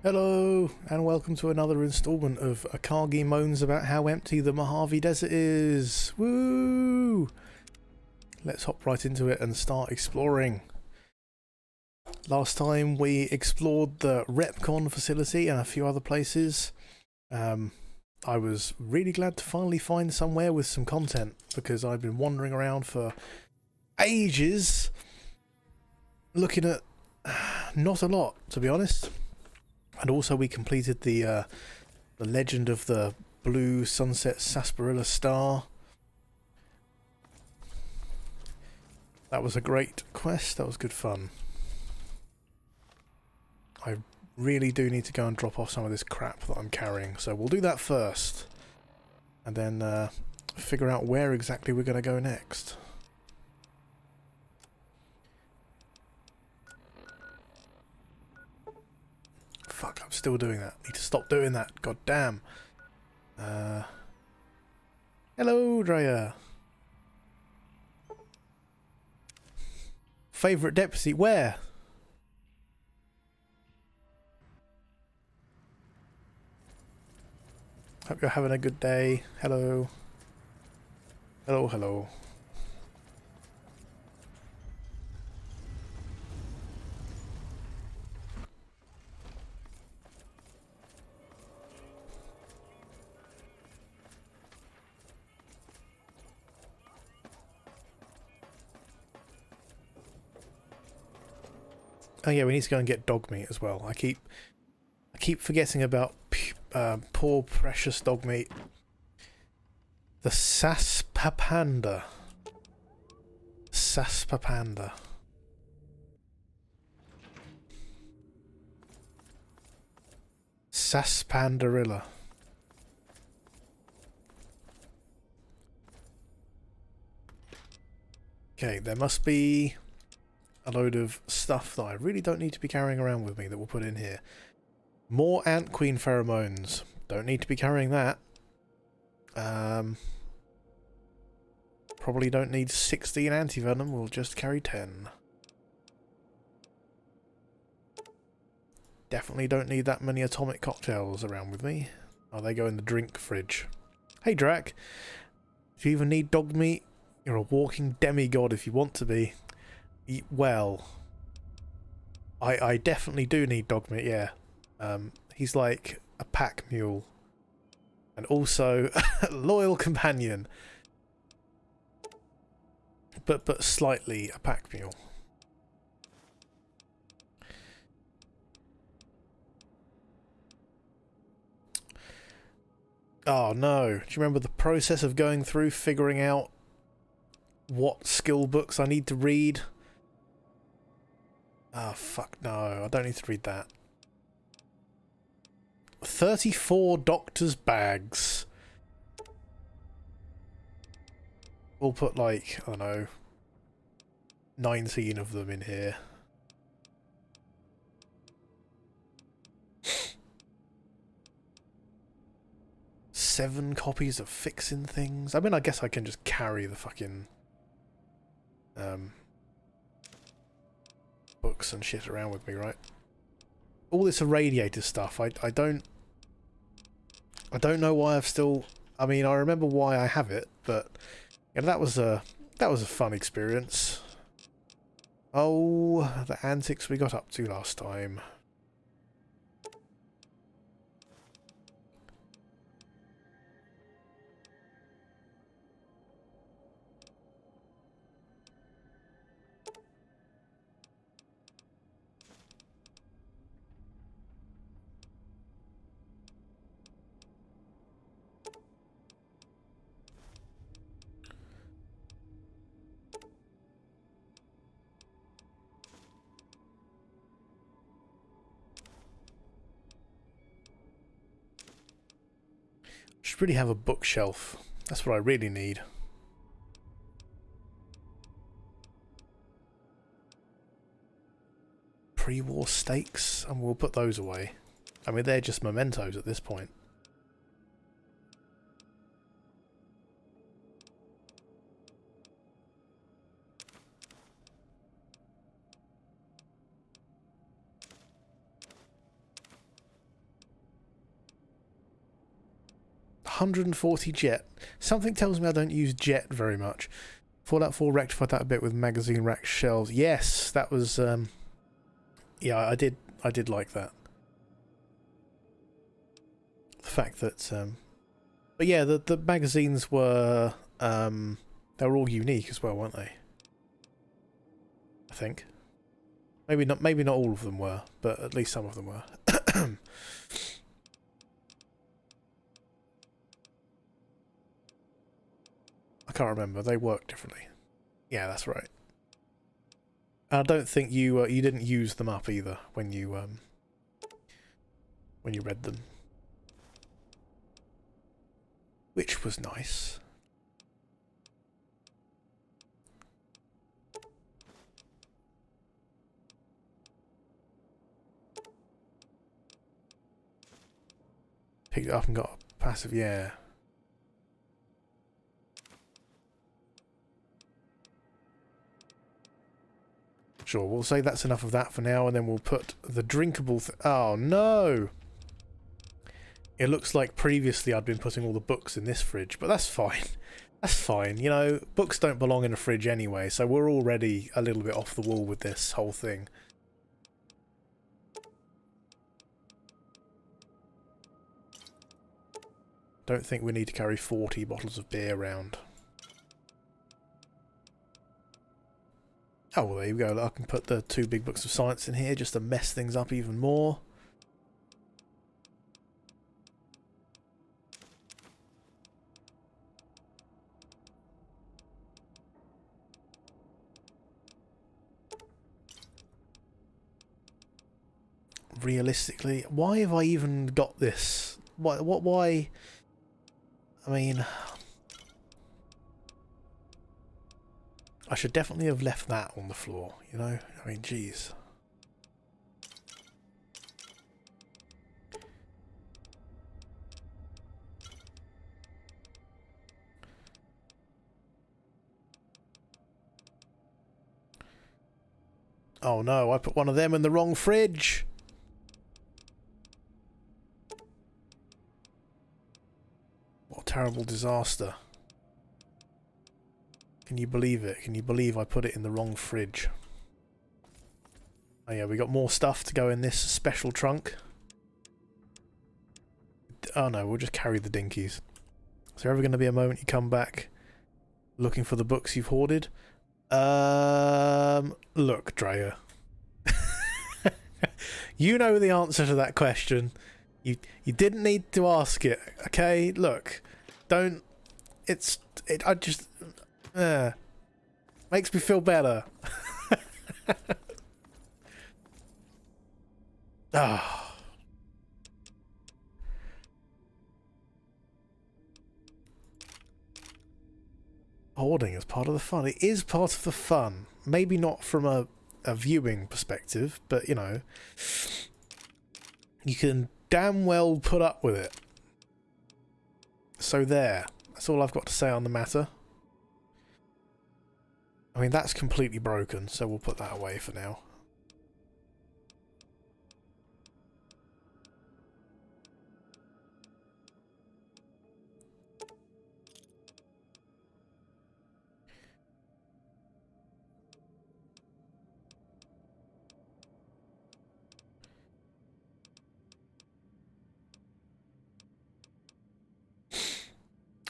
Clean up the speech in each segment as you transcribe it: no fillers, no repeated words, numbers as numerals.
Hello, and welcome to another instalment of Akagi moans about how empty the Mojave Desert is. Woo! Let's hop right into it and start exploring. Last time we explored the Repcon facility and a few other places. I was really glad to finally find somewhere with some content because I've been wandering around for ages looking at not a lot, to be honest. And also we completed the legend of the blue sunset sarsaparilla star. That was a great quest. That was good fun. I really do need to go and drop off some of this crap that I'm carrying, so we'll do that first. And then figure out where exactly we're going to go next. Fuck, I'm still doing that. Need to stop doing that. God damn. Hello, Drea. Favourite deputy? Where? Hope you're having a good day. Hello. Hello, hello. Oh yeah, we need to go and get dog meat as well. I keep forgetting about poor precious dog meat. The Saspapanda. Saspapanda. Saspandarilla. Okay, there must be a load of stuff that I really don't need to be carrying around with me that we'll put in here. More ant queen pheromones. Don't need to be carrying that. Probably don't need 16 antivenom. We'll just carry 10. Definitely don't need that many atomic cocktails around with me. Oh, they go in the drink fridge. Hey, Drac. Do you even need dog meat? You're a walking demigod if you want to be. Well, I definitely do need dog meat, yeah. He's like a pack mule. And also a loyal companion. But slightly a pack mule. Oh no, do you remember the process of going through figuring out what skill books I need to read? Oh, fuck no. I don't need to read that. 34 doctor's bags. We'll put, like, I don't know, 19 of them in here. Seven copies of fixing things. I mean, I guess I can just carry the fucking books and shit around with me, right? All this irradiator stuff, I don't know why I've still... I mean, I remember why I have it, but yeah, that was a fun experience. Oh, the antics we got up to last time. Should really have a bookshelf. That's what I really need. Pre-war stakes, and we'll put those away. I mean, they're just mementos at this point. 140 jet. Something tells me I don't use jet very much. Fallout 4 rectified that a bit with magazine rack shells. Yes, that was yeah, I did like that. The fact that but yeah, the magazines were they were all unique as well, weren't they? I think. Maybe not all of them were, but at least some of them were. I can't remember. They work differently. Yeah, that's right. And I don't think you didn't use them up either when you read them, which was nice. Picked it up and got a passive, yeah. Sure, we'll say that's enough of that for now, and then we'll put the drinkable oh no! It looks like previously I'd been putting all the books in this fridge, but that's fine. That's fine, you know, books don't belong in a fridge anyway, so we're already a little bit off the wall with this whole thing. Don't think we need to carry 40 bottles of beer around. Oh, well, there you go. I can put the 2 big books of science in here just to mess things up even more. Realistically, why have I even got this? Why? I mean, I should definitely have left that on the floor, you know? I mean, jeez. Oh no, I put one of them in the wrong fridge! What a terrible disaster. Can you believe it? Can you believe I put it in the wrong fridge? Oh yeah, we got more stuff to go in this special trunk. Oh no, we'll just carry the dinkies. Is there ever going to be a moment you come back looking for the books you've hoarded? Look, Drea. You know the answer to that question. You didn't need to ask it, okay? Look, don't... I just... makes me feel better. Ah. Hoarding is part of the fun. It is part of the fun. Maybe not from a viewing perspective, but, you know, you can damn well put up with it. So there. That's all I've got to say on the matter. I mean, that's completely broken, so we'll put that away for now.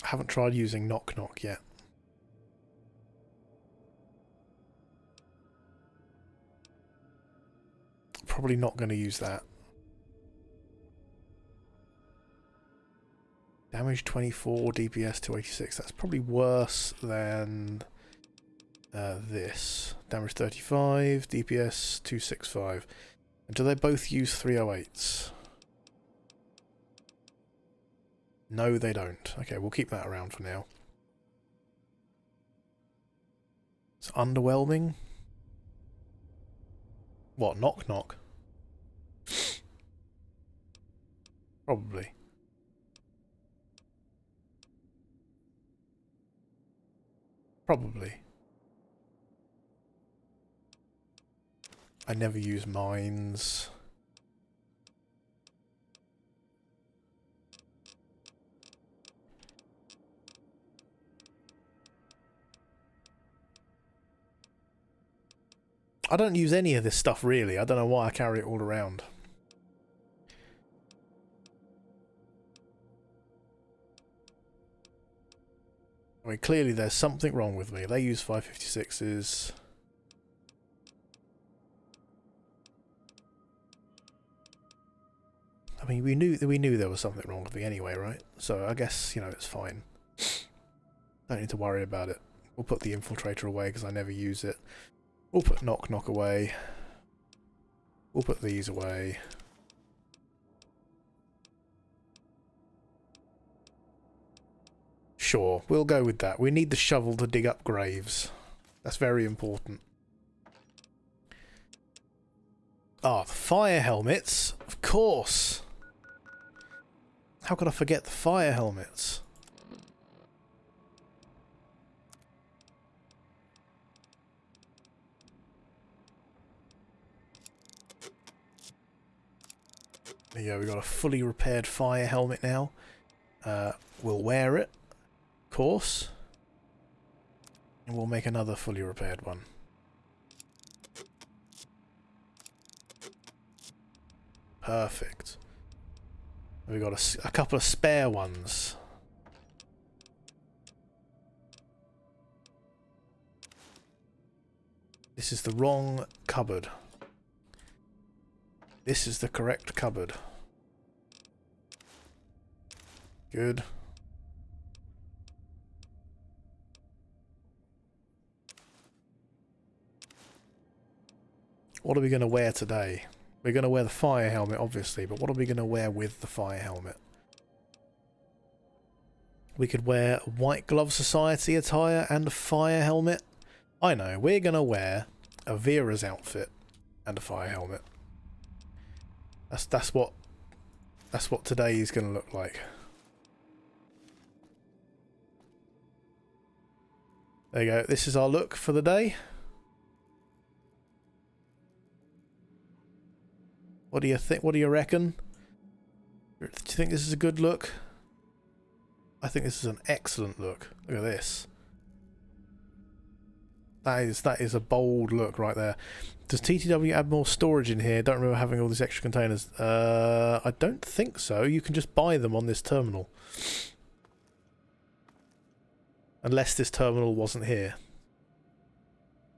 I haven't tried using Knock Knock yet. Probably not going to use that. Damage 24, DPS 286. That's probably worse than this. Damage 35, DPS 265. And do they both use 308s? No, they don't. Okay, we'll keep that around for now. It's underwhelming. What, Knock Knock? Probably. Probably. I never use mines. I don't use any of this stuff really. I don't know why I carry it all around. I mean, clearly there's something wrong with me. They use 556s. I mean, we knew there was something wrong with me anyway, right? So I guess, you know, it's fine. Don't need to worry about it. We'll put the infiltrator away because I never use it. We'll put knock knock away. We'll put these away. Sure, we'll go with that. We need the shovel to dig up graves. That's very important. Ah, the fire helmets. Of course. How could I forget the fire helmets? There you go, we've got a fully repaired fire helmet now. We'll wear it, of course. And we'll make another fully repaired one. Perfect. We've got a couple of spare ones. This is the wrong cupboard. This is the correct cupboard. Good. What are we going to wear today? We're going to wear the fire helmet, obviously, but what are we going to wear with the fire helmet? We could wear White Glove Society attire and a fire helmet. I know, we're going to wear a Vera's outfit and a fire helmet. That's what today is going to look like. There you go. This is our look for the day. What do you think? What do you reckon? Do you think this is a good look? I think this is an excellent look. Look at this. That is a bold look right there. Does TTW add more storage in here? Don't remember having all these extra containers. I don't think so. You can just buy them on this terminal. Unless this terminal wasn't here.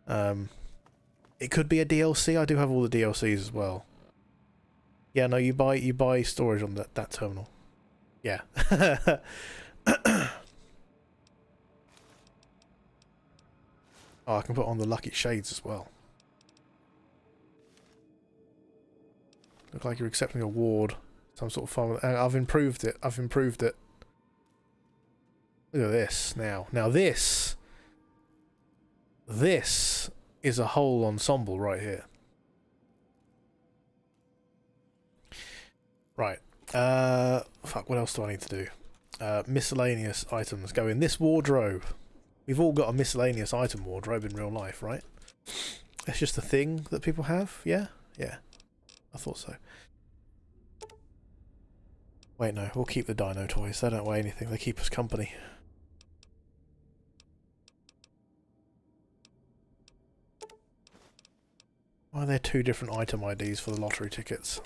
It could be a DLC. I do have all the DLCs as well. Yeah, no, you buy storage on that terminal. Yeah. Oh, I can put on the lucky shades as well. Look like you're accepting a award. Some sort of fun. I've improved it. I've improved it. Look at this now. Now this is a whole ensemble right here. Right. Fuck, what else do I need to do? Miscellaneous items go in this wardrobe. We've all got a miscellaneous item wardrobe in real life, right? It's just a thing that people have, yeah? Yeah. I thought so. Wait, no, we'll keep the dino toys. They don't weigh anything, they keep us company. Why are there two different item IDs for the lottery tickets?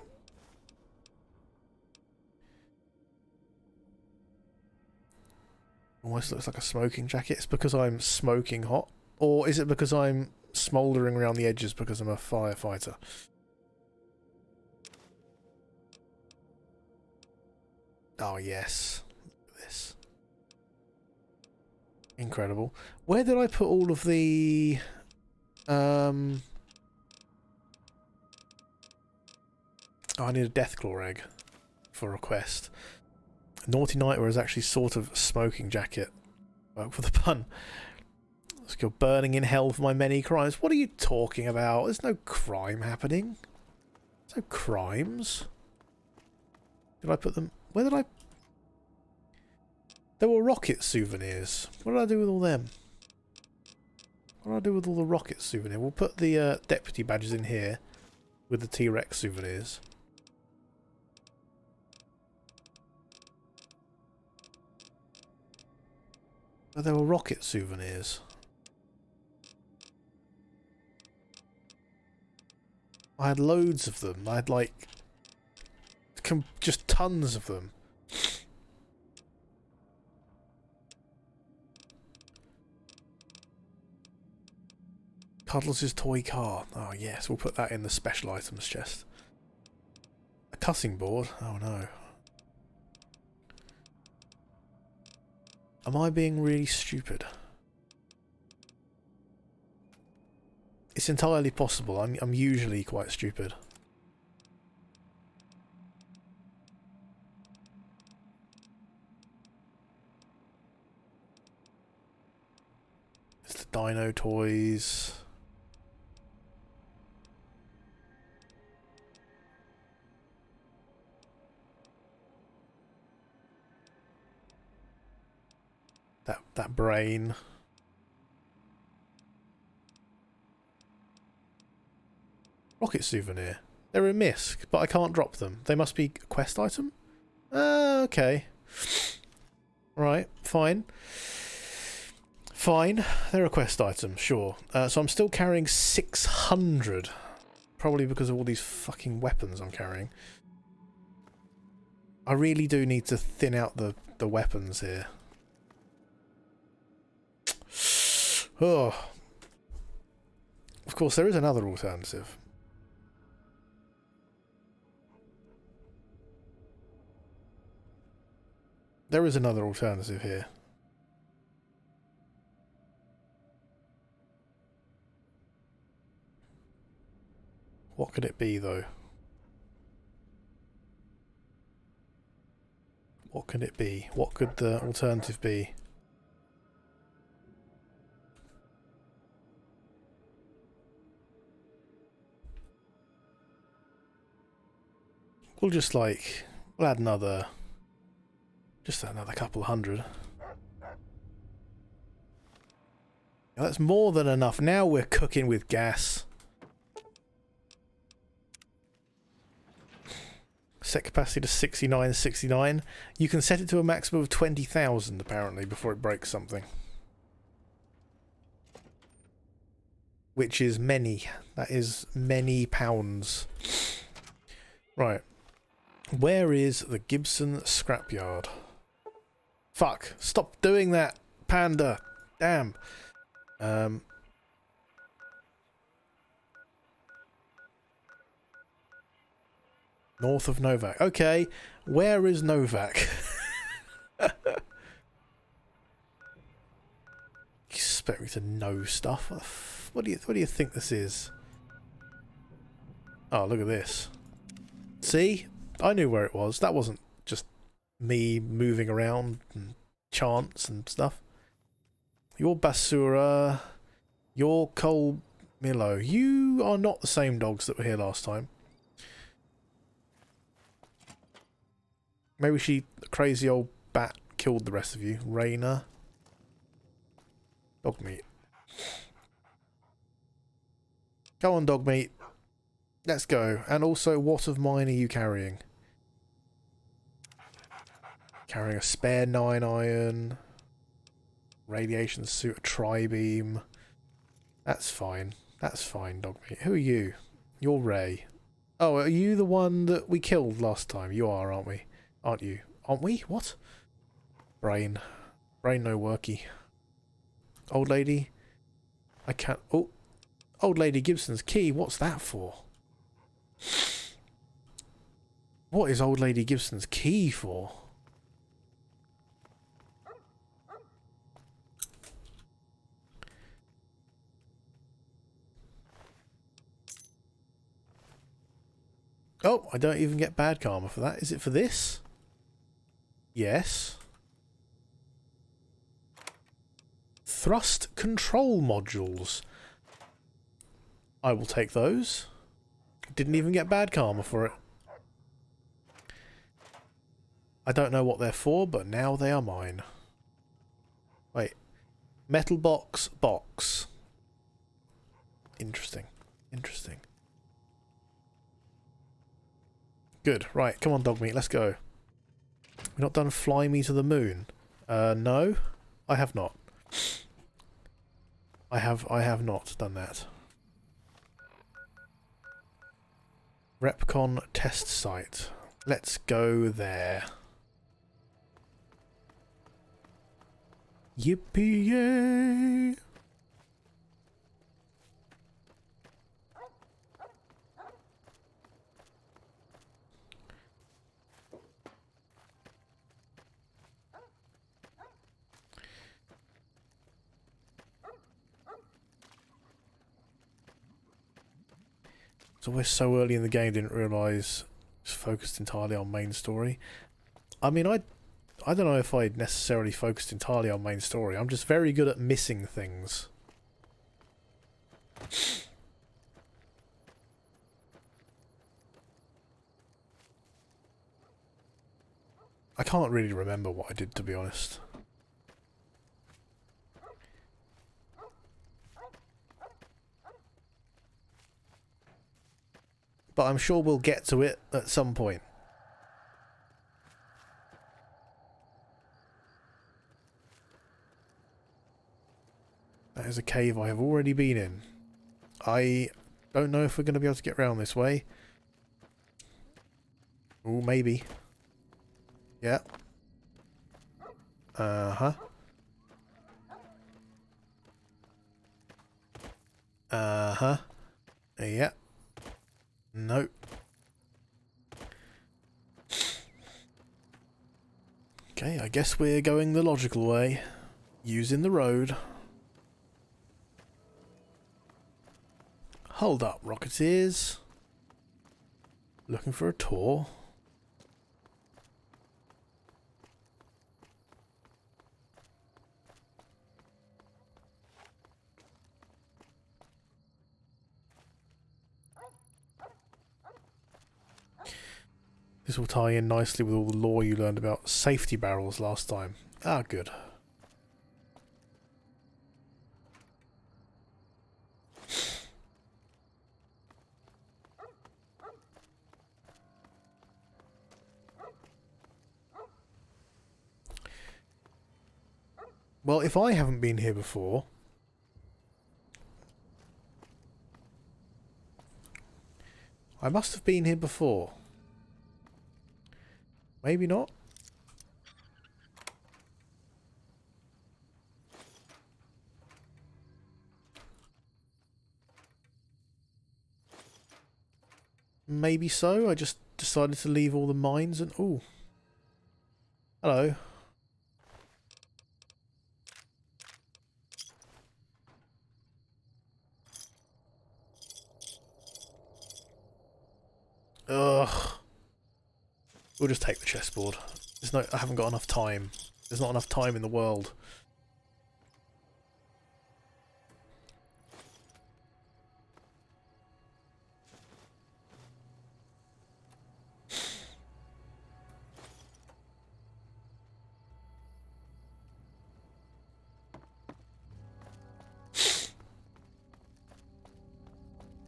Almost looks like a smoking jacket. It's because I'm smoking hot? Or is it because I'm smouldering around the edges because I'm a firefighter? Oh yes. Look at this. Incredible. Where did I put all of the... Oh, I need a Deathclaw egg for a quest. Naughty Nightmare is actually sort of smoking jacket. Work for the pun. Let's go burning in hell for my many crimes. What are you talking about? There's no crime happening. There's no crimes. Did I put them... Where did I... There were rocket souvenirs. What did I do with all them? What did I do with all the rocket souvenirs? We'll put the deputy badges in here with the T-Rex souvenirs. But there were rocket souvenirs. I had loads of them. I had like just tons of them. Cuddles' toy car. Oh yes, we'll put that in the special items chest. A cutting board? Oh no. Am I being really stupid? It's entirely possible. I'm usually quite stupid. It's the dino toys. That brain. Rocket souvenir. They're a misc, but I can't drop them. They must be a quest item? Okay. Right, fine. Fine, they're a quest item, sure. So I'm still carrying 600. Probably because of all these fucking weapons I'm carrying. I really do need to thin out the weapons here. Oh. Of course, there is another alternative. There is another alternative here. What could it be, though? What could it be? What could the alternative be? We'll just like... We'll add another... Just another couple hundred. Yeah, that's more than enough. Now we're cooking with gas. Set capacity to 6969. You can set it to a maximum of 20,000 apparently before it breaks something. Which is many. That is many pounds. Right. Where is the Gibson scrapyard? Fuck. Stop doing that, panda. Damn. North of Novak. Okay. Where is Novak? You expect me to know stuff? What do you think this is? Oh, look at this. See? I knew where it was. That wasn't just me moving around and chance and stuff. You're Basura. You're Cole Milo. You are not the same dogs that were here last time. Maybe the crazy old bat killed the rest of you. Raina. Dog meat. Go on, dog meat. Let's go. And also, what of mine are you carrying? Carrying a spare 9 iron. Radiation suit, a tri-beam. That's fine. That's fine, dog meat. Who are you? You're Ray. Oh, are you the one that we killed last time? You are, aren't we? Aren't you? Aren't we? What? Brain. Brain no worky. Old lady. I can't... Oh. Old lady Gibson's key. What's that for? What is old lady Gibson's key for? Oh, I don't even get bad karma for that. Is it for this? Yes. Thrust control modules. I will take those. Didn't even get bad karma for it. I don't know what they're for, but now they are mine. Wait. Metal box. Interesting. Interesting. Good. Right, come on, dog meat, let's go. We're not done Fly Me to the Moon. No, I have not. I have not done that. Repcon test site. Let's go there. Yippee-yay! So we're so early in the game, didn't realise it's focused entirely on main story. I mean, I don't know if I'd necessarily focused entirely on main story. I'm just very good at missing things. I can't really remember what I did, to be honest. But I'm sure we'll get to it at some point. That is a cave I have already been in. I don't know if we're going to be able to get around this way. Oh, maybe. Yeah. Uh-huh. Uh-huh. Yeah. Nope. Okay, I guess we're going the logical way. Using the road. Hold up, Rocketeers. Looking for a tour. This will tie in nicely with all the lore you learned about safety barrels last time. Ah, good. Well, if I haven't been here before... I must have been here before. Maybe not. Maybe so. I just decided to leave all the mines and... Ooh. Hello. Ugh. We'll just take the chessboard. There's no... I haven't got enough time. There's not enough time in the world.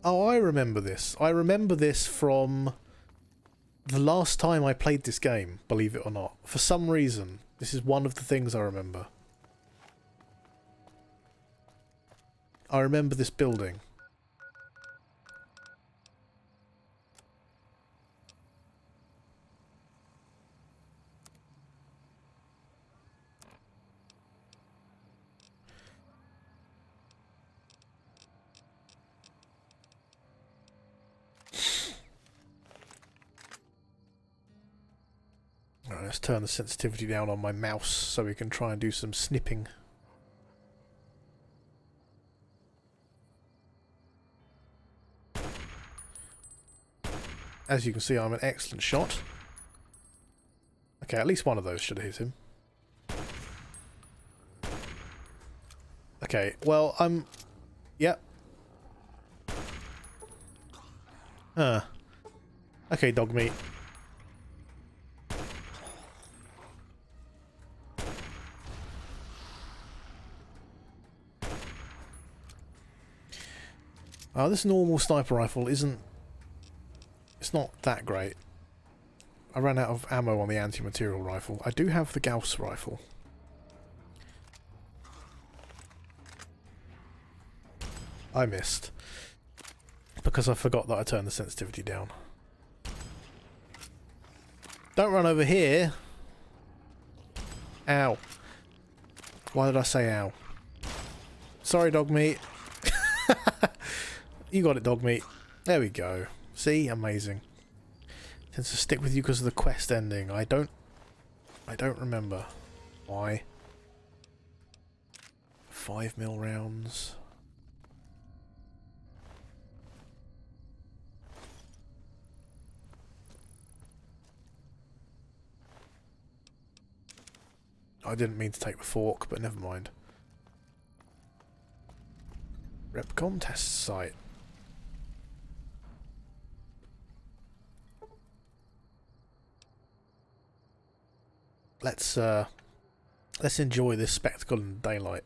Oh, I remember this. I remember this from the last time I played this game, believe it or not. For some reason, this is one of the things I remember. I remember this building. Alright, let's turn the sensitivity down on my mouse so we can try and do some snipping. As you can see, I'm an excellent shot. Okay, at least one of those should have hit him. Okay, well, I'm... Yep. Huh. Okay, dog meat. This normal sniper rifle isn't... It's not that great. I ran out of ammo on the anti-material rifle. I do have the Gauss rifle. I missed. Because I forgot that I turned the sensitivity down. Don't run over here. Ow. Why did I say ow? Sorry, dog meat. You got it, dog meat. There we go. See? Amazing. Tends to stick with you because of the quest ending. I don't remember. Why? 5mm rounds. I didn't mean to take the fork, but never mind. Repcom test site. Let's enjoy this spectacle in daylight.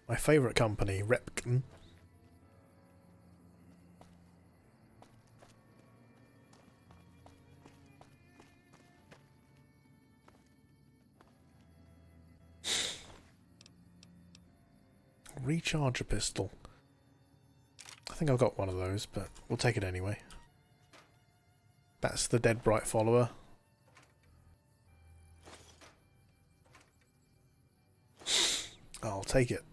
My favourite company, Repcon. Recharge a pistol. I think I've got one of those, but we'll take it anyway. That's the Dead Bright follower. I'll take it.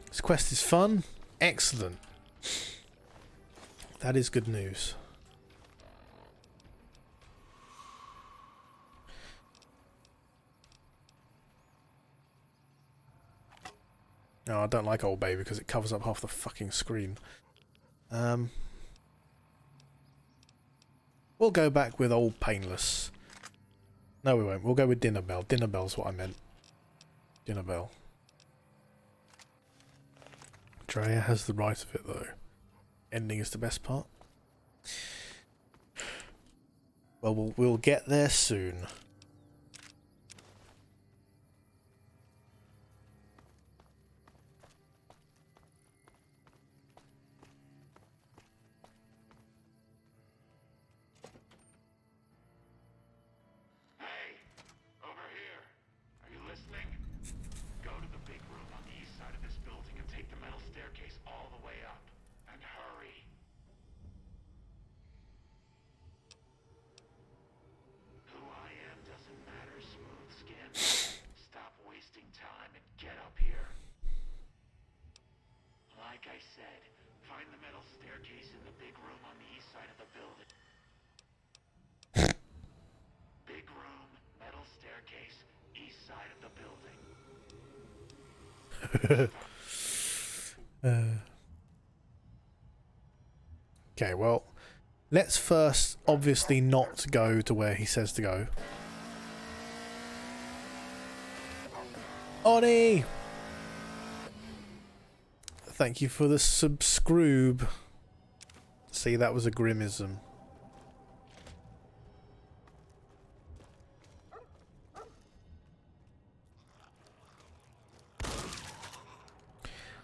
This quest is fun. Excellent. That is good news. No, I don't like Old Baby because it covers up half the fucking screen. We'll go back with Old Painless. No, we won't. We'll go with Dinner Bell. Dinner Bell's what I meant. Dinner Bell. Drea has the right of it, though. Ending is the best part. Well, we'll get there soon. Okay, well, let's first obviously not go to where he says to go. Oni! Thank you for the subscribe. See, that was a grimmism.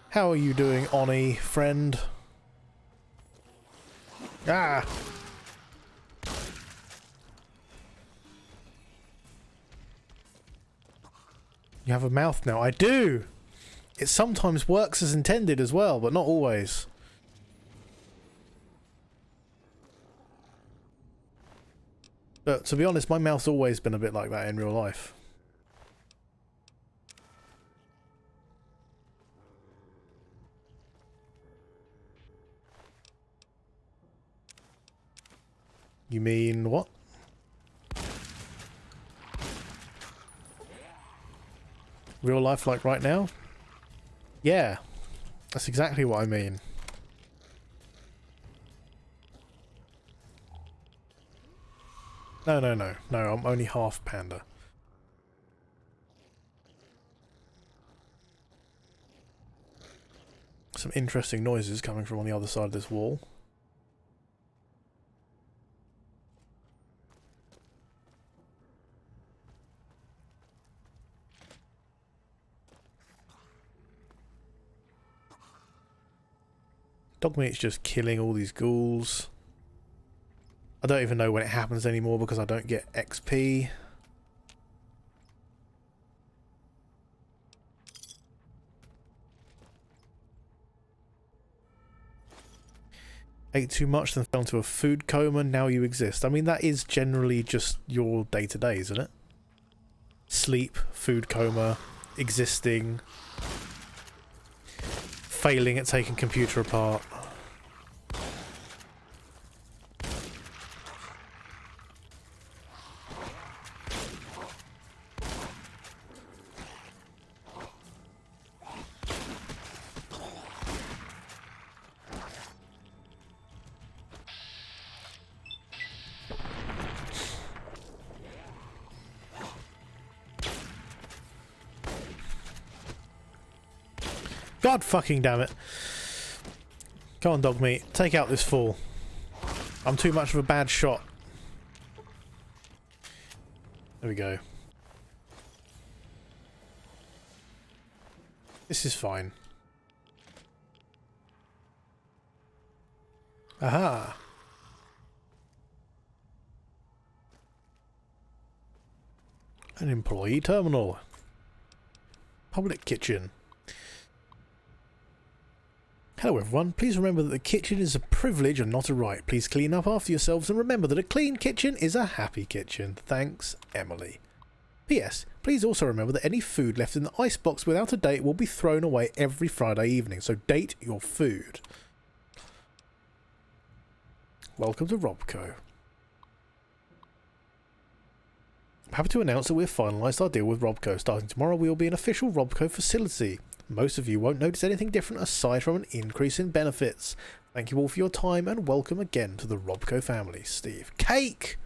How are you doing, Oni, friend? Ah! You have a mouth now. I do! It sometimes works as intended as well, but not always. But to be honest, my mouth's always been a bit like that in real life. You mean what? Real life like right now? Yeah, that's exactly what I mean. No, I'm only half panda. Some interesting noises coming from on the other side of this wall. Dogmeat's just killing all these ghouls. I don't even know when it happens anymore because I don't get XP. Ate too much, then fell into a food coma, now you exist. I mean, that is generally just your day-to-day, isn't it? Sleep, food coma, existing, failing at taking computer apart. God fucking damn it. Come on, Dogmeat. Take out this fool. I'm too much of a bad shot. There we go. This is fine. Aha. An employee terminal. Public kitchen. Hello everyone, please remember that the kitchen is a privilege and not a right. Please clean up after yourselves and remember that a clean kitchen is a happy kitchen. Thanks, Emily. P.S. Please also remember that any food left in the icebox without a date will be thrown away every Friday evening, so date your food. Welcome to Robco. I'm happy to announce that we've finalised our deal with Robco. Starting tomorrow we will be an official Robco facility. Most of you won't notice anything different aside from an increase in benefits. Thank you all for your time and welcome again to the Robco family. Steve. Cake!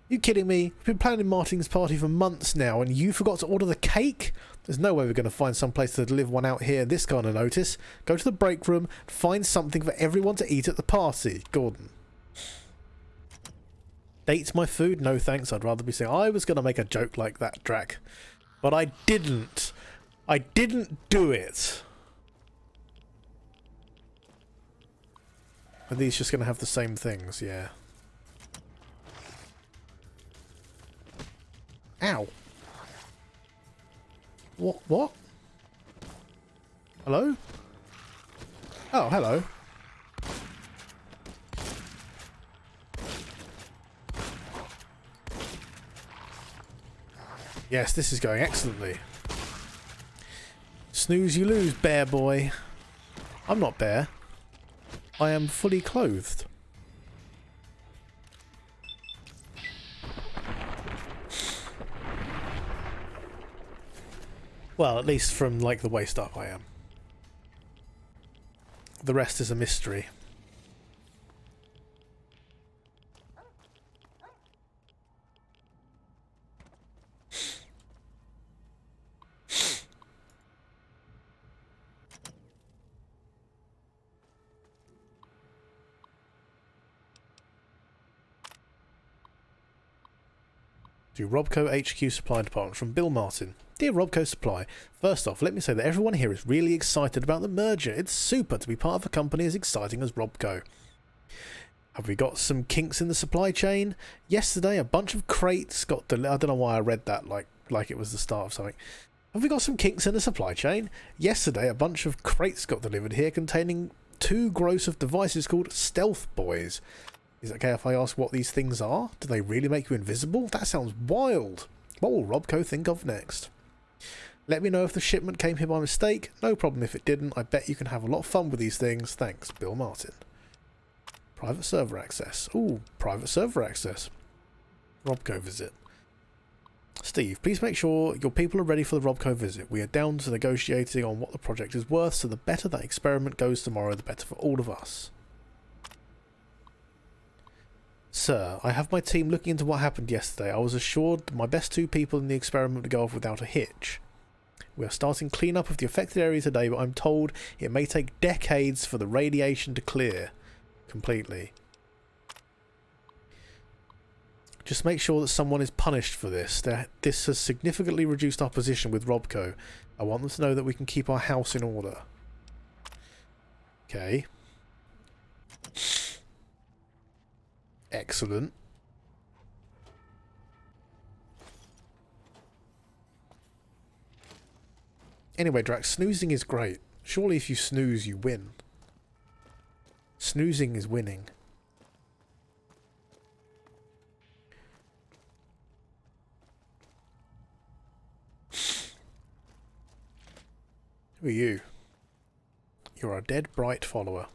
You kidding me? We've been planning Martin's party for months now and you forgot to order the cake? There's no way we're going to find some place to deliver one out here this kind of notice. Go to the break room, find something for everyone to eat at the party. Gordon. Date my food? No thanks, I'd rather be saying I was going to make a joke like that, Drac. But I didn't. I didn't do it. Are these just going to have the same things? Yeah. Ow. What? Hello? Oh, hello. Yes, this is going excellently. Snooze you lose, bear boy. I'm not bear. I am fully clothed. Well, at least from, like, the waist up I am. The rest is a mystery. To Robco HQ Supply Department from Bill Martin. Dear Robco Supply, first off, let me say that everyone here is really excited about the merger. It's super to be part of a company as exciting as Robco. Have we got some kinks in the supply chain? Yesterday, a bunch of crates got delivered. I don't know why I read that like it was the start of something. Have we got some kinks in the supply chain? Yesterday, a bunch of crates got delivered here containing 2 gross of devices called Stealth Boys. Is it okay if I ask what these things are? Do they really make you invisible? That sounds wild. What will Robco think of next? Let me know if the shipment came here by mistake. No problem if it didn't. I bet you can have a lot of fun with these things. Thanks, Bill Martin. Private server access. Ooh, private server access. Robco visit. Steve, please make sure your people are ready for the Robco visit. We are down to negotiating on what the project is worth, so the better that experiment goes tomorrow, the better for all of us. Sir, I have my team looking into what happened yesterday. I was assured that my best 2 people in the experiment would go off without a hitch. We are starting cleanup of the affected area today, but I'm told it may take decades for the radiation to clear completely. Just make sure that someone is punished for this. This has significantly reduced our position with Robco. I want them to know that we can keep our house in order. Okay. Excellent. Anyway, Drax, snoozing is great. Surely if you snooze, you win. Snoozing is winning. Who are you? You're a dead bright follower.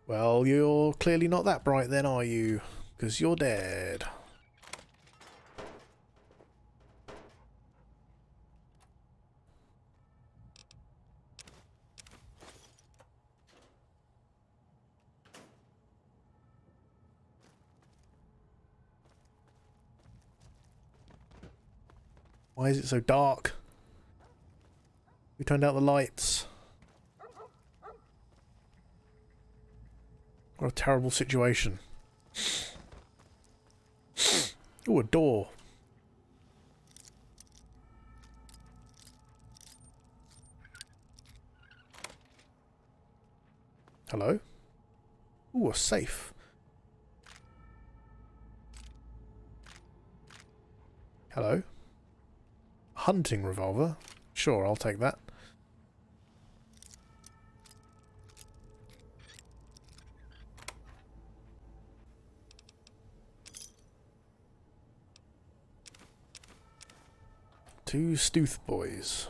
Well, you're clearly not that bright then, are you? Because you're dead. Why is it so dark? We turned out the lights. What a terrible situation. Ooh, a door. Hello? Ooh, a safe. Hello? Hunting revolver? Sure, I'll take that. Two Stooth boys.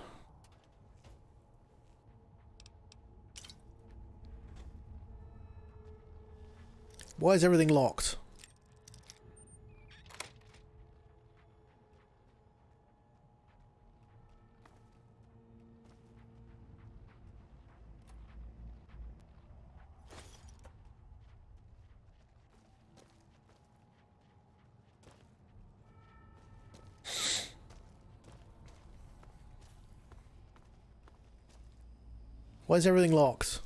Why is everything locked? Why is everything locked?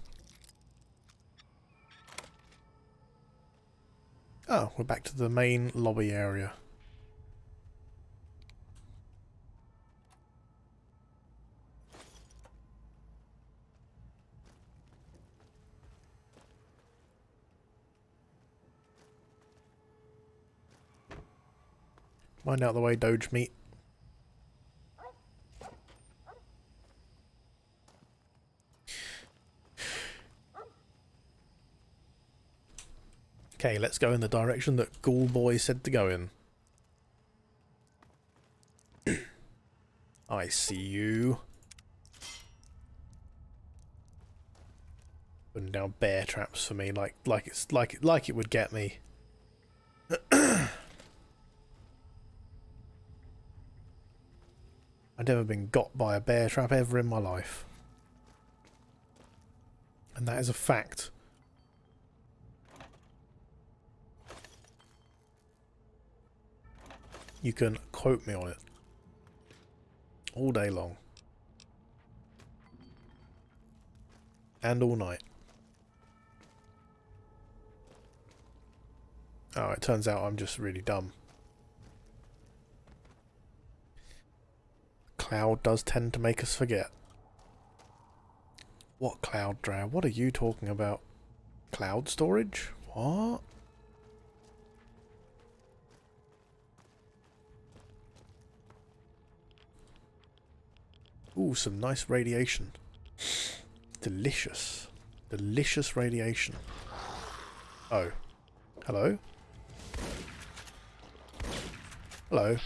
Oh, we're back to the main lobby area. Mind out the way, Doge meat. Okay, let's go in the direction that Ghoul Boy said to go in. I see you. Putting down bear traps for me, like it would get me. I've never been got by a bear trap ever in my life, and that is a fact. You can quote me on it all day long and all night. Oh, it turns out I'm just really dumb. Cloud does tend to make us forget. What cloud, Drow? What are you talking about? Cloud storage? What? Ooh, some nice radiation. Delicious. Delicious radiation. Oh. Hello? Hello?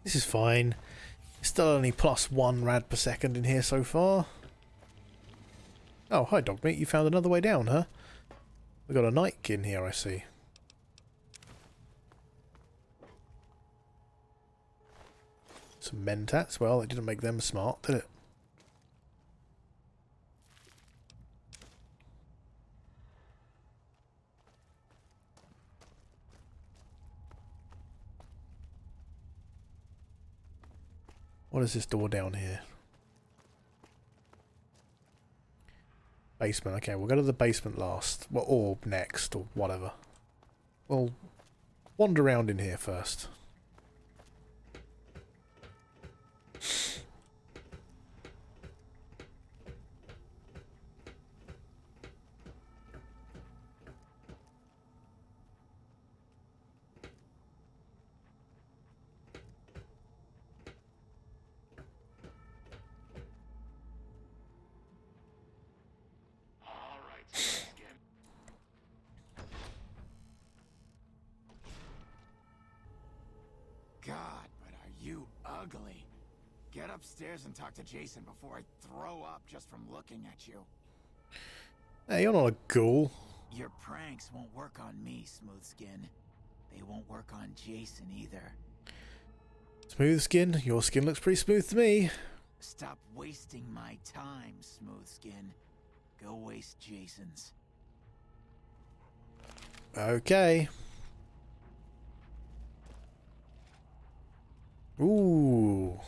This is fine. It's still only +1 rad per second in here so far. Oh, hi Dogmeat, you found another way down, huh? We've got a Nike in here, I see. Some Mentats, well, it didn't make them smart, did it? What is this door down here? Basement. Okay, we'll go to the basement last. Well, or next, or whatever. We'll wander around in here first. God, but are you ugly. Get upstairs and talk to Jason before I throw up just from looking at you. Hey, you're not a ghoul. Your pranks won't work on me, Smooth Skin. They won't work on Jason either. Smooth Skin? Your skin looks pretty smooth to me. Stop wasting my time, Smooth Skin. Go waste Jason's. Okay. Ooh.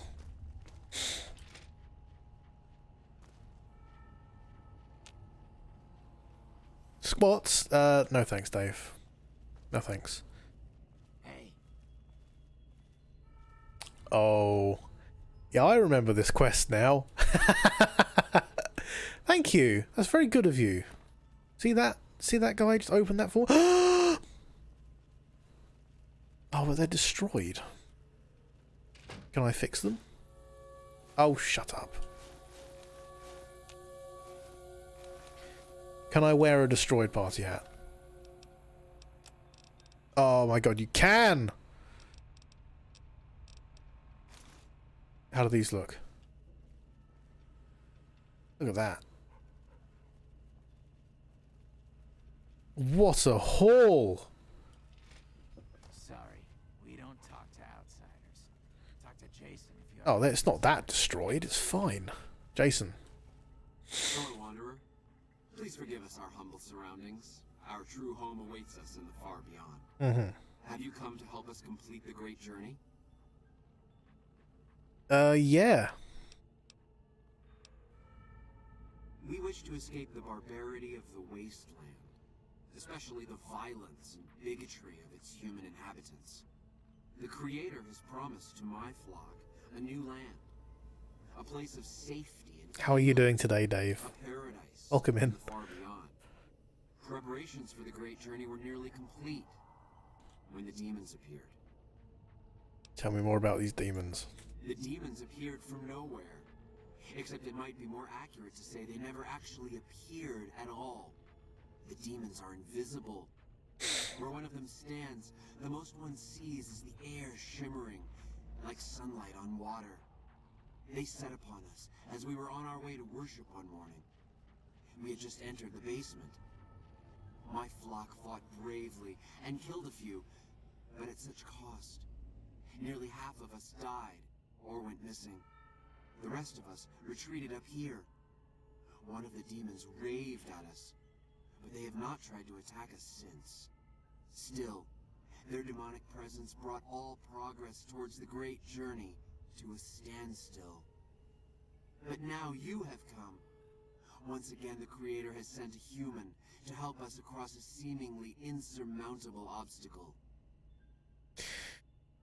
Squats? No thanks, Dave. No thanks. Hey. Oh. Yeah, I remember this quest now. Thank you. That's very good of you. See that? See that guy just open that for? Oh, but they're destroyed. Can I fix them? Oh, shut up. Can I wear a destroyed party hat? Oh my god, you can! How do these look? Look at that. What a haul! Sorry, we don't talk to outsiders. Talk to Jason if you Oh, it's not that destroyed. It's fine. Jason. Hello, Wanderer. Please forgive us our humble surroundings. Our true home awaits us in the far beyond. Mm-hmm. Have you come to help us complete the great journey? Yeah. We wish to escape the barbarity of the wasteland, especially the violence and bigotry of its human inhabitants. The Creator has promised to my flock a new land, a place of safety and How are you doing today, Dave? a paradise Welcome in. the far beyond. Preparations for the great journey were nearly complete when the demons appeared. Tell me more about these demons. The demons appeared from nowhere. Except it might be more accurate to say they never actually appeared at all. The demons are invisible. Where one of them stands, the most one sees is the air shimmering, like sunlight on water. They set upon us as we were on our way to worship one morning. We had just entered the basement. My flock fought bravely and killed a few, but at such cost. Nearly half of us died or went missing. The rest of us retreated up here. One of the demons raved at us, but they have not tried to attack us since. Still, their demonic presence brought all progress towards the great journey to a standstill. But now you have come. Once again, the Creator has sent a human to help us across a seemingly insurmountable obstacle.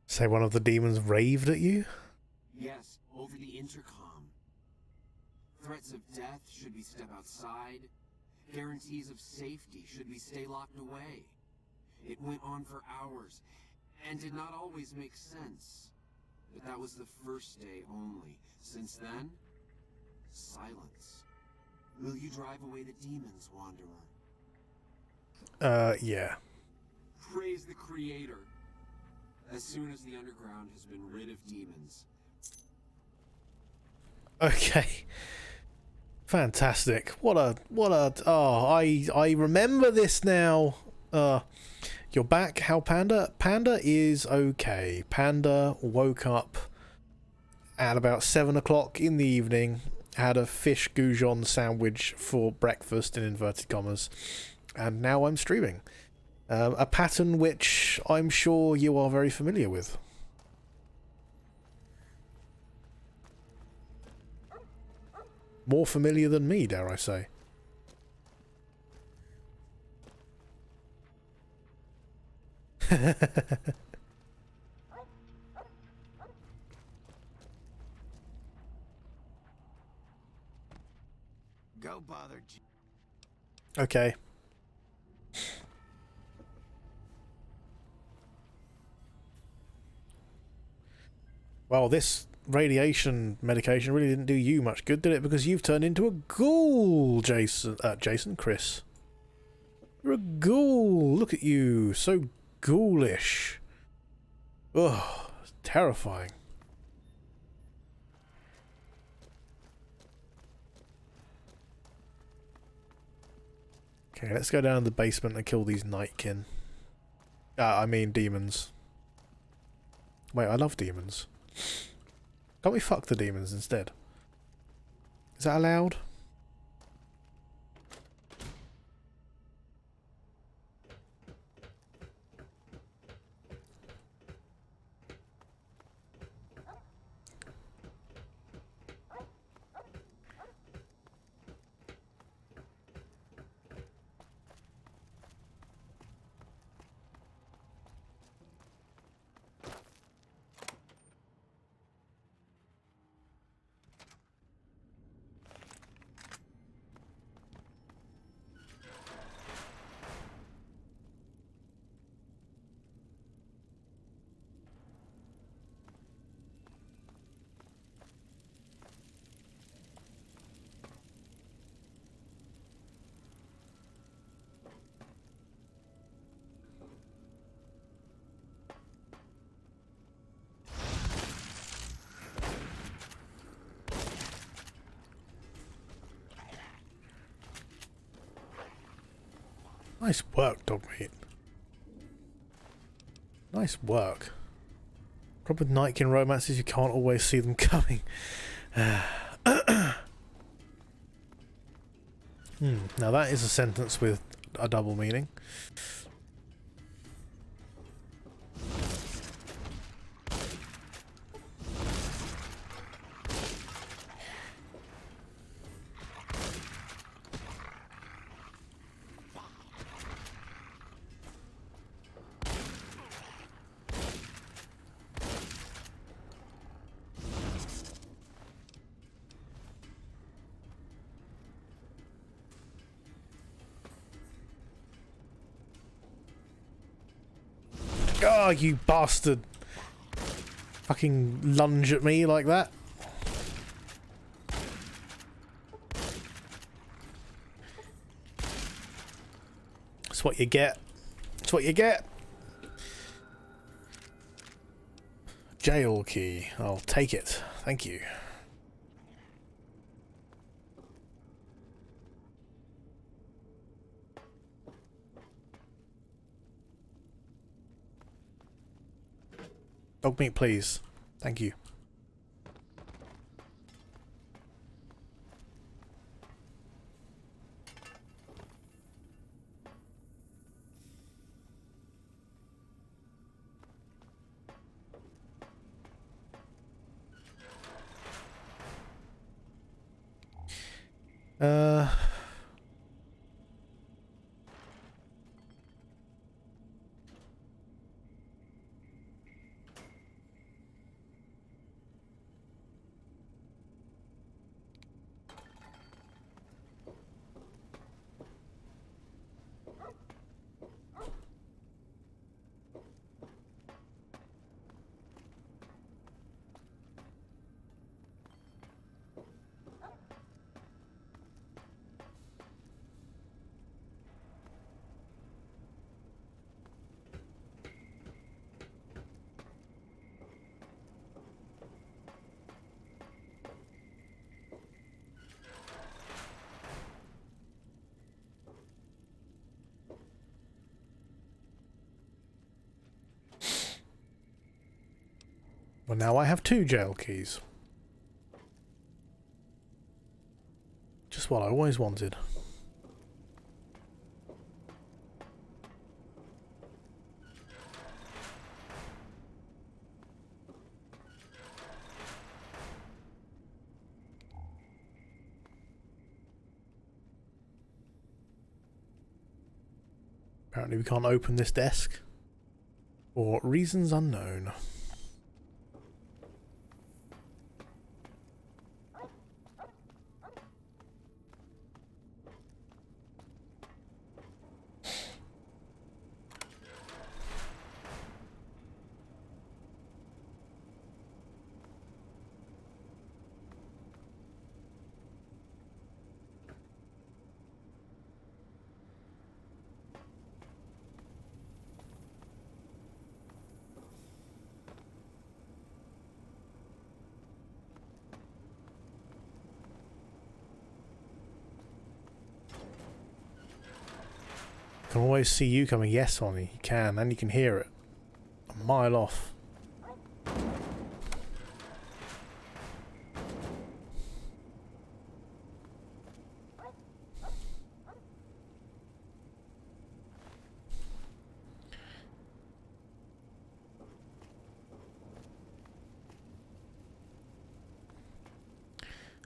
Say one of the demons raved at you? Yes, over the intercom. Threats of death should we step outside. Guarantees of safety should we stay locked away. It went on for hours, and did not always make sense. But that was the first day only. Since then, silence. Will you drive away the demons, Wanderer? Yeah. Praise the Creator. As soon as the underground has been rid of demons. Okay. Fantastic. I remember this now. You're back. How Panda? Panda is okay. Panda woke up at about 7 o'clock in the evening, had a fish goujon sandwich for breakfast in inverted commas, and now I'm streaming. A pattern which I'm sure you are very familiar with. More familiar than me, dare I say. Go bother Okay. Well, this radiation medication really didn't do you much good, did it? Because you've turned into a ghoul, Chris. You're a ghoul. Look at you. So ghoulish. Ugh. It's terrifying. Okay, let's go down to the basement and kill these nightkin. I mean demons. Wait, I love demons. Can't we fuck the demons instead? Is that allowed? Nice work, Dogmeat. Nice work. Problem with Nightkin romances, you can't always see them coming. Now that is a sentence with a double meaning. Oh, you bastard! Fucking lunge at me like that. That's what you get. That's what you get. Jail key. I'll take it. Thank you. Dog meat, please. Thank you. Well, now I have 2 jail keys. Just what I always wanted. Apparently we can't open this desk. For reasons unknown. I can always see you coming. Yes, Sonny, you can, and you can hear it. A mile off.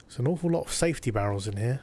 There's an awful lot of safety barrels in here.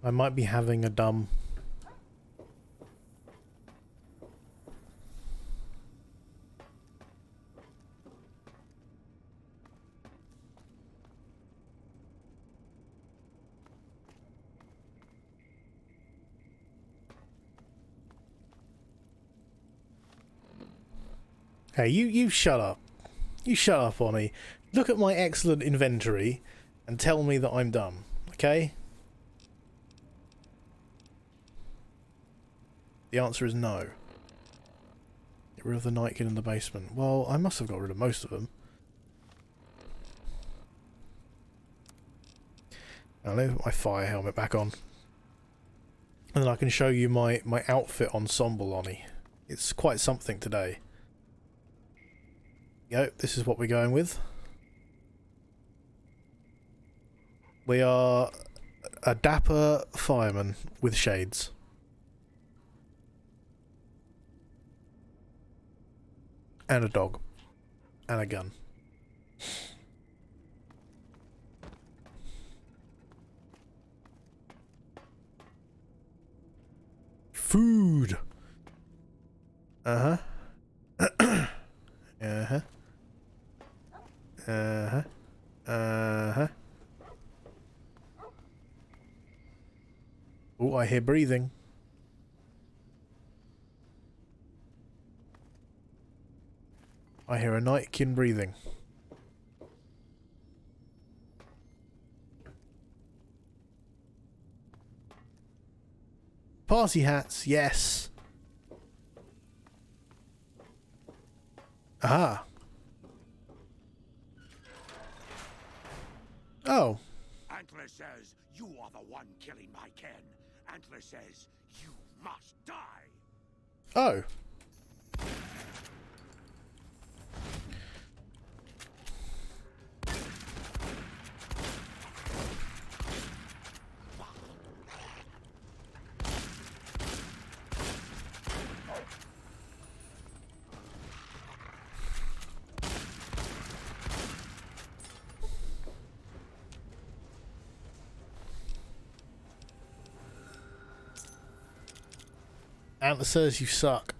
I might be having a dumb... Hey, you shut up. You shut up, Bonnie. Look at my excellent inventory and tell me that I'm dumb, okay? The answer is no. Get rid of the night kid in the basement. Well, I must have got rid of most of them. Now let me put my fire helmet back on. And then I can show you my outfit ensemble, Lonnie. It's quite something today. Yep, this is what we're going with. We are a dapper fireman with shades. And a dog. And a gun. Food! Uh-huh. Uh-huh. Uh-huh. Uh-huh. Oh, I hear breathing. I hear a nightkin breathing. Party hats, yes. Aha. Oh. Antler says you are the one killing my kin. Antler says you must die. Oh. Antler says you suck.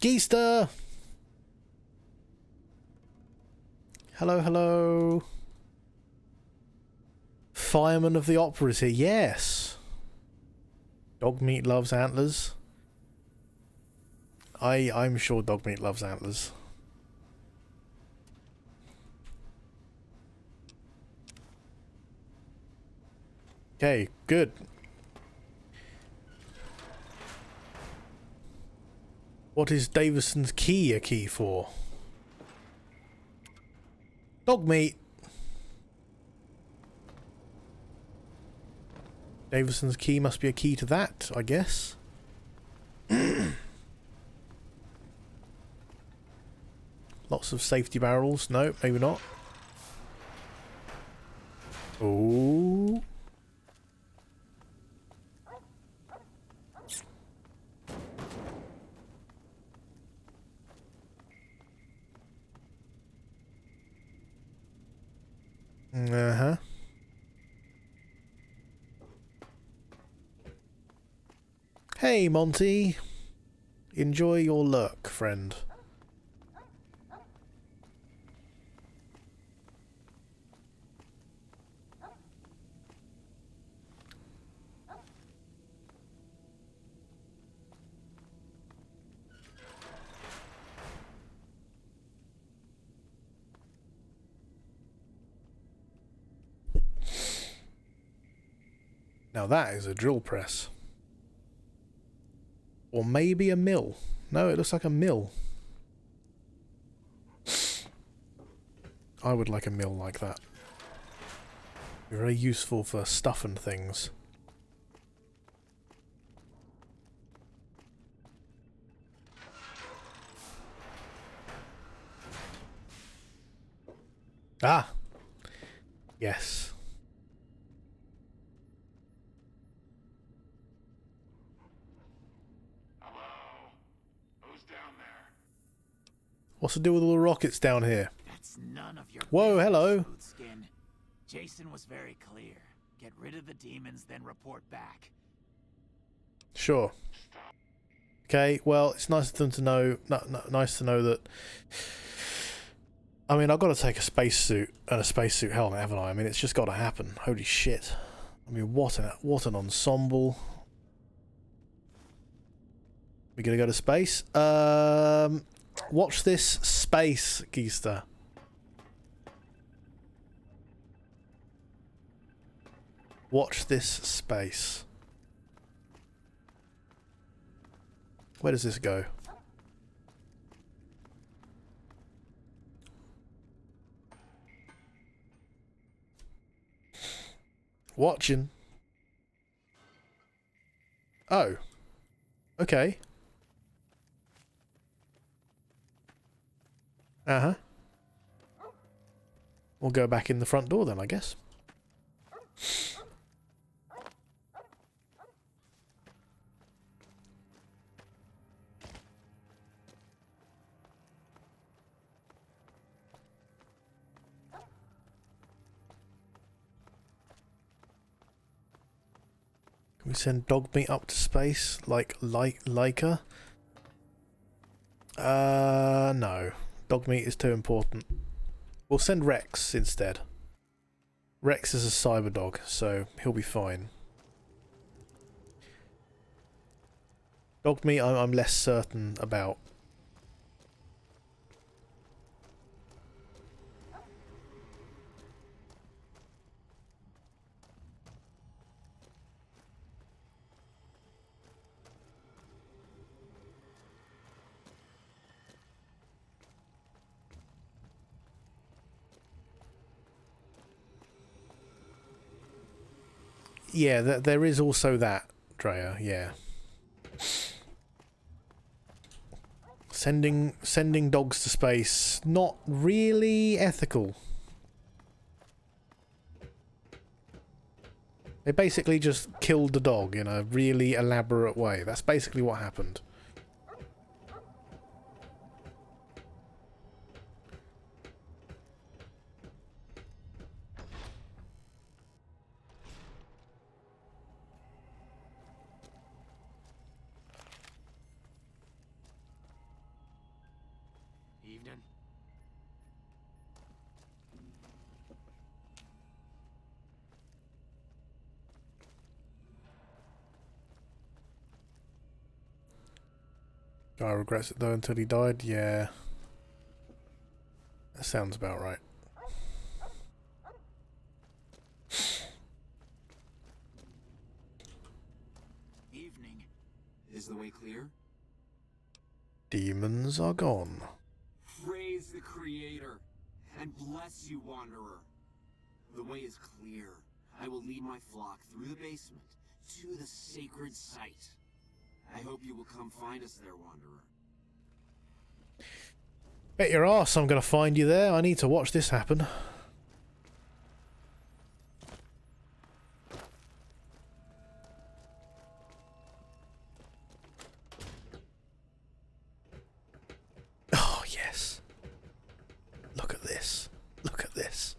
Geester! Hello, hello. Fireman of the Opera is here. Yes. Dogmeat loves antlers. I'm sure Dogmeat loves antlers. Okay, good. What is Davison's key a key for? Dogmeat. Davison's key must be a key to that, I guess. Lots of safety barrels. No, maybe not. Oh. Uh-huh. Hey, Monty. Enjoy your lurk, friend. Now that is a drill press. Or maybe a mill. No, it looks like a mill. I would like a mill like that. Very useful for stuffing things. Ah! Yes. What's the deal with all the rockets down here? That's none of your Whoa, business, hello. Skin. Jason was very clear. Get rid of the demons, then report back. Sure. Okay, well, it's nice of them to know. Nice to know that. I mean, I've got to take a spacesuit and a spacesuit helmet, haven't I? I mean, it's just got to happen. Holy shit! I mean, what an ensemble. We gonna go to space? Watch this space, Geester. Watch this space. Where does this go? Watching. Oh. Okay. Uh-huh. We'll go back in the front door then, I guess. Can we send Dogmeat up to space like Leica? No. Dogmeat is too important. We'll send Rex instead. Rex is a cyber dog, so he'll be fine. Dogmeat I'm less certain about. Yeah, there is also that, Drea, yeah. Sending dogs to space, not really ethical. They basically just killed the dog in a really elaborate way. That's basically what happened. evening. Guy regrets it though until he died. Yeah. That sounds about right. Evening. Is the way clear? Demons are gone. Praise the Creator, and bless you, Wanderer. The way is clear. I will lead my flock through the basement to the sacred site. I hope you will come find us there, Wanderer. Bet your ass I'm gonna find you there. I need to watch this happen. Oh, yes. Look at this. Look at this.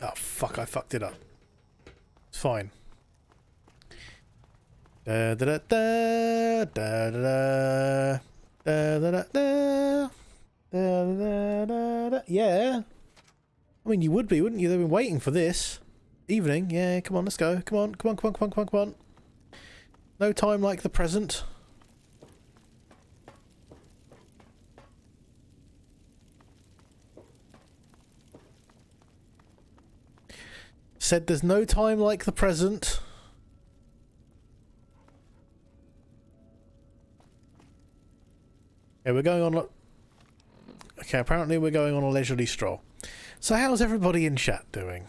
Oh, fuck, I fucked it up. It's fine. Da da da da da da da da da da da da. Yeah. I mean, you would be, wouldn't you? They've been waiting for this. Evening. Yeah, come on, let's go. Come on, come on, come on, come on, come on, come on. No time like the present. Said there's no time like the present. Yeah, we're going on... Okay, apparently we're going on a leisurely stroll. So how's everybody in chat doing?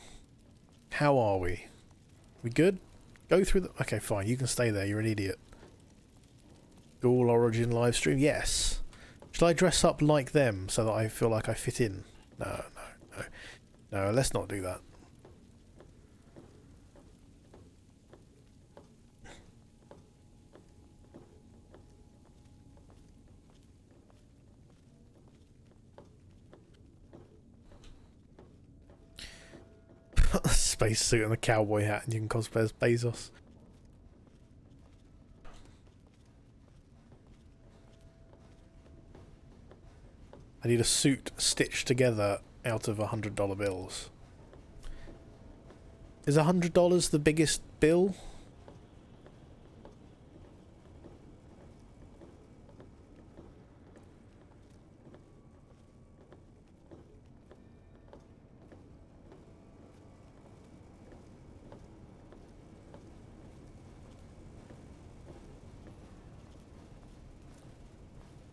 How are we? We good? Go through the... Okay, fine. You can stay there. You're an idiot. Ghoul Origin livestream? Yes. Should I dress up like them so that I feel like I fit in? No, no, no. No, let's not do that. Space suit and a cowboy hat and you can cosplay as Bezos. I need a suit stitched together out of $100 bills. Is $100 the biggest bill?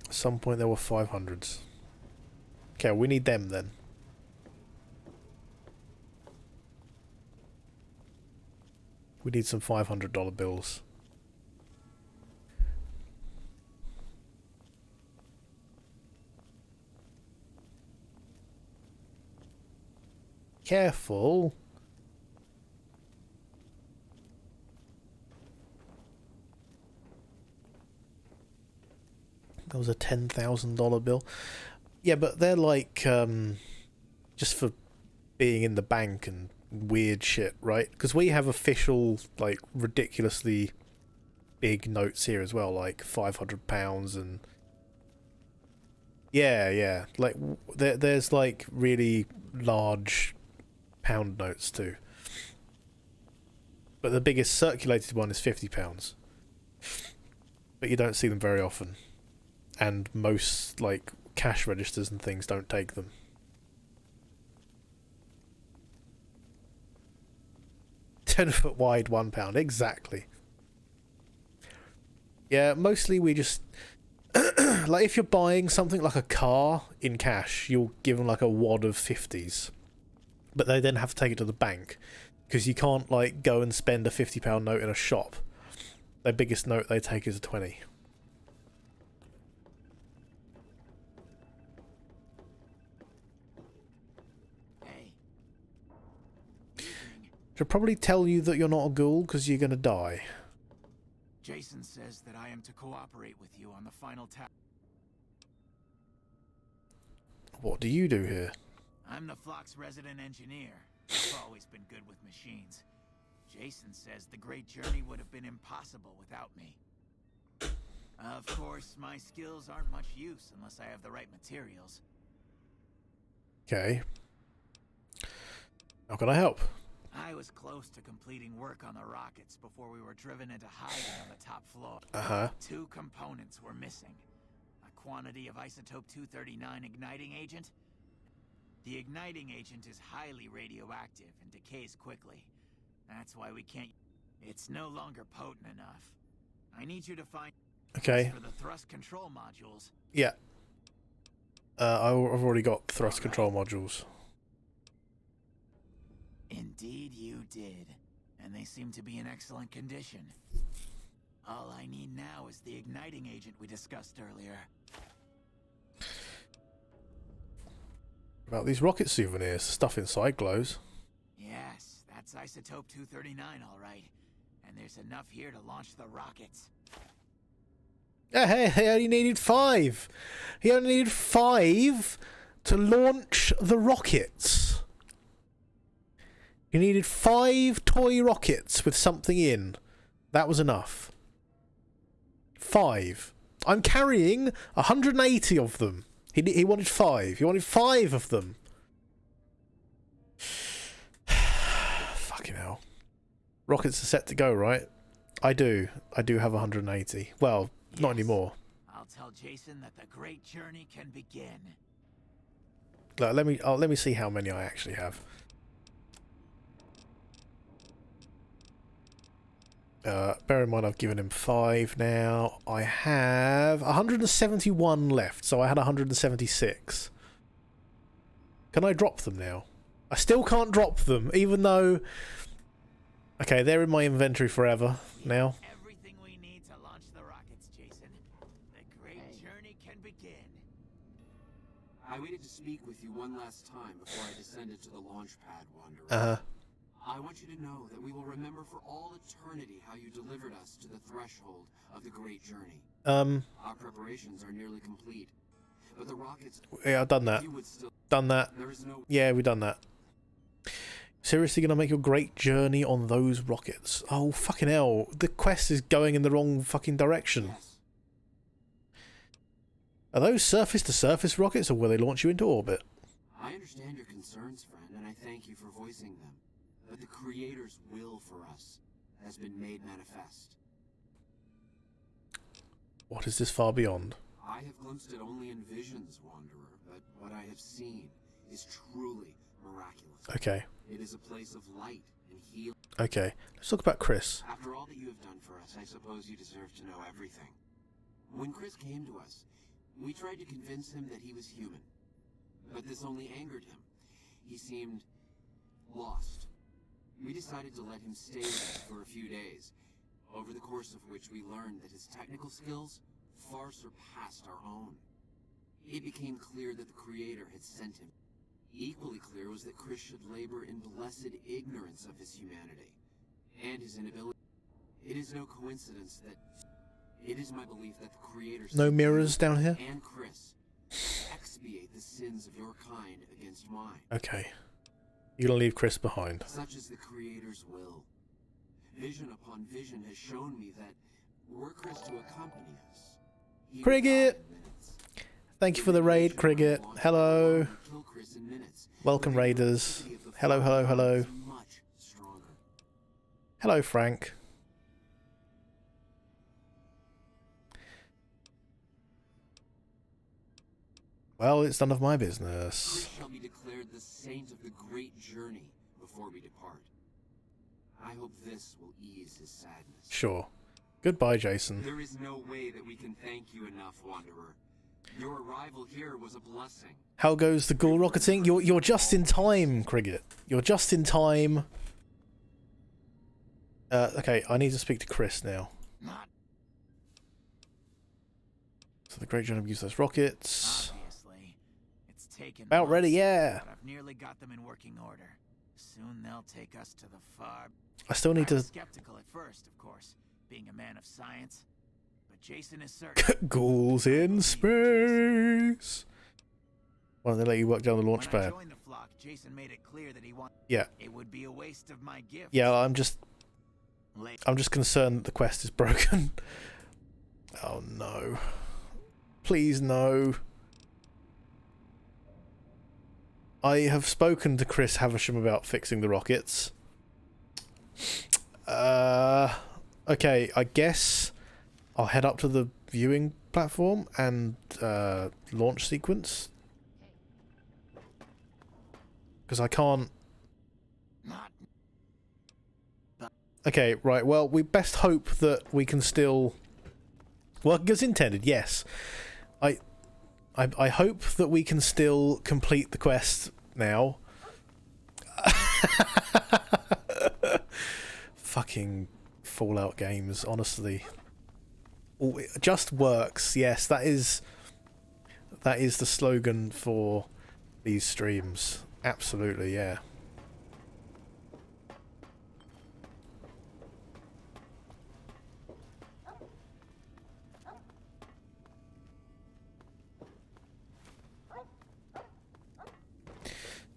At some point there were 500s. Okay, we need them then. We need some $500 bills. Careful. That was a $10,000 bill. Yeah, but they're like, just for being in the bank and weird shit, right? Because we have official, like, ridiculously big notes here as well, like £500 and... Yeah, yeah. Like, there's, like, really large pound notes too. But the biggest circulated one is £50. But you don't see them very often. And most, like, cash registers and things don't take them. 10-foot wide, £1. Exactly. Yeah, mostly we just... like, if you're buying something like a car in cash, you'll give them, like, a wad of 50s. But they then have to take it to the bank. Because you can't, like, go and spend a £50 note in a shop. Their biggest note they take is a 20. Should probably tell you that you're not a ghoul because you're going to die. Jason says that I am to cooperate with you on the final task. What do you do here? I'm the flock's resident engineer. I've always been good with machines. Jason says the great journey would have been impossible without me. Of course, my skills aren't much use unless I have the right materials. Okay. How can I help? I was close to completing work on the rockets before we were driven into hiding on the top floor. Uh-huh. 2 components were missing. A quantity of isotope 239 igniting agent. The igniting agent is highly radioactive and decays quickly. That's why we can't... It's no longer potent enough. I need you to find... Okay. For the thrust control modules. Yeah. I've already got thrust control modules. Indeed you did. And they seem to be in excellent condition. All I need now is the igniting agent we discussed earlier. About these rocket souvenirs, stuff inside glows. Yes, that's isotope 239 all right. And there's enough here to launch the rockets. Hey, he only needed 5. He only needed 5 to launch the rockets. He needed 5 toy rockets with something in. That was enough. 5. I'm carrying 180 of them. He wanted 5. He wanted 5 of them. Fucking hell. Rockets are set to go, right? I do. I do have 180. Well, Yes. not anymore. I'll tell Jason that the great journey can begin. Look, let me see how many I actually have. Bear in mind I've given him 5 now. I have 171 left, so I had 176. Can I drop them now? I still can't drop them, even though... Okay, they're in my inventory forever now. Everything we need to launch the rockets, Jason. The great journey can begin. I waited to speak with you one last time before I descended to the launch pad, Wanderer. Uh-huh. I want you to know that we will remember for all eternity how you delivered us to the threshold of the great journey. Our preparations are nearly complete, but the rockets... Yeah, I've done that. You would still... Done that. There is no... Yeah, we've done that. Seriously gonna make your great journey on those rockets? Oh, fucking hell. The quest is going in the wrong fucking direction. Yes. Are those surface-to-surface rockets, or will they launch you into orbit? I understand your concerns, friend, and I thank you for voicing them. But the Creator's will for us has been made manifest. What is this far beyond? I have glimpsed it only in visions, Wanderer, but what I have seen is truly miraculous. Okay. It is a place of light and healing. Okay. Let's talk about Chris. After all that you have done for us, I suppose you deserve to know everything. When Chris came to us, we tried to convince him that he was human. But this only angered him. He seemed lost. We decided to let him stay with us for a few days, over the course of which we learned that his technical skills far surpassed our own. It became clear that the Creator had sent him. Equally clear was that Chris should labor in blessed ignorance of his humanity and his inability. It is no coincidence that it is my belief that the Creator No mirrors down here? and Chris expiate the sins of your kind against mine. Okay. You're gonna leave Chris behind. Such is the Creator's will. Vision upon vision has shown me that were Chris to accompany us, he would Cricket! die in minutes. Thank you for the raid, Cricket. Hello. Would kill Chris in minutes. Welcome, raiders. Hello, hello, hello. Much stronger. Hello, Frank. Well, it's none of my business. Chris shall be declared the saint of the great journey before we depart. I hope this will ease his sadness. Sure. Goodbye, Jason. There is no way that we can thank you enough, Wanderer. Your arrival here was a blessing. How goes the ghoul rocketing? You're just in time, Cricket. You're just in time. Okay, I need to speak to Chris now. Not So the Great Journey uses those rockets. obviously. It's taken About ready, months, yeah. but I've nearly got them in working order. Soon they'll take us to the far... I still need I was to... skeptical at first, of course, being a man of science. But Jason is certain. Ghouls in space. Why don't they let you work down the launch When I pad? joined the flock, Jason made it clear that he wanted... Yeah. It would be a waste of my gift. Yeah, I'm just... I'm just concerned that the quest is broken. Oh no. Please no. I have spoken to Chris Havisham about fixing the rockets. Okay, I guess I'll head up to the viewing platform and launch sequence. Because I can't... Okay, right, well, we best hope that we can still... Work as intended, yes. I hope that we can still complete the quest now. Fucking Fallout games, honestly. Oh, it just works, yes, that is the slogan for these streams. Absolutely, yeah.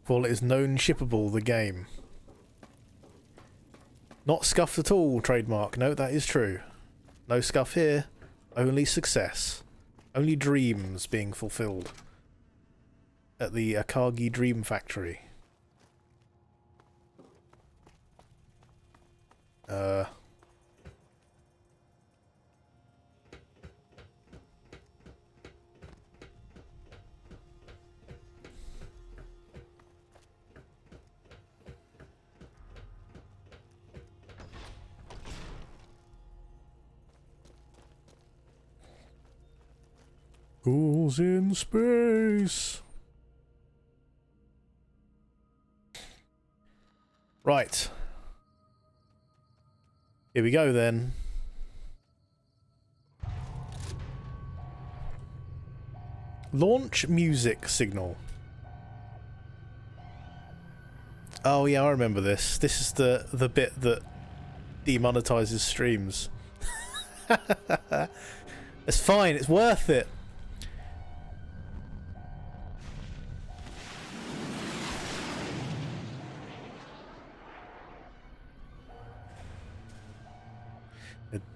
Well, it is known shippable, the game. Not scuffed at all, trademark. No, that is true. No scuff here. Only success. Only dreams being fulfilled. At the Akagi Dream Factory. Ghouls in space. Right. Here we go then. Launch music signal. Oh yeah, I remember this. This is the bit that demonetizes streams. It's fine, it's worth it.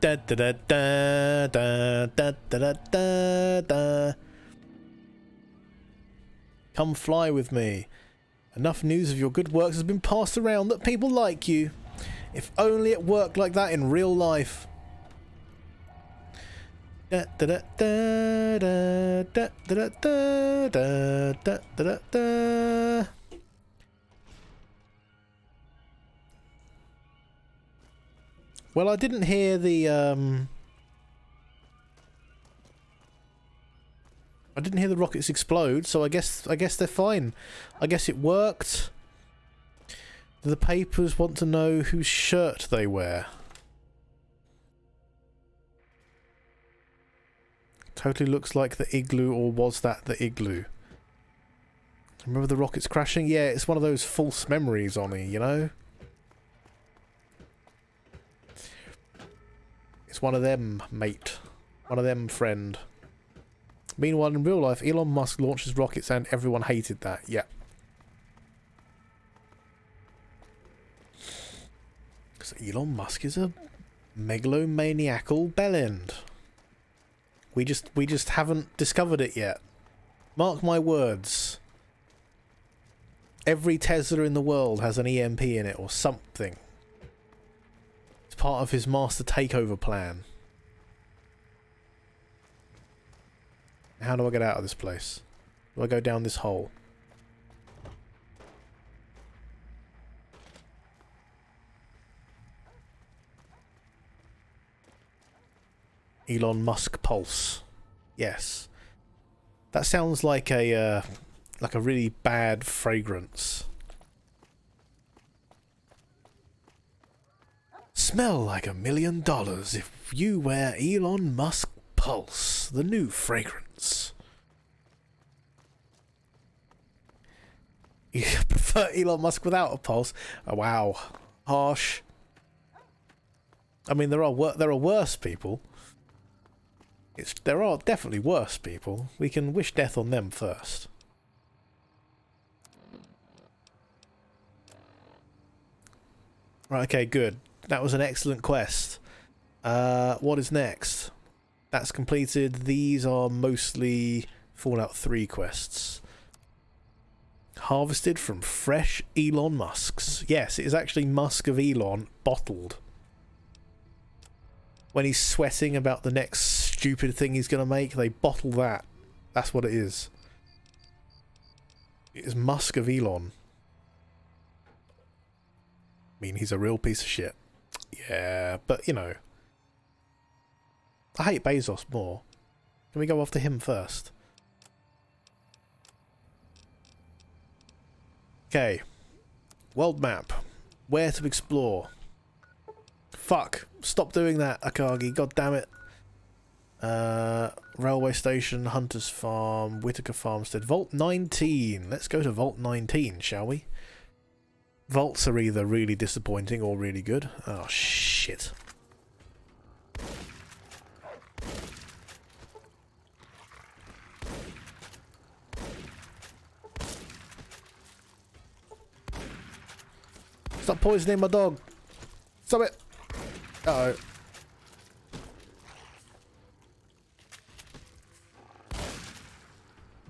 Da da da da da da da da da. Come fly with me. Enough news of your good works has been passed around that people like you. If only it worked like that in real life. Da da da da da da da da da da da da. Well, I didn't hear the I didn't hear the rockets explode, so I guess they're fine. I guess it worked. Do the papers want to know whose shirt they wear? Totally looks like the igloo, or was that the igloo? Remember the rockets crashing? Yeah, it's one of those false memories, Oni, you know? It's one of them, mate. One of them, friend. Meanwhile, in real life, Elon Musk launches rockets and everyone hated that. Yeah. Because Elon Musk is a megalomaniacal bellend. We just haven't discovered it yet. Mark my words. Every Tesla in the world has an EMP in it or something. Part of his master takeover plan. How do I get out of this place? Do I go down this hole? Elon Musk pulse. Yes. That sounds like a really bad fragrance. Smell like $1 million if you wear Elon Musk Pulse, the new fragrance. You prefer Elon Musk without a pulse? Oh, wow, harsh. I mean, there are worse people. There are definitely worse people. We can wish death on them first. Right, okay, good. That was an excellent quest. What is next? That's completed. These are mostly Fallout 3 quests. Harvested from fresh Elon Musks. Yes, it is actually Musk of Elon bottled. When he's sweating about the next stupid thing he's going to make, they bottle that. That's what it is. It is Musk of Elon. I mean, he's a real piece of shit. Yeah, but, you know. I hate Bezos more. Can we go after him first? Okay. World map. Where to explore. Fuck. Stop doing that, Akagi. God damn it. Railway station, Hunter's Farm, Whitaker Farmstead. Vault 19. Let's go to Vault 19, shall we? Vaults are either really disappointing or really good. Oh, shit. Stop poisoning my dog. Stop it. Uh-oh.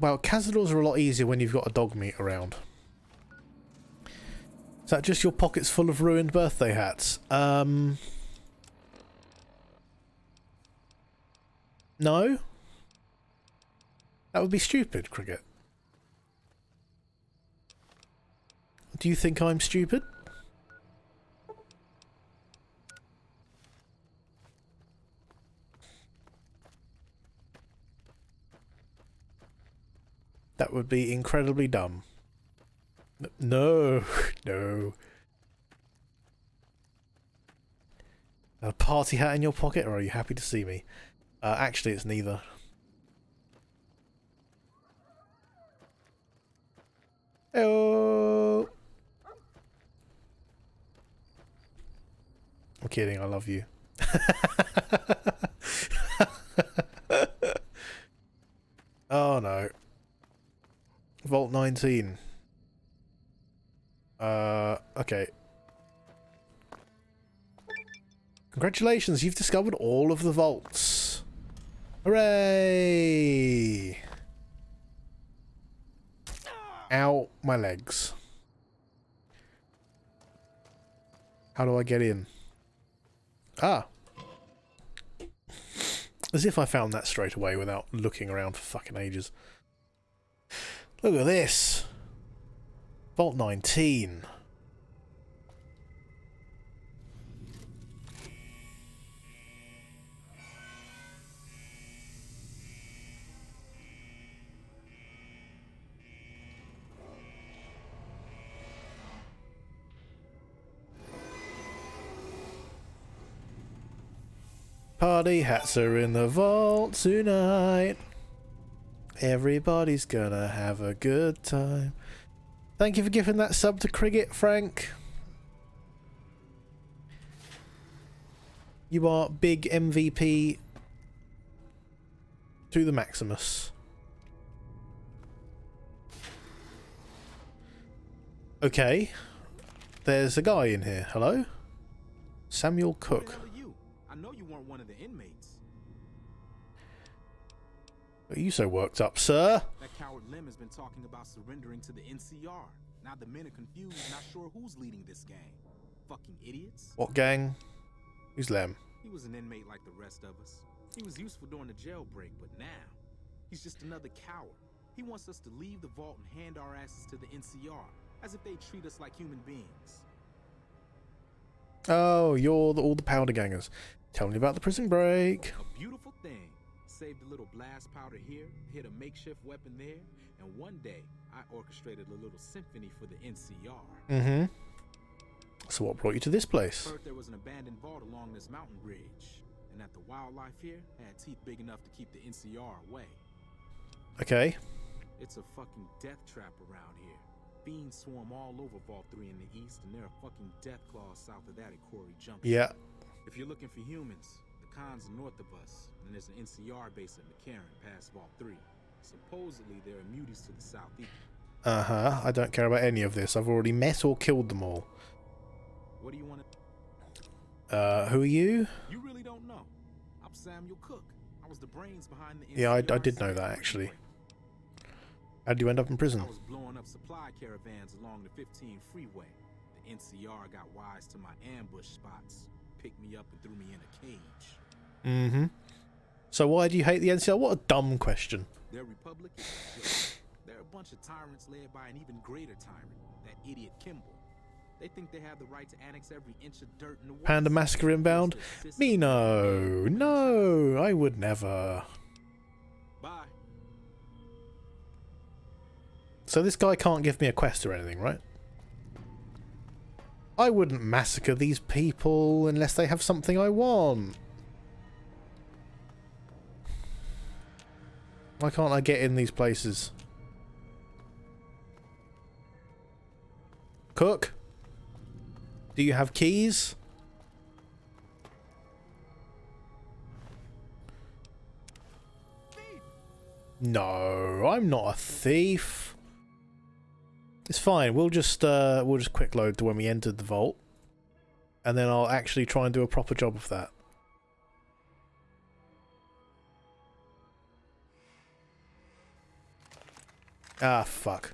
Well, Cazadors are a lot easier when you've got a dog meat around. Is that just your pockets full of ruined birthday hats? No? That would be stupid, Cricket. Do you think I'm stupid? That would be incredibly dumb. No, no. A party hat in your pocket, or are you happy to see me? Actually, it's neither. Hello. I'm kidding, I love you. Oh no. Vault 19. Okay. Congratulations, you've discovered all of the vaults. Hooray! Ow, my legs. How do I get in? Ah. As if I found that straight away without looking around for fucking ages. Look at this. Vault 19. Party hats are in the vault tonight. Everybody's gonna have a good time. Thank you for giving that sub to Cricket, Frank. You are big MVP to the Maximus. Okay. There's a guy in here. Hello? Samuel Cook. I know you weren't one of the inmates. Are you so worked up, sir? That coward Lem has been talking about surrendering to the NCR. Now the men are confused, not sure who's leading this gang. Fucking idiots. What gang? Who's Lem? He was an inmate like the rest of us. He was useful during the jailbreak, but now he's just another coward. He wants us to leave the vault and hand our asses to the NCR, as if they treat us like human beings. Oh, you're all the powder gangers. Tell me about the prison break. A beautiful thing. Saved a little blast powder here, hit a makeshift weapon there, and one day I orchestrated a little symphony for the NCR. Mm-hmm. So what brought you to this place? Heard there was an abandoned vault along this mountain ridge, and that the wildlife here had teeth big enough to keep the NCR away. Okay. It's a fucking death trap around here. Fiends swarm all over Vault 3 in the east, and there are fucking death claws south of that at Quarry Junction. Yeah. If you're looking for humans, the Khans are north of us, and there's an NCR base at McCarran past Vault 3. Supposedly there are muties to the southeast. Uh-huh. I don't care about any of this. I've already met or killed them all. What do you want to... Who are you? You really don't know. I'm Samuel Cook. I was the brains behind the Yeah, I NCR did know that, actually. How did you end up in prison? I was blowing up supply caravans along the 15 freeway. The NCR got wise to my ambush spots, picked me up and threw me in a cage. Mm-hmm. So why do you hate the NCR? What a dumb question. Their republic is a joke. They're a bunch of tyrants led by an even greater tyrant, that idiot Kimball. They think they have the right to annex every inch of dirt in the world. Panda Massacre inbound? Me no. No, I would never. Bye. So this guy can't give me a quest or anything, right? I wouldn't massacre these people unless they have something I want. Why can't I get in these places? Cook? Do you have keys? No, I'm not a thief. It's fine. We'll just quick load to when we entered the vault, and then I'll actually try and do a proper job of that. Ah, fuck.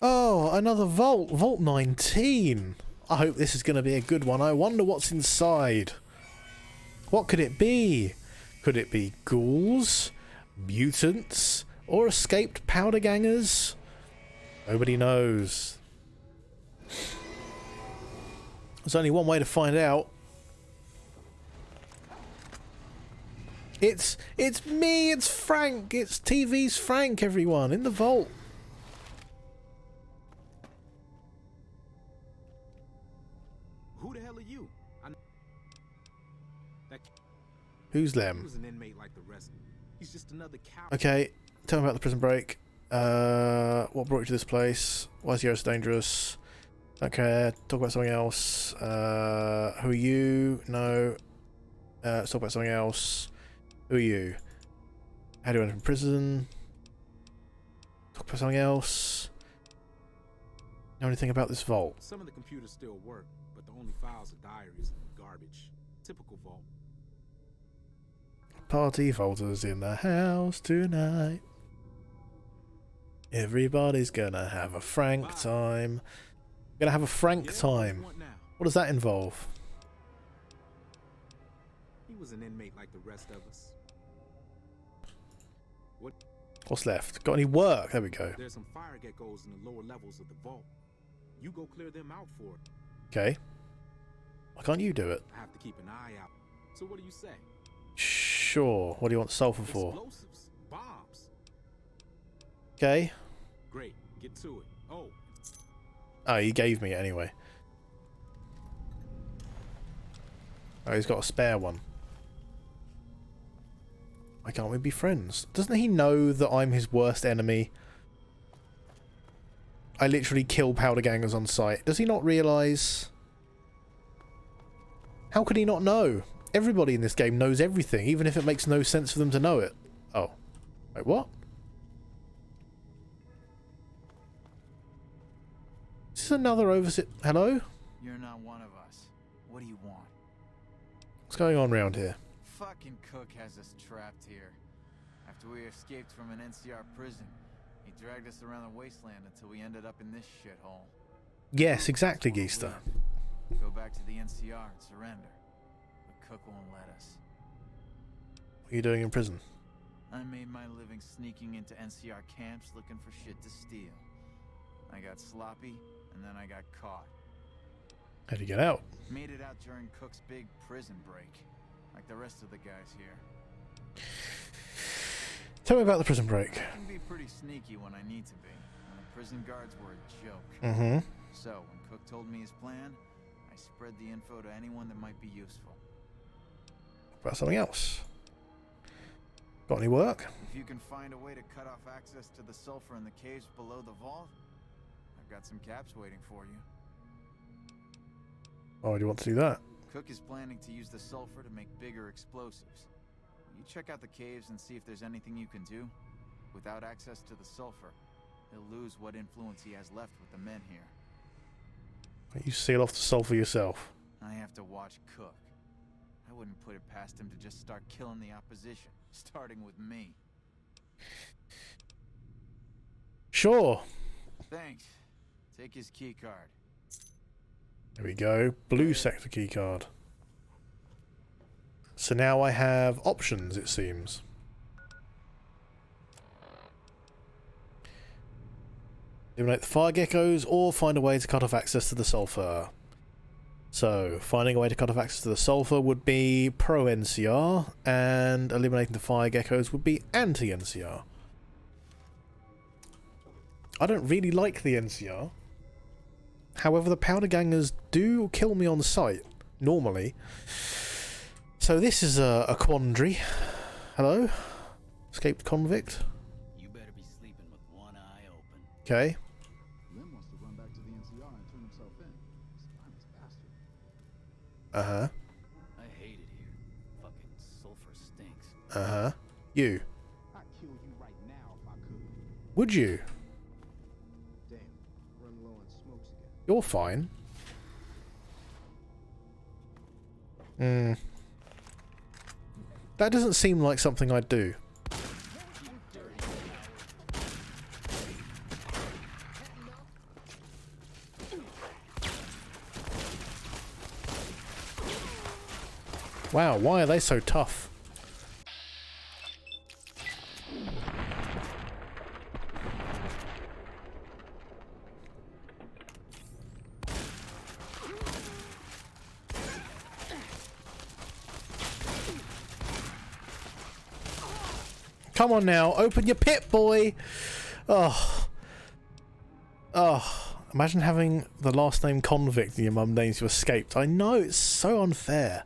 Oh, another vault. Vault 19. I hope this is going to be a good one. I wonder what's inside. What could it be? Could it be ghouls, mutants, or escaped powder gangers? Nobody knows. There's only one way to find out. It's me, it's Frank. It's TV's Frank, everyone, in the vault. Who the hell are you? Who's He them? was an inmate like the rest. He's just another cow. Okay, tell me about the prison break. What brought you to this place? Why is Europe so dangerous? Okay, talk about something else. Who are you? No. Let's talk about something else. Who are you? How do you end up in prison? Talk about something else. Know anything about this vault? Some of the computers still work, but the only files are diaries and garbage. Typical vault. Party folders in the house tonight. Everybody's gonna have a frank time. Gonna have a frank time. What does that involve? He was an inmate like the rest of us. What's left? Got any work? There we go. There's some fire geckos in the lower levels of the vault. You go clear them out for it. Okay. Why can't you do it? I have to keep an eye out. So what do you say? Sure. What do you want sulfur for? Explosives, bombs. Okay. Great. Get to it. Oh, he gave me it anyway. Oh, he's got a spare one. Why can't we be friends? Doesn't he know that I'm his worst enemy? I literally kill powder gangers on sight. Does he not realise? How could he not know? Everybody in this game knows everything, even if it makes no sense for them to know it. Oh. Wait, what? Is this another oversit? Hello? You're not one of us. What do you want? What's going on around here? Fucking Cook has us trapped here. After we escaped from an NCR prison, he dragged us around the wasteland until we ended up in this shithole. Yes, exactly, Geester. Go back to the NCR and surrender. But Cook won't let us. What are you doing in prison? I made my living sneaking into NCR camps looking for shit to steal. I got sloppy, and then I got caught. How'd you get out? Made it out during Cook's big prison break, like the rest of the guys here. Tell me about the prison break. I can be pretty sneaky when I need to be, and the prison guards were a joke. Mm-hmm. So, when Cook told me his plan, I spread the info to anyone that might be useful. About something else. Got any work? If you can find a way to cut off access to the sulfur in the caves below the vault, I've got some caps waiting for you. Why would you want to do that? Cook is planning to use the sulfur to make bigger explosives. You check out the caves and see if there's anything you can do. Without access to the sulfur, he'll lose what influence he has left with the men here. You seal off the sulfur yourself. I have to watch Cook. I wouldn't put it past him to just start killing the opposition, starting with me. Sure. Thanks. Take his key card. There we go. Blue sector keycard. So now I have options, it seems. Eliminate the fire geckos or find a way to cut off access to the sulfur. So, finding a way to cut off access to the sulfur would be pro NCR, and eliminating the fire geckos would be anti NCR. I don't really like the NCR. However, the powder gangers do kill me on sight, normally. So this is a quandary. Hello? Escaped convict? You better be sleeping with one eye open. Okay. Lynn wants to run back to the NCR and turn himself in. Spineless bastard. Uh-huh. I hate it here. Fucking sulfur stinks. Uh-huh. You. I'd kill you right now if I could. Would you? Damn, run low on smokes again. You're fine. Hmm. That doesn't seem like something I'd do. Wow, why are they so tough? Come on now, open your pit, boy! Oh. Oh. Imagine having the last name convict in your mum names you escaped. I know, it's so unfair.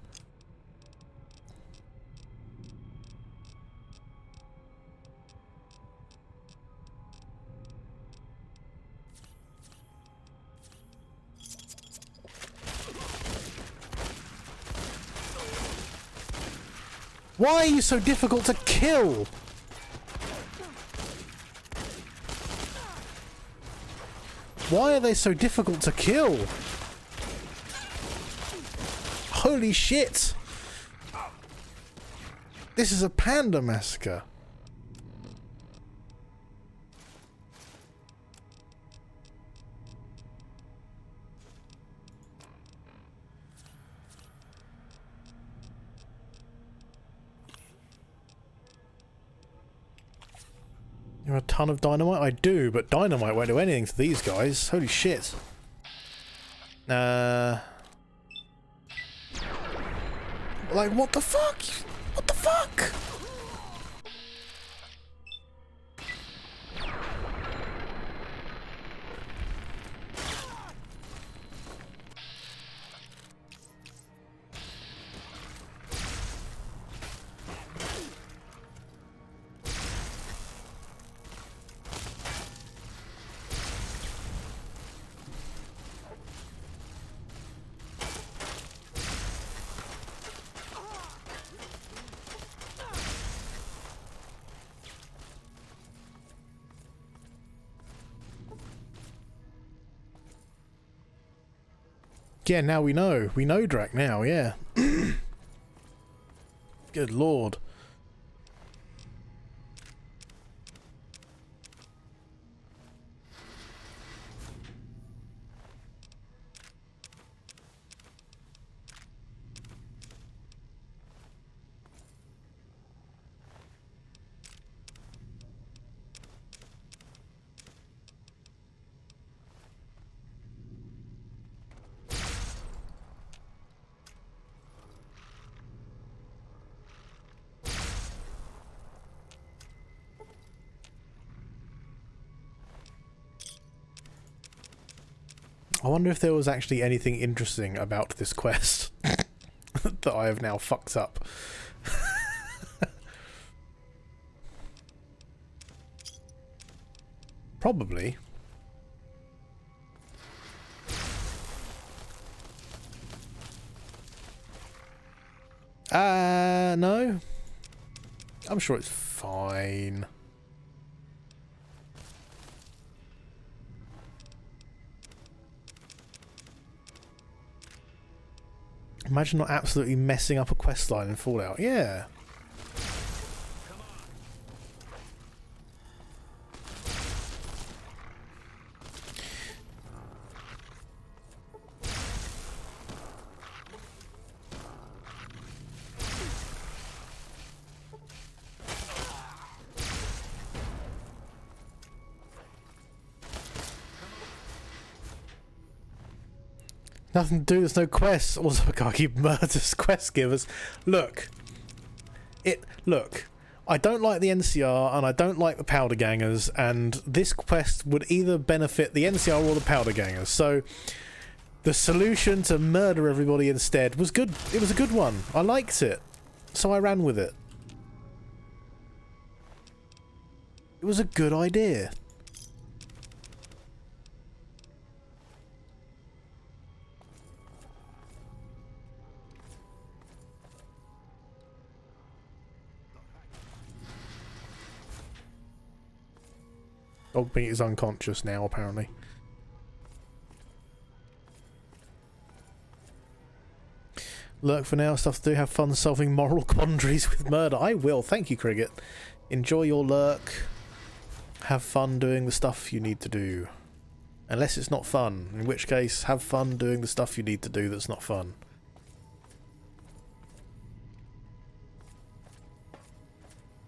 Why are you so difficult to kill? Why are they so difficult to kill? Holy shit! This is a panda massacre. You have a ton of dynamite? I do, but dynamite won't do anything to these guys. Holy shit. Like, what the fuck? What the fuck? Yeah, now we know. We know Drac now, yeah. Good lord. I wonder if there was actually anything interesting about this quest that I have now fucked up. Probably. No. I'm sure it's fine. Imagine not absolutely messing up a quest line in Fallout. Yeah. Nothing to do, there's no quests. Also, Kaki murders quest givers. Look. I don't like the NCR and I don't like the Powder Gangers, and this quest would either benefit the NCR or the Powder Gangers. So the solution to murder everybody instead was good. It was a good one. I liked it. So I ran with it. It was a good idea. Dogmeat is unconscious now, apparently. Lurk for now, stuff to do. Have fun solving moral quandaries with murder. I will. Thank you, Cricket. Enjoy your lurk. Have fun doing the stuff you need to do. Unless it's not fun. In which case, have fun doing the stuff you need to do that's not fun.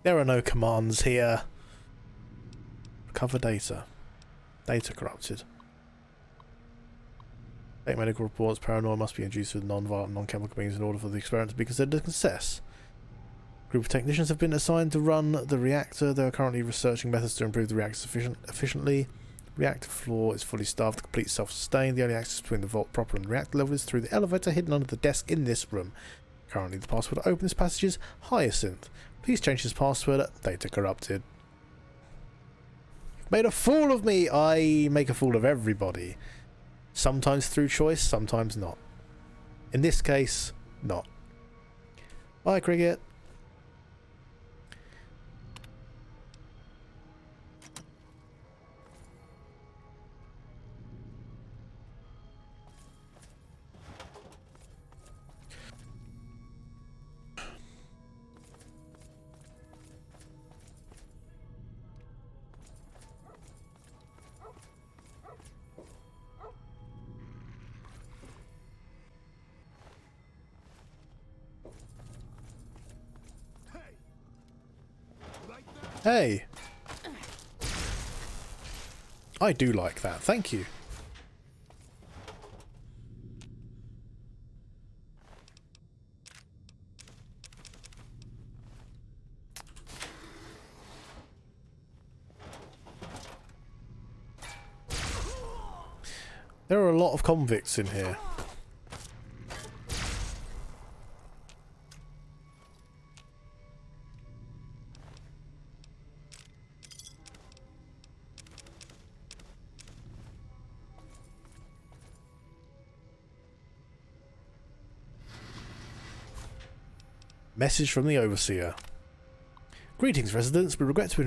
There are no commands here. Recover data. Data corrupted. Take medical reports. Paranoia must be induced with non-violent, non-chemical means in order for the experiment to be considered a success. Group of technicians have been assigned to run the reactor. They are currently researching methods to improve the reactor efficiently. Reactor floor is fully staffed, complete self-sustained. The only access between the vault proper and the reactor level is through the elevator hidden under the desk in this room. Currently, the password to open this passage is Hyacinth. Please change this password. Data corrupted. Made a fool of me! I make a fool of everybody. Sometimes through choice, sometimes not. In this case, not. Bye, Cricket. Hey! I do like that, thank you. There are a lot of convicts in here. Message from the Overseer. Greetings, residents. We regret to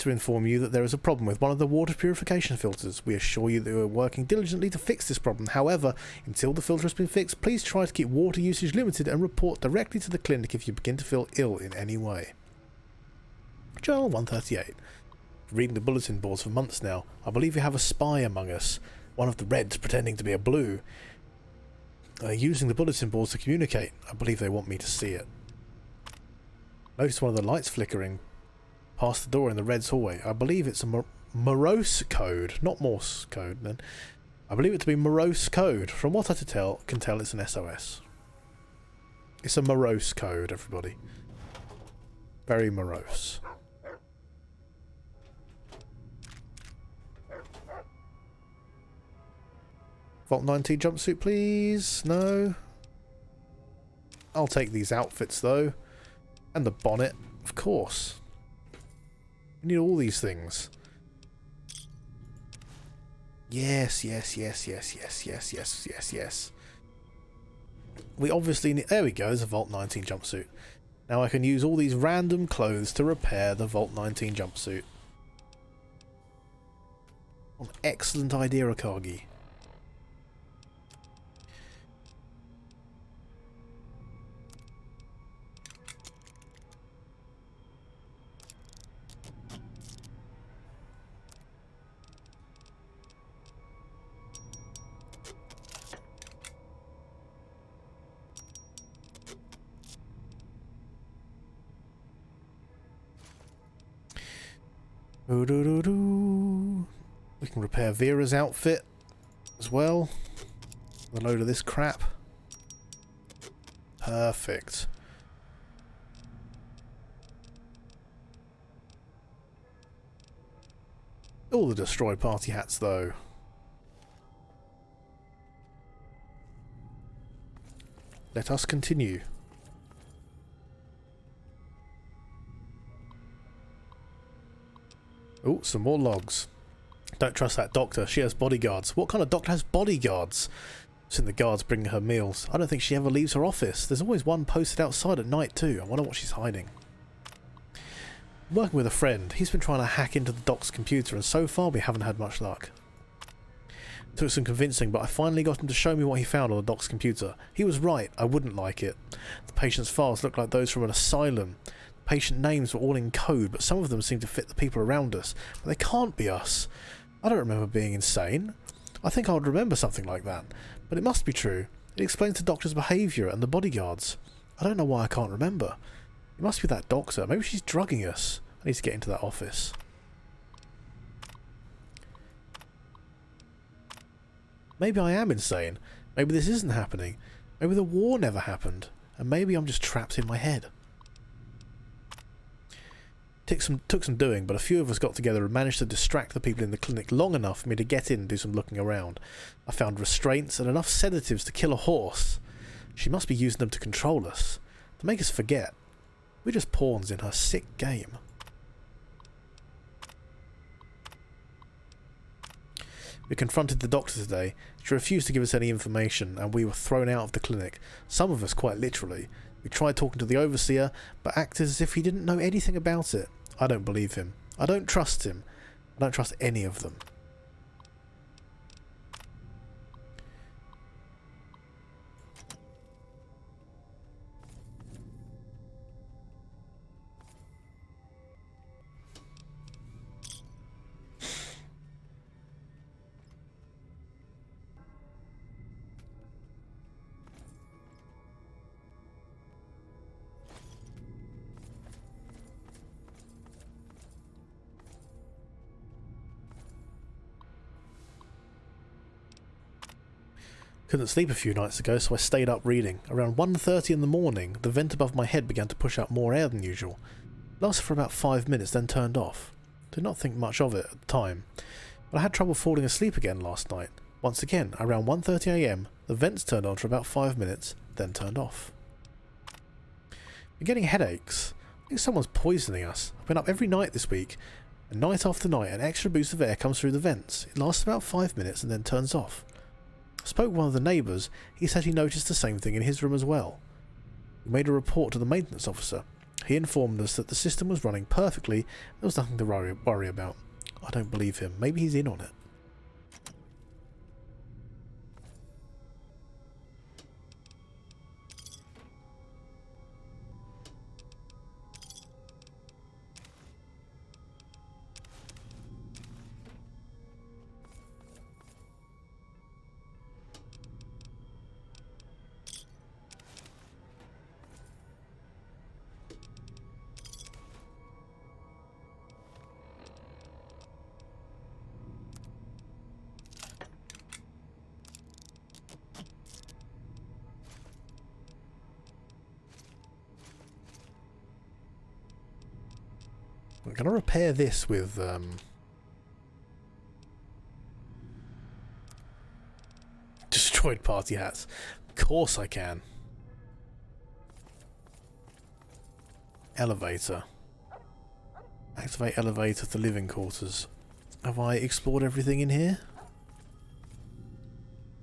inform you that there is a problem with one of the water purification filters. We assure you that we are working diligently to fix this problem. However, until the filter has been fixed, please try to keep water usage limited and report directly to the clinic if you begin to feel ill in any way. Journal 138. Reading the bulletin boards for months now. I believe we have a spy among us. One of the Reds pretending to be a Blue. Using the bulletin boards to communicate. I believe they want me to see it. Notice one of the lights flickering past the door in the Reds hallway. I believe it's a morose code, not Morse code then. I believe it to be morose code. From what I can tell it's an SOS. It's a morose code, everybody. Very morose. Vault 19 jumpsuit, please. No. I'll take these outfits, though. And the bonnet, of course. You need all these things. Yes, yes, yes, yes, yes, yes, yes, yes, yes. we obviously need... There we go, there's a Vault 19 jumpsuit. Now I can use all these random clothes to repair the Vault 19 jumpsuit. An excellent idea, Akagi. We can repair Vera's outfit as well. A load of this crap. Perfect. All the destroyed party hats though. Let us continue. Oh, some more logs. Don't trust that doctor. She has bodyguards. What kind of doctor has bodyguards? Seen the guards bringing her meals. I don't think she ever leaves her office. There's always one posted outside at night too. I wonder what she's hiding. I'm working with a friend. He's been trying to hack into the doc's computer and so far we haven't had much luck. It took some convincing, but I finally got him to show me what he found on the doc's computer. He was right. I wouldn't like it. The patient's files look like those from an asylum. Patient names were all in code, but some of them seem to fit the people around us. But they can't be us. I don't remember being insane. I think I would remember something like that. But it must be true. It explains the doctor's behaviour and the bodyguards. I don't know why I can't remember. It must be that doctor. Maybe she's drugging us. I need to get into that office. Maybe I am insane. Maybe this isn't happening. Maybe the war never happened. And maybe I'm just trapped in my head. Took some doing, but a few of us got together and managed to distract the people in the clinic long enough for me to get in and do some looking around. I found restraints and enough sedatives to kill a horse. She must be using them to control us, to make us forget. We're just pawns in her sick game. We confronted the doctor today. She refused to give us any information and we were thrown out of the clinic, some of us quite literally. We tried talking to the overseer, but acted as if he didn't know anything about it. I don't believe him. I don't trust him. I don't trust any of them. Couldn't sleep a few nights ago, so I stayed up reading. Around 1:30 in the morning, the vent above my head began to push out more air than usual. It lasted for about 5 minutes, then turned off. Did not think much of it at the time, but I had trouble falling asleep again last night. Once again, around 1:30 AM, the vents turned on for about 5 minutes, then turned off. I'm getting headaches. I think someone's poisoning us. I've been up every night this week, and night after night an extra boost of air comes through the vents. It lasts about 5 minutes and then turns off. I spoke with one of the neighbours. He said he noticed the same thing in his room as well. We made a report to the maintenance officer. He informed us that the system was running perfectly. There was nothing to worry about. I don't believe him. Maybe he's in on it. I'm going to repair this with destroyed party hats. Of course I can. Elevator. Activate elevator to living quarters. Have I explored everything in here?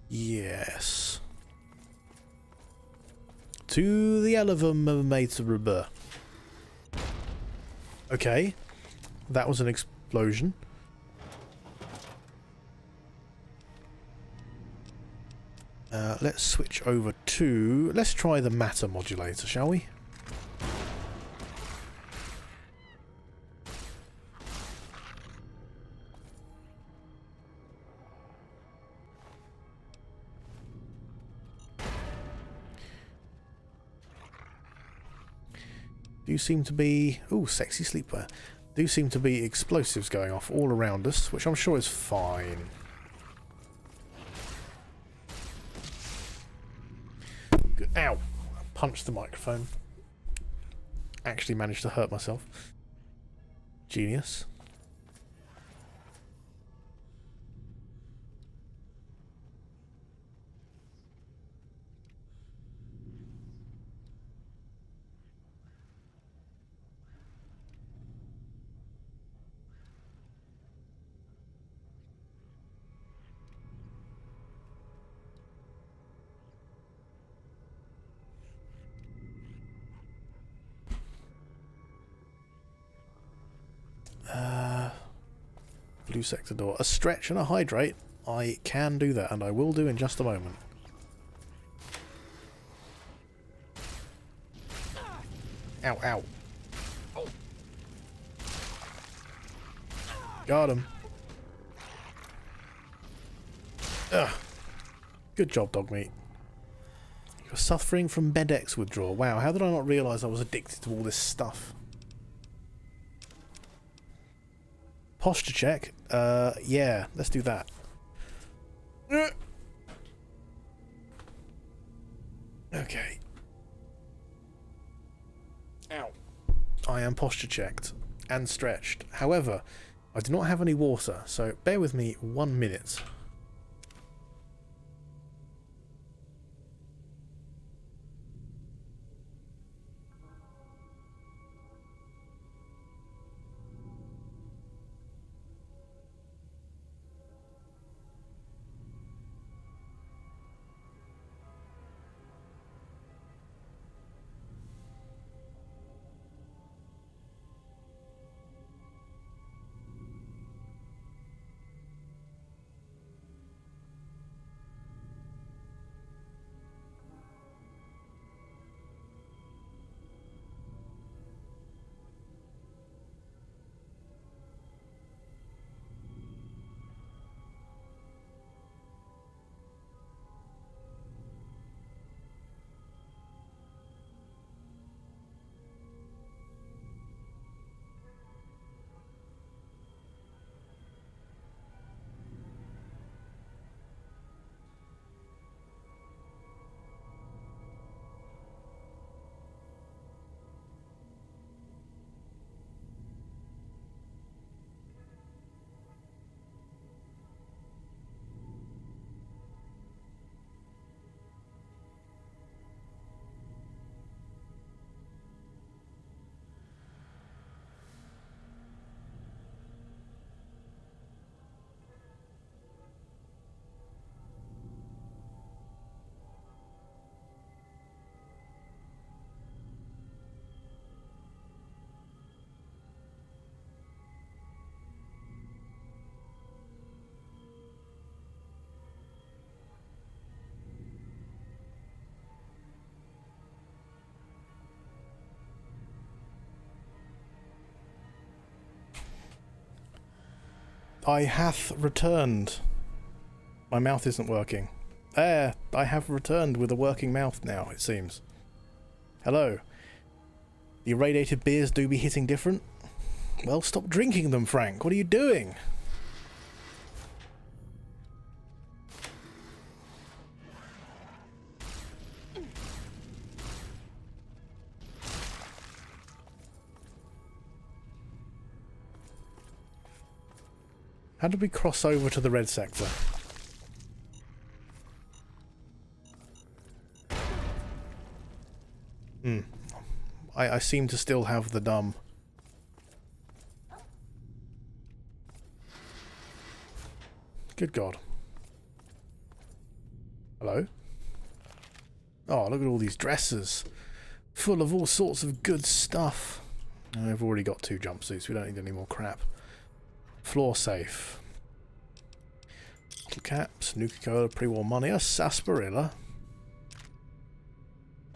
Yes. to the elevator. Okay, that was an explosion. Let's switch over to... Let's try the matter modulator, shall we? Do seem to be... Ooh, sexy sleepwear. Do seem to be explosives going off all around us, which I'm sure is fine. Good. Ow! I punched the microphone. Actually managed to hurt myself. Genius. Blue sector door. A stretch and a hydrate. I can do that, and I will do in just a moment. Ow, ow. Got him. Ugh. Good job, dog meat. You're suffering from Med-X withdrawal. Wow, how did I not realise I was addicted to all this stuff? Posture check. Yeah, let's do that. Okay. Ow. I am posture checked and stretched. However, I do not have any water, so bear with me 1 minute. I hath returned. My mouth isn't working. There, I have returned with a working mouth now, it seems. Hello. The irradiated beers do be hitting different? Well, stop drinking them, Frank. What are you doing? How did we cross over to the red sector? I seem to still have the dumb. Good God. Hello? Oh, look at all these dresses. Full of all sorts of good stuff. I've already got 2 jumpsuits. We don't need any more crap. Floor safe. Bottle caps. Nuka-Cola. Pre-war money. A sarsaparilla.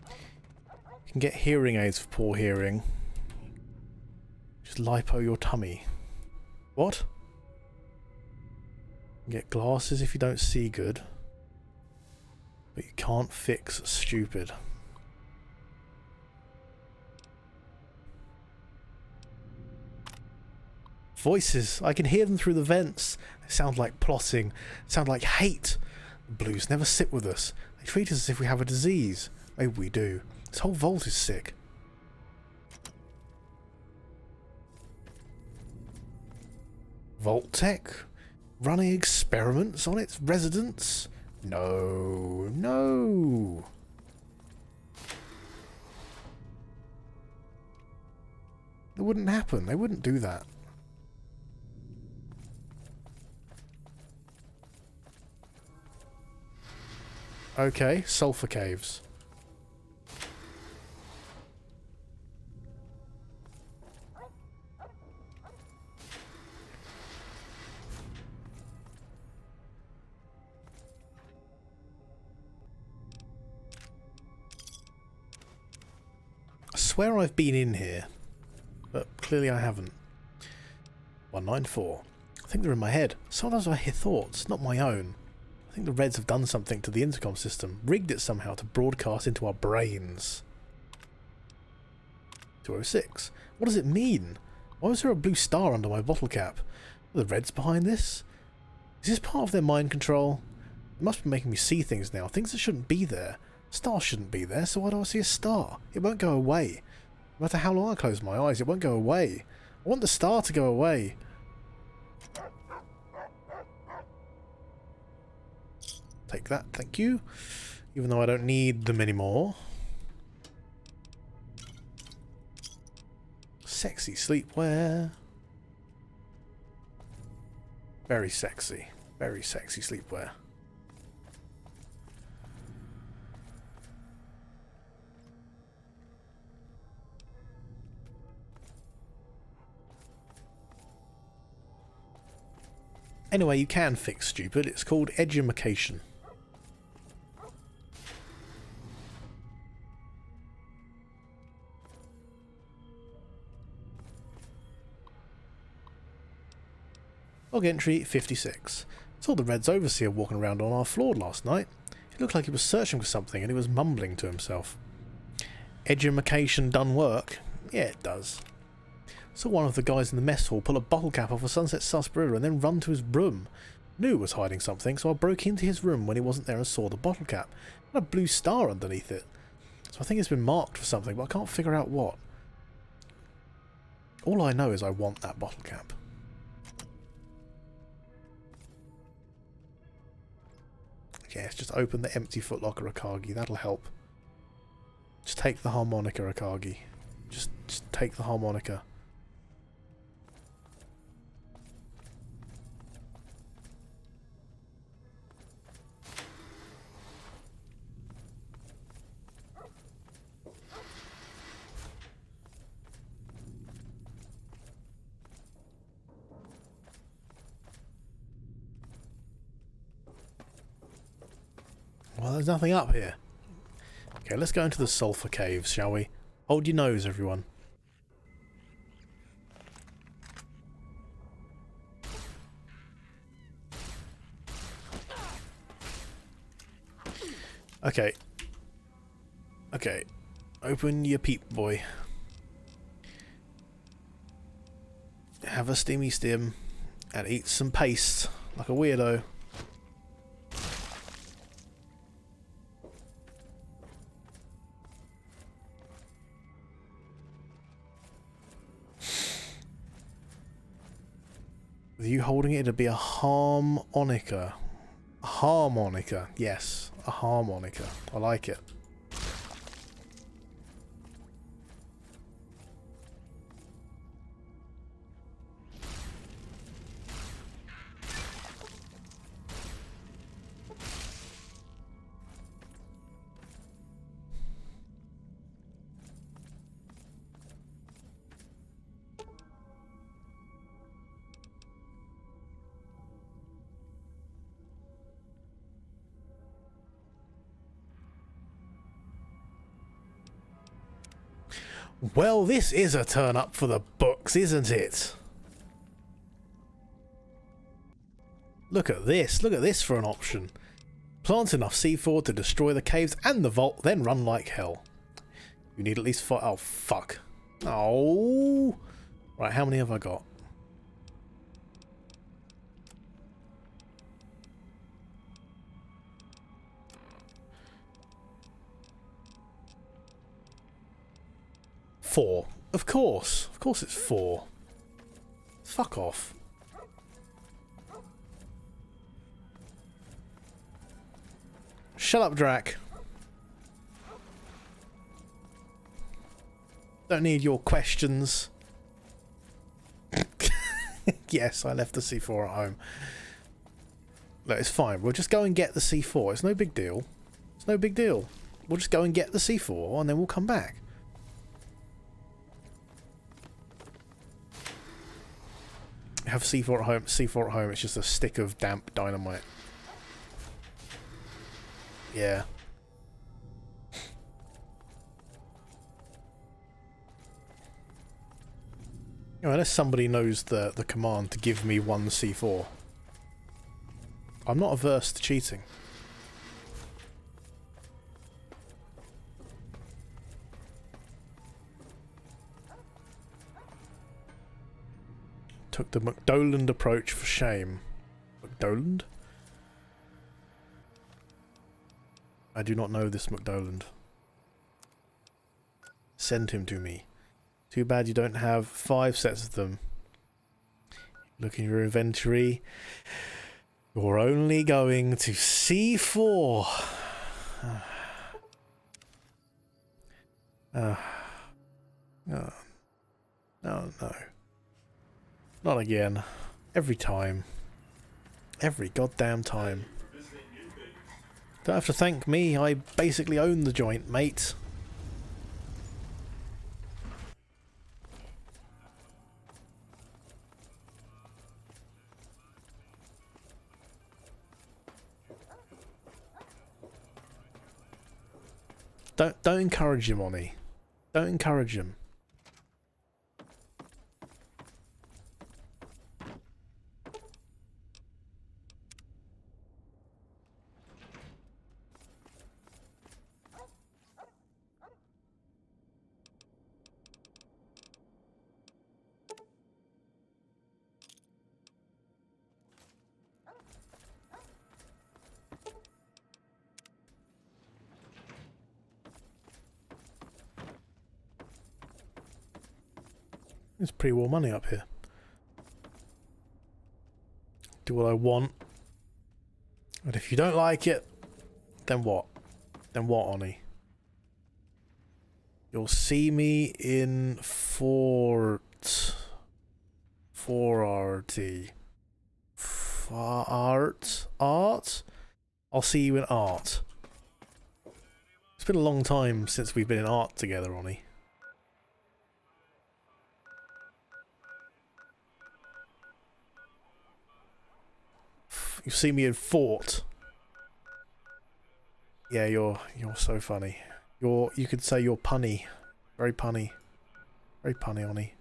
You can get hearing aids for poor hearing. Just lipo your tummy. What? You get glasses if you don't see good. But you can't fix stupid. Voices. I can hear them through the vents. They sound like plotting. Sound like hate. The blues never sit with us. They treat us as if we have a disease. Maybe we do. This whole vault is sick. Vault Tech? Running experiments on its residents? No. No. It wouldn't happen. They wouldn't do that. Okay, sulfur caves. I swear I've been in here, but clearly I haven't. 194. I think they're in my head. Sometimes I hear thoughts, not my own. I think the Reds have done something to the intercom system, rigged it somehow to broadcast into our brains. 206. What does it mean? Why was there a blue star under my bottle cap? Are the Reds behind this? Is this part of their mind control? It must be making me see things now, things that shouldn't be there. Stars shouldn't be there, so why do I see a star? It won't go away. No matter how long I close my eyes, it won't go away. I want the star to go away. Take that, thank you. Even though I don't need them anymore. Sexy sleepwear. Very sexy sleepwear. Anyway, you can fix stupid. It's called edumacation. Log entry 56. Saw the Reds overseer walking around on our floor last night. It looked like he was searching for something and he was mumbling to himself. Edumacation done work? Yeah, it does. Saw one of the guys in the mess hall pull a bottle cap off a Sunset Sarsaparilla and then run to his room. Knew he was hiding something, so I broke into his room when he wasn't there and saw the bottle cap. And a blue star underneath it. So I think it's been marked for something, but I can't figure out what. All I know is I want that bottle cap. Okay, let's just open the empty footlocker Akagi. That'll help. Just take the harmonica Akagi. Just take the harmonica. Well, there's nothing up here. Okay, let's go into the sulfur caves, shall we? Hold your nose, everyone. Okay. Okay. Open your peep, boy. Have a steamy stim and eat some paste like a weirdo. With you holding it, it'd be a harmonica. A harmonica, yes, a harmonica. I like it. Well, this is a turn up for the books, isn't it? Look at this. Look at this for an option. Plant enough C4 to destroy the caves and the vault, then run like hell. You need at least 5... Oh, fuck. Oh. Right, how many have I got? Four. Of course. Of course it's 4. Fuck off. Shut up, Drac. Don't need your questions. Yes, I left the C4 at home. Look, it's fine. We'll just go and get the C4. It's no big deal. It's no big deal. We'll just go and get the C4 and then we'll come back. Have C4 at home. C4 at home. It's just a stick of damp dynamite. Yeah. Unless somebody knows the command to give me one C4. I'm not averse to cheating. Took the McDoland approach for shame. McDoland? I do not know this McDoland. Send him to me. Too bad you don't have 5 sets of them. Look in your inventory. You're only going to C4. No. No. Not again. Every time. Every goddamn time. Don't have to thank me. I basically own the joint, mate. Don't encourage him, Oni. Don't encourage him. There's pre-war money up here. Do what I want. And if you don't like it, then what? Then what, Oni? You'll see me in Fort... 4RT. Art? Art? I'll see you in art. It's been a long time since we've been in art together, Oni. You see me in Fort. Yeah, you're so funny. You could say you're punny. Very punny. Very punny, Oni.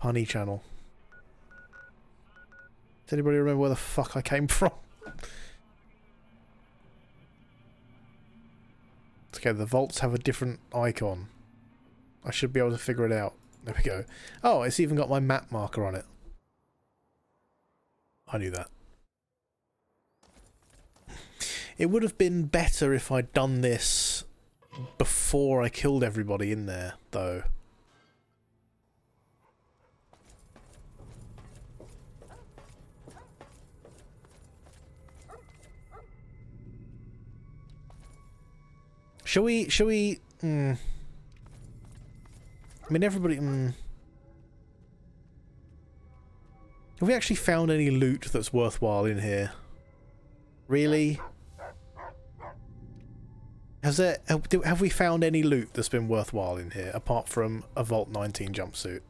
Punny channel. Does anybody remember where the fuck I came from? Okay, the vaults have a different icon. I should be able to figure it out. There we go. Oh, it's even got my map marker on it. I knew that. It would have been better if I'd done this before I killed everybody in there, though. Shall we, I mean, everybody, Have we actually found any loot that's worthwhile in here? Really? Have we found any loot that's been worthwhile in here, apart from a Vault 19 jumpsuit?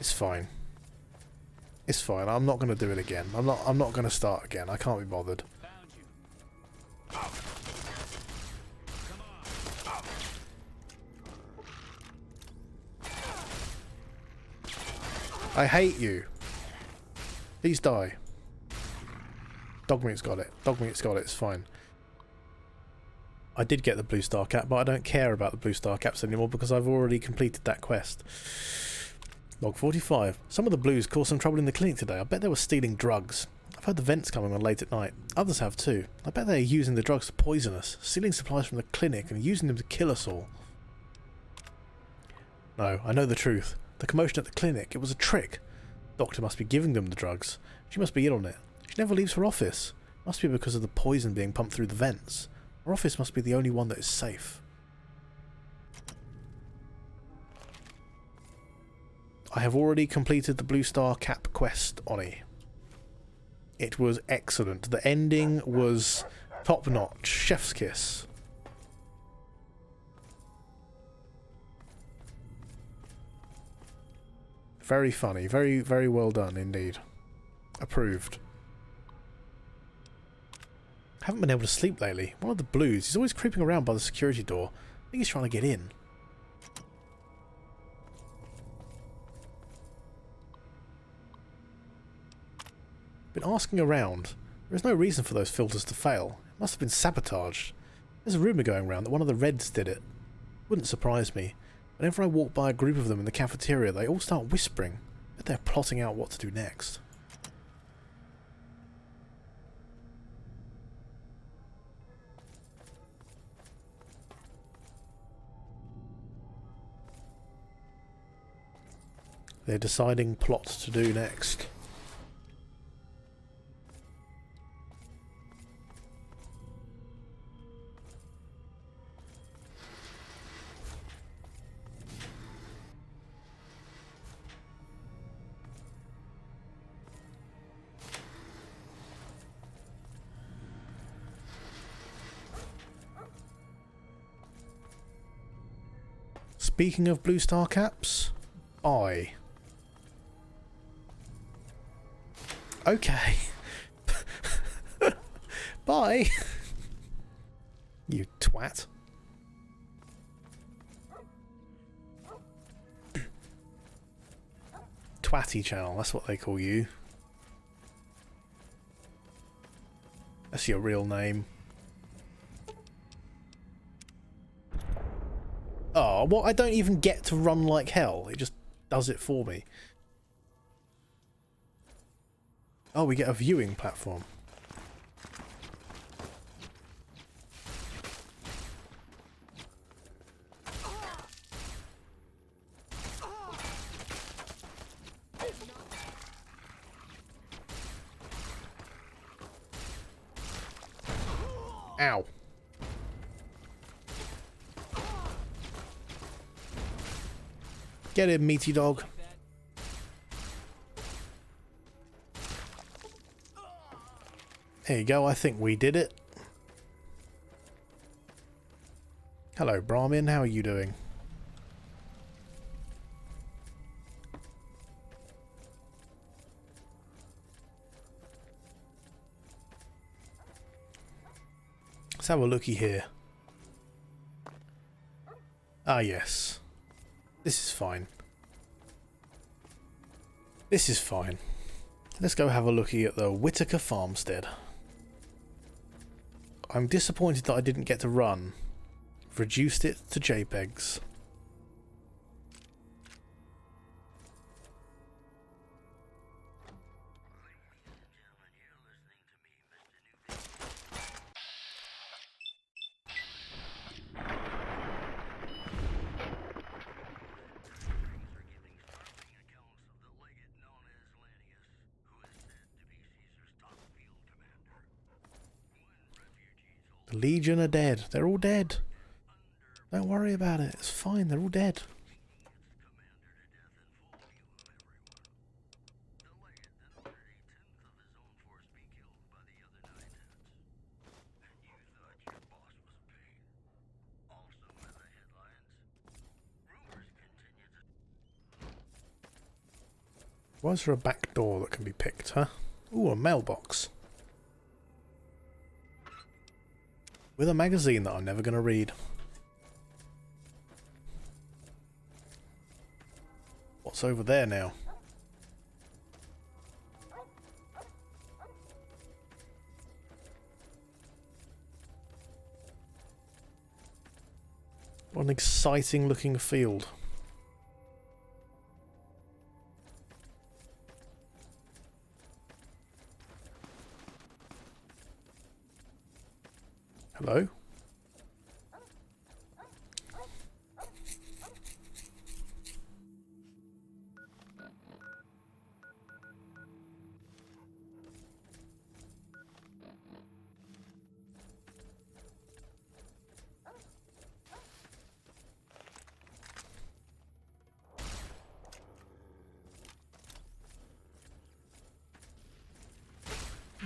It's fine. It's fine. I'm not going to do it again. I'm not going to start again. I can't be bothered. Found I hate you. Please die. Dogmeat's got it. Dogmeat's got it. It's fine. I did get the blue star cap, but I don't care about the blue star caps anymore because I've already completed that quest. Log 45. Some of the blues caused some trouble in the clinic today. I bet they were stealing drugs. I've heard the vents coming on late at night. Others have too. I bet they're using the drugs to poison us, stealing supplies from the clinic and using them to kill us all. No, I know the truth. The commotion at the clinic, it was a trick. The doctor must be giving them the drugs. She must be in on it. She never leaves her office. Must be because of the poison being pumped through the vents. Her office must be the only one that is safe. I have already completed the blue star cap quest, Oni. It was excellent. The ending was top notch. Chef's kiss. Very funny. Very, very well done indeed. Approved. Haven't been able to sleep lately. One of the blues, he's always creeping around by the security door. I think he's trying to get in. Been asking around. There is no reason for those filters to fail. It must have been sabotaged. There's a rumour going around that one of the Reds did it. Wouldn't surprise me. Whenever I walk by a group of them in the cafeteria, they all start whispering. Bet they're plotting out what to do next. They're deciding plot to do next. Speaking of blue star caps, bye. Okay. Bye. You twat. Twatty channel, that's what they call you. That's your real name. Oh, well, I don't even get to run like hell. It just does it for me. Oh, we get a viewing platform. Ow. Get him, meaty dog. There you go, I think we did it. Hello, Brahmin, how are you doing? Let's have a looky here. Ah, yes. This is fine. This is fine. Let's go have a looky at the Whitaker Farmstead. I'm disappointed that I didn't get to run. I've reduced it to JPEGs. The Legion are dead. They're all dead. Don't worry about it. It's fine. They're all dead. Why is there a back door that can be picked, huh? Ooh, a mailbox. With a magazine that I'm never going to read. What's over there now? an exciting looking field. Hello?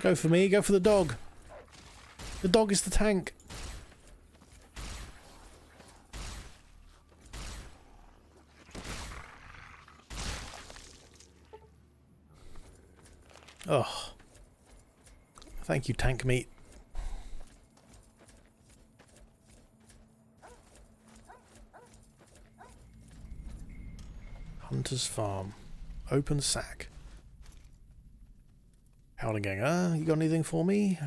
Go for me, go for the dog. The dog is the tank. Oh. Thank you, tank meat. Hunter's Farm. Open sack. Howling gang, you got anything for me?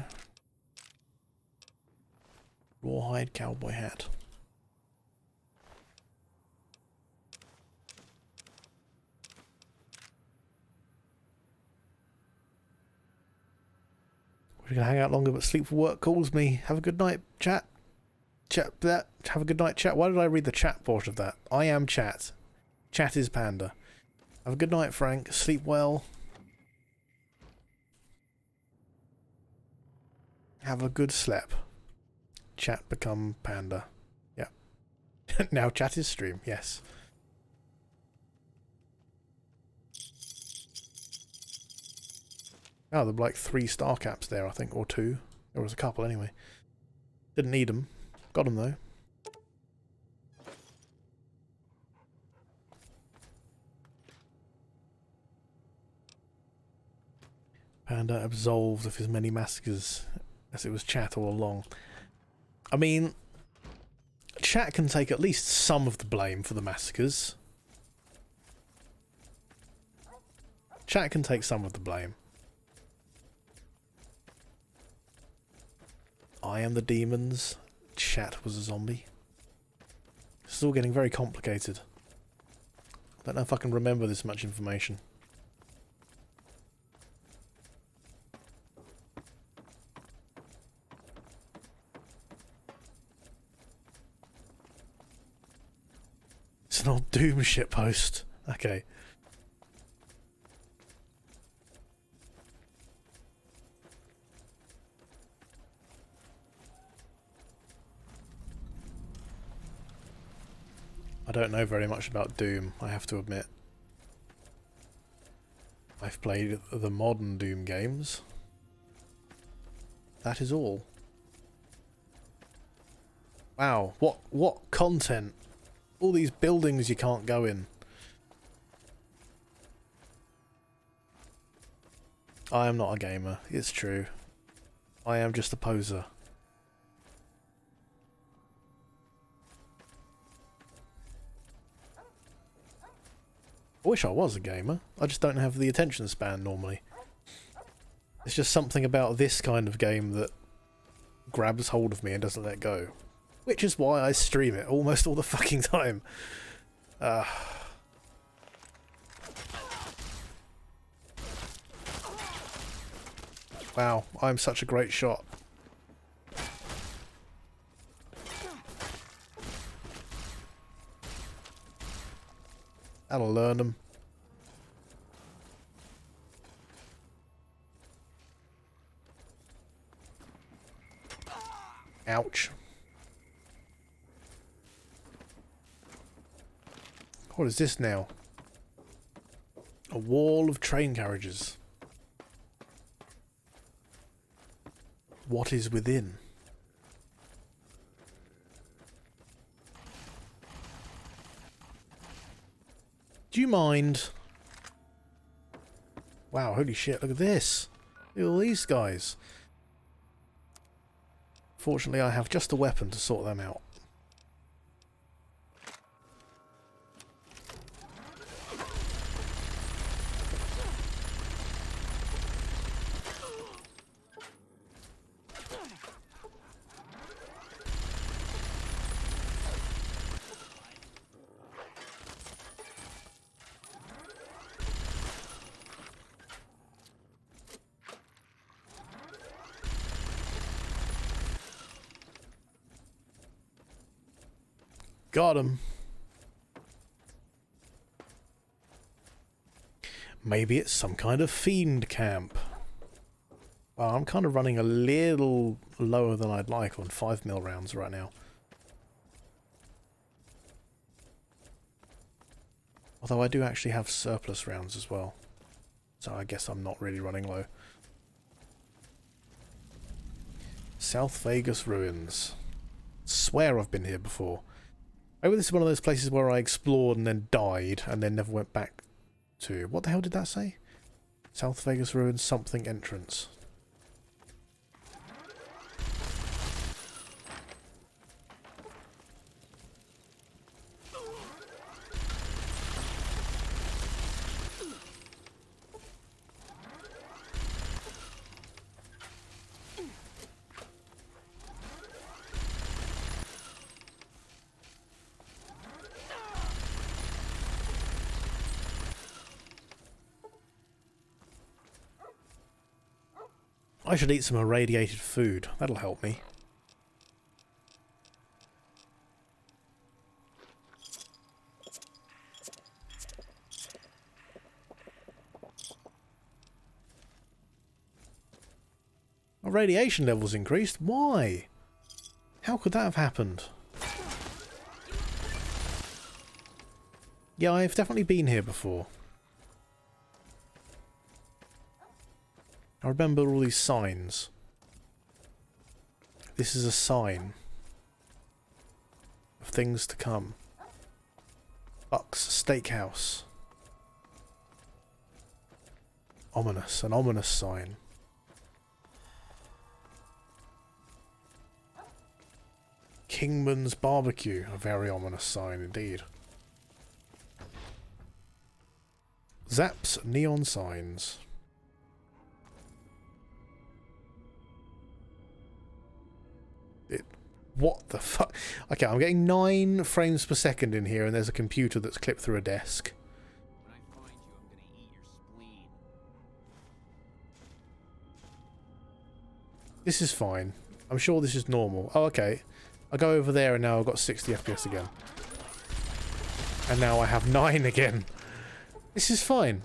Rawhide cowboy hat. We're gonna hang out longer, but sleep for work calls me. Have a good night, chat. Have a good night, chat. Why did I read the chat portion of that? I am chat. Chat is panda. Have a good night, Frank. Sleep well. Have a good slep. Chat become panda. Yeah. Now chat is stream. Yes. Oh, there were like 3 star caps there, I think, or 2. There was a couple anyway. Didn't need them. Got them though. Panda absolved of his many massacres, as it was chat all along. I mean, chat can take at least some of the blame for the massacres. Chat can take some of the blame. I am the demons. Chat was a zombie. It's all getting very complicated. I don't know if I can remember this much information. It's an old Doom shitpost. Okay. I don't know very much about Doom, I have to admit. I've played the modern Doom games. That is all. Wow, what content? All these buildings you can't go in. I am not a gamer, it's true. I am just a poser. I wish I was a gamer. I just don't have the attention span normally. It's just something about this kind of game that grabs hold of me and doesn't let go. Which is why I stream it almost all the fucking time. Wow, I'm such a great shot. That'll learn them. Ouch. What is this now? A wall of train carriages. What is within? Do you mind? Wow, holy shit, look at this. Look at all these guys. Fortunately, I have just a weapon to sort them out. Got him. Maybe it's some kind of fiend camp. Well, I'm kind of running a little lower than I'd like on 5mm rounds right now. Although I do actually have surplus rounds as well. So I guess I'm not really running low. South Vegas Ruins. Swear I've been here before. Maybe this is one of those places where I explored and then died and then never went back to. What the hell did that say? South Vegas Ruins something entrance. I should eat some irradiated food. That'll help me. My radiation levels increased? Why? How could that have happened? Yeah, I've definitely been here before. I remember all these signs. This is a sign of things to come. Buck's Steakhouse. Ominous, an ominous sign. Kingman's Barbecue, a very ominous sign indeed. Zap's neon signs. What the fuck? Okay, I'm getting 9 frames per second in here and there's a computer that's clipped through a desk. When I find you, I'm gonna eat your spleen. This is fine. I'm sure this is normal. Oh, okay. I go over there and now I've got 60 FPS again. And now I have 9 again. This is fine.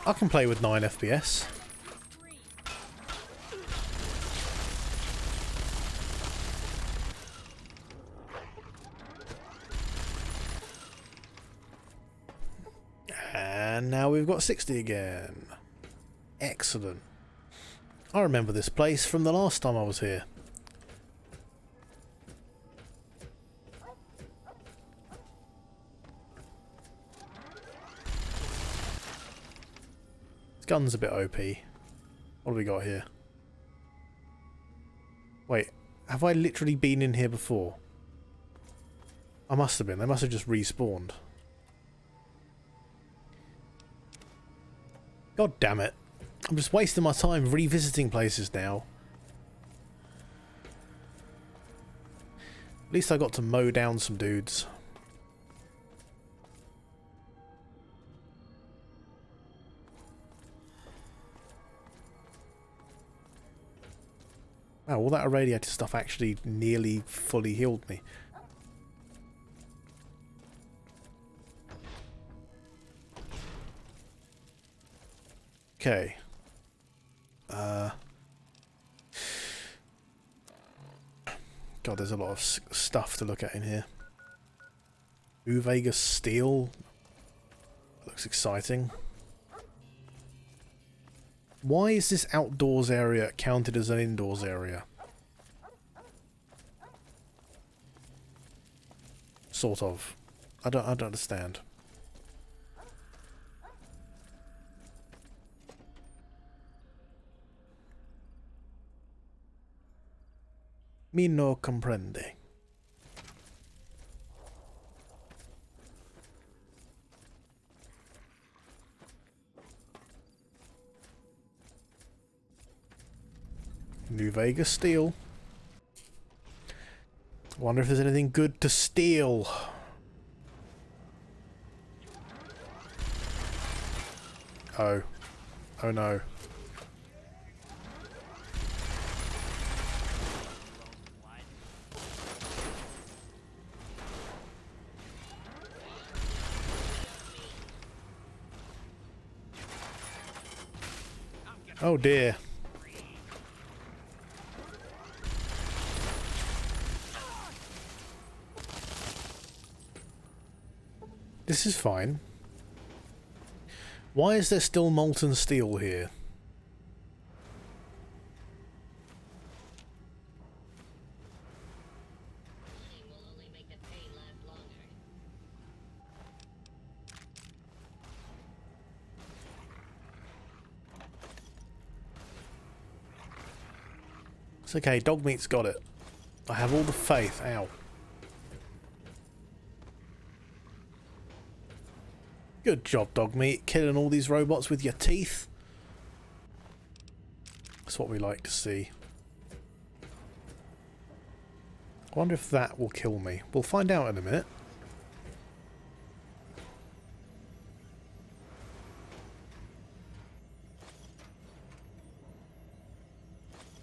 I can play with 9 FPS. And now we've got 60 again. Excellent. I remember this place from the last time I was here. This gun's a bit OP. What do we got here? Wait, have I literally been in here before? I must have been. They must have just respawned. God damn it. I'm just wasting my time revisiting places now. At least I got to mow down some dudes. Wow, all that irradiated stuff actually nearly fully healed me. Okay. God, there's a lot of stuff to look at in here. New Vegas Steel. Looks exciting. Why is this outdoors area counted as an indoors area? Sort of. I don't understand. Mi no comprende. New Vegas Steel. Wonder if there's anything good to steal. Oh. Oh no. Oh dear. This is fine. Why is there still molten steel here? It's okay, dog meat's got it. I have all the faith. Ow. Good job, dog meat, killing all these robots with your teeth. That's what we like to see. I wonder if that will kill me. We'll find out in a minute.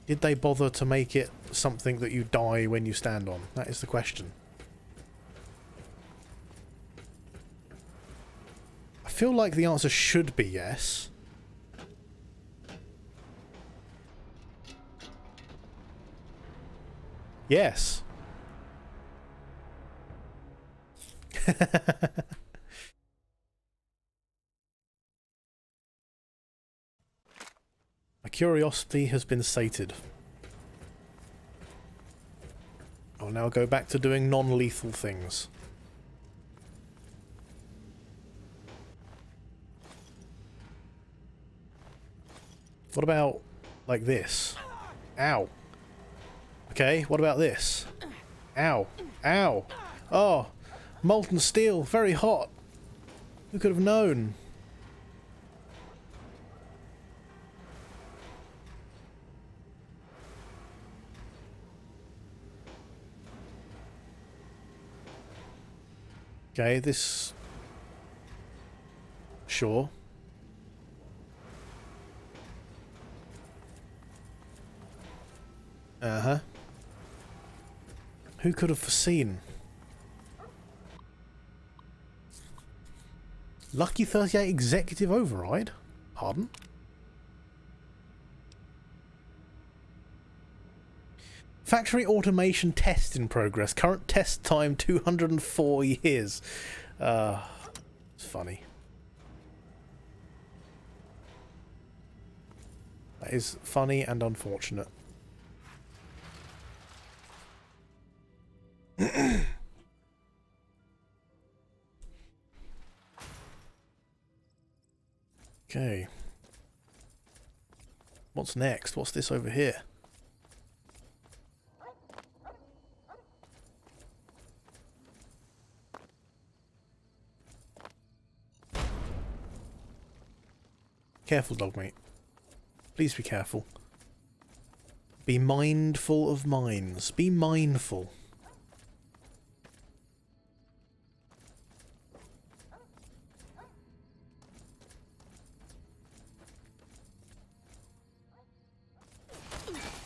Did they bother to make it something that you die when you stand on? That is the question. I feel like the answer should be yes. Yes. My curiosity has been sated. I'll now go back to doing non-lethal things. What about, like this? Ow. Okay, what about this? Ow. Ow. Oh, molten steel, very hot. Who could have known? Okay, this... Sure. Uh-huh. Who could have foreseen? Lucky 38 executive override? Pardon? Factory automation test in progress. Current test time 204 years. It's funny. That is funny and unfortunate. Okay. What's next? What's this over here? Careful, dog mate. Please be careful. Be mindful of mines. Be mindful.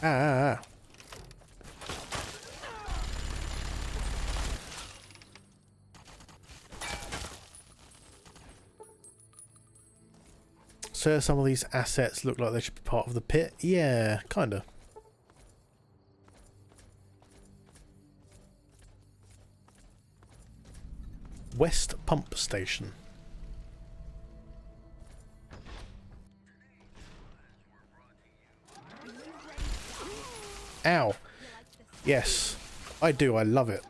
Ah. So some of these assets look like they should be part of the pit. Yeah, kinda. West Pump Station. Ow. Yes, I do. I love it.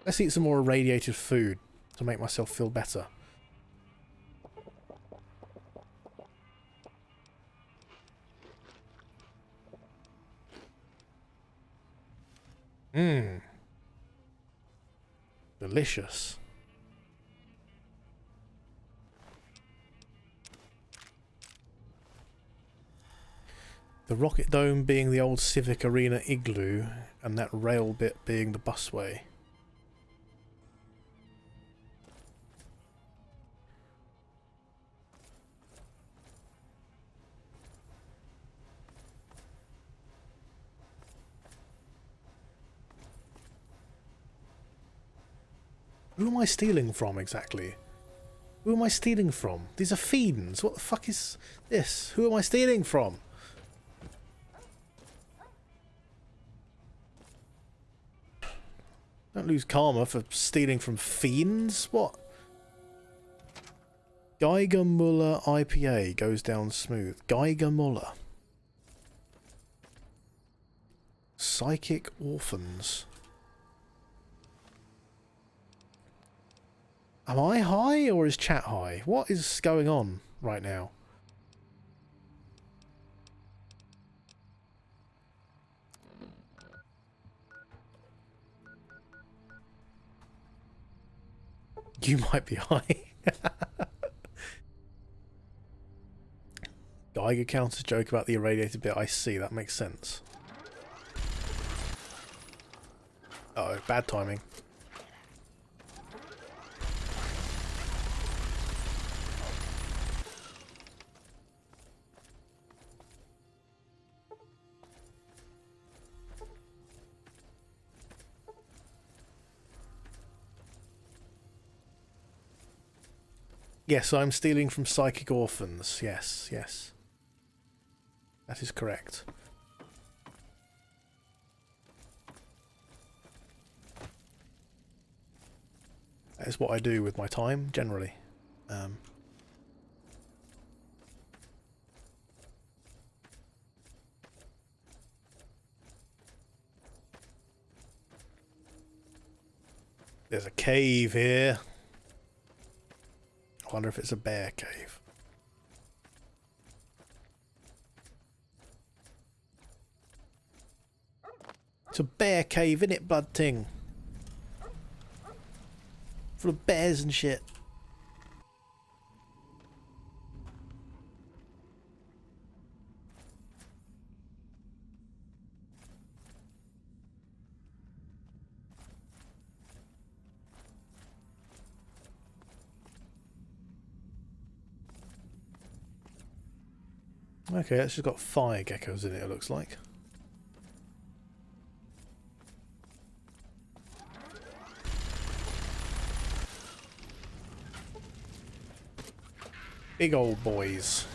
Let's eat some more irradiated food to make myself feel better. Mmm. Delicious. The rocket dome being the old Civic Arena igloo, and that rail bit being the busway. Who am I stealing from exactly? Who am I stealing from? These are fiends. What the fuck is this? Who am I stealing from? Don't lose karma for stealing from fiends. What? Geiger Muller IPA goes down smooth. Geiger Muller. Psychic Orphans. Am I high or is chat high? What is going on right now? You might be high. Geiger counter's joke about the irradiated bit. I see, that makes sense. Uh oh, bad timing. Yes, I'm stealing from Psychic Orphans. Yes, yes. That is correct. That is what I do with my time, generally. There's a cave here. I wonder if it's a bear cave. It's a bear cave, innit, blood ting? Full of bears and shit. Okay, it's just got fire geckos in it, it looks like. Big old boys.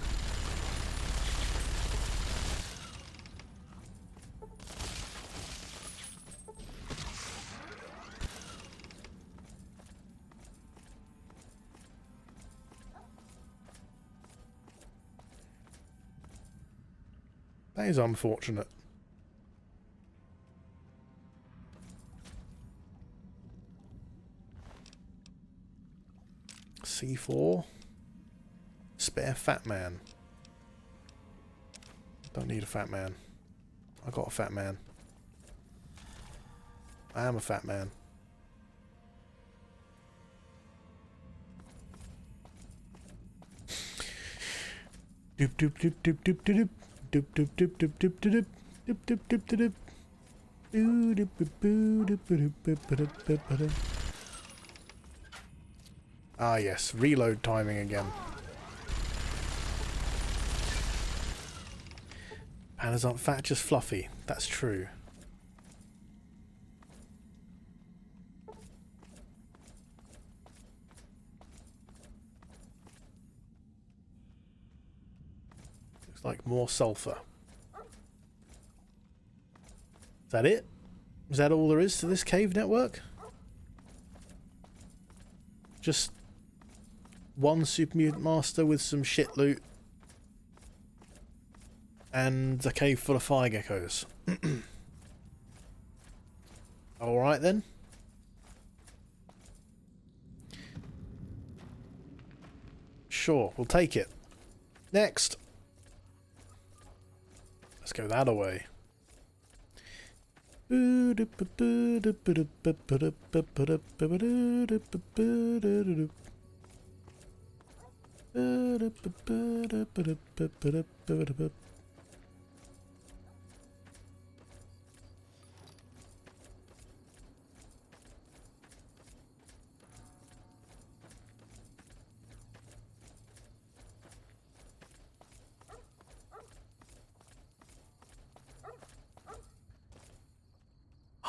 That is unfortunate. C4. Spare fat man. Don't need a fat man. I got a fat man. I am a fat man. Doop doop doop doop doop doop. Doop doop doop doop doop doop doop doop doop doop doop. Ah yes, reload timing again. Pandas aren't fat, just fluffy. That's true. Looks like more sulfur. Is that it? Is that all there is to this cave network? Just one super mutant master with some shit loot and a cave full of fire geckos. Alright then. Sure, we'll take it. Next. Let's go that away.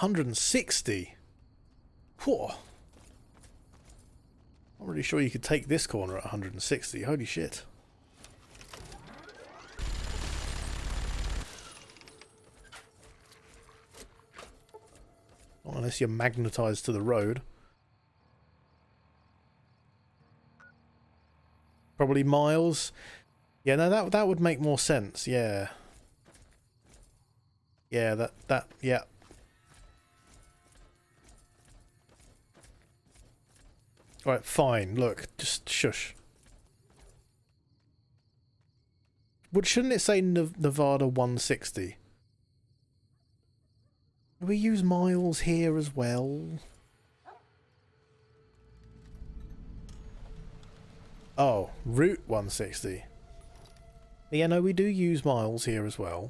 $160. Whoa. Pretty sure you could take this corner at 160. Holy shit. Not unless you're magnetized to the road. Probably miles. Yeah, no, that would make more sense. Yeah. Yeah, yeah. Alright, fine. Look, just shush. Shouldn't it say Nevada 160? Do we use miles here as well? Oh, Route 160. Yeah, no, we do use miles here as well.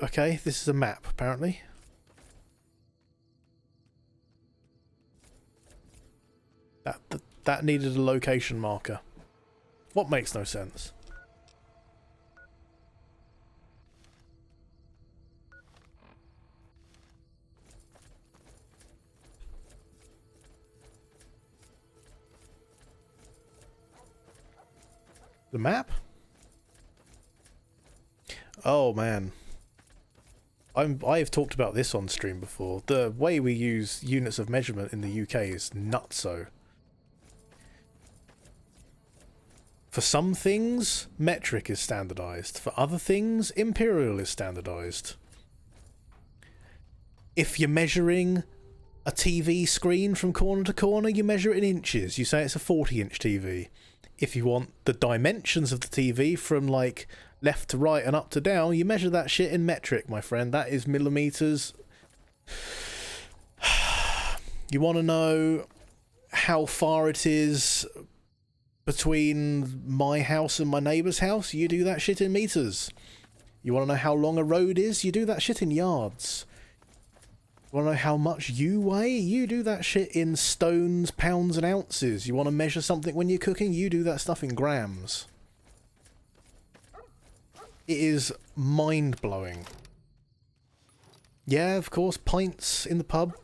Okay, this is a map, apparently. That needed a location marker. What makes no sense? The map? Oh man. I've talked about this on stream before. The way we use units of measurement in the UK is nutso. For some things, metric is standardized. For other things, imperial is standardized. If you're measuring a TV screen from corner to corner, you measure it in inches. You say it's a 40-inch TV. If you want the dimensions of the TV from like left to right and up to down, you measure that shit in metric, my friend. That is millimeters. You want to know how far it is between my house and my neighbour's house? You do that shit in meters. You want to know how long a road is? You do that shit in yards. You want to know how much you weigh? You do that shit in stones, pounds and ounces. You want to measure something when you're cooking? You do that stuff in grams. It is mind-blowing. Yeah, of course, pints in the pub.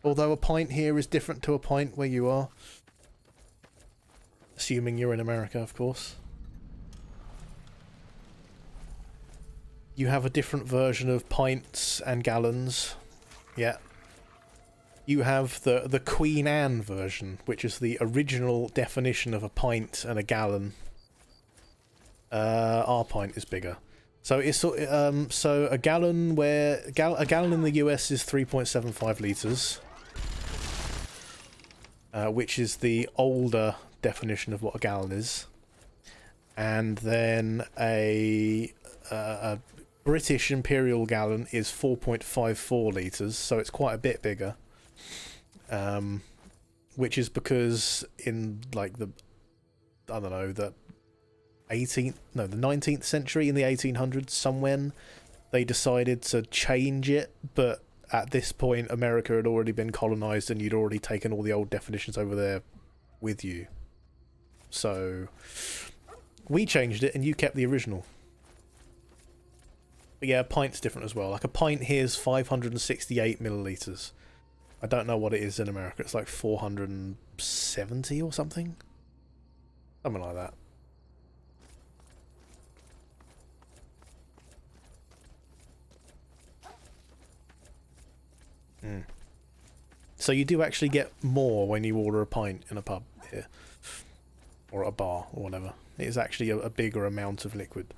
Although a pint here is different to a pint where you are. Assuming you're in America, of course. You have a different version of pints and gallons. Yeah. You have the Queen Anne version, which is the original definition of a pint and a gallon. Our pint is bigger. So it's so a gallon a gallon in the US is 3.75 liters, which is the older definition of what a gallon is, and then a British imperial gallon is 4.54 liters, so it's quite a bit bigger. Which is because in like the I don't know the 19th century, in the 1800s, somewhen they decided to change it, but at this point America had already been colonized and you'd already taken all the old definitions over there with you. So we changed it and you kept the original. But yeah, a pint's different as well. Like a pint here is 568 milliliters. I don't know what it is in America. It's like 470 or something. Something like that. So you do actually get more when you order a pint in a pub here. Or a bar, or whatever. It is actually a bigger amount of liquid.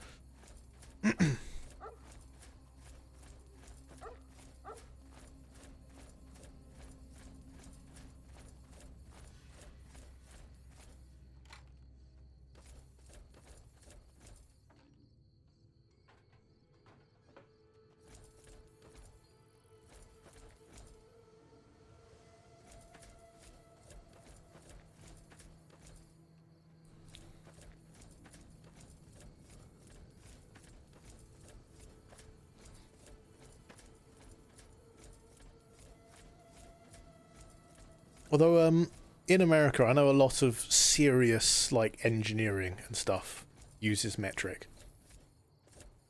Although, in America, I know a lot of serious, like, engineering and stuff uses metric.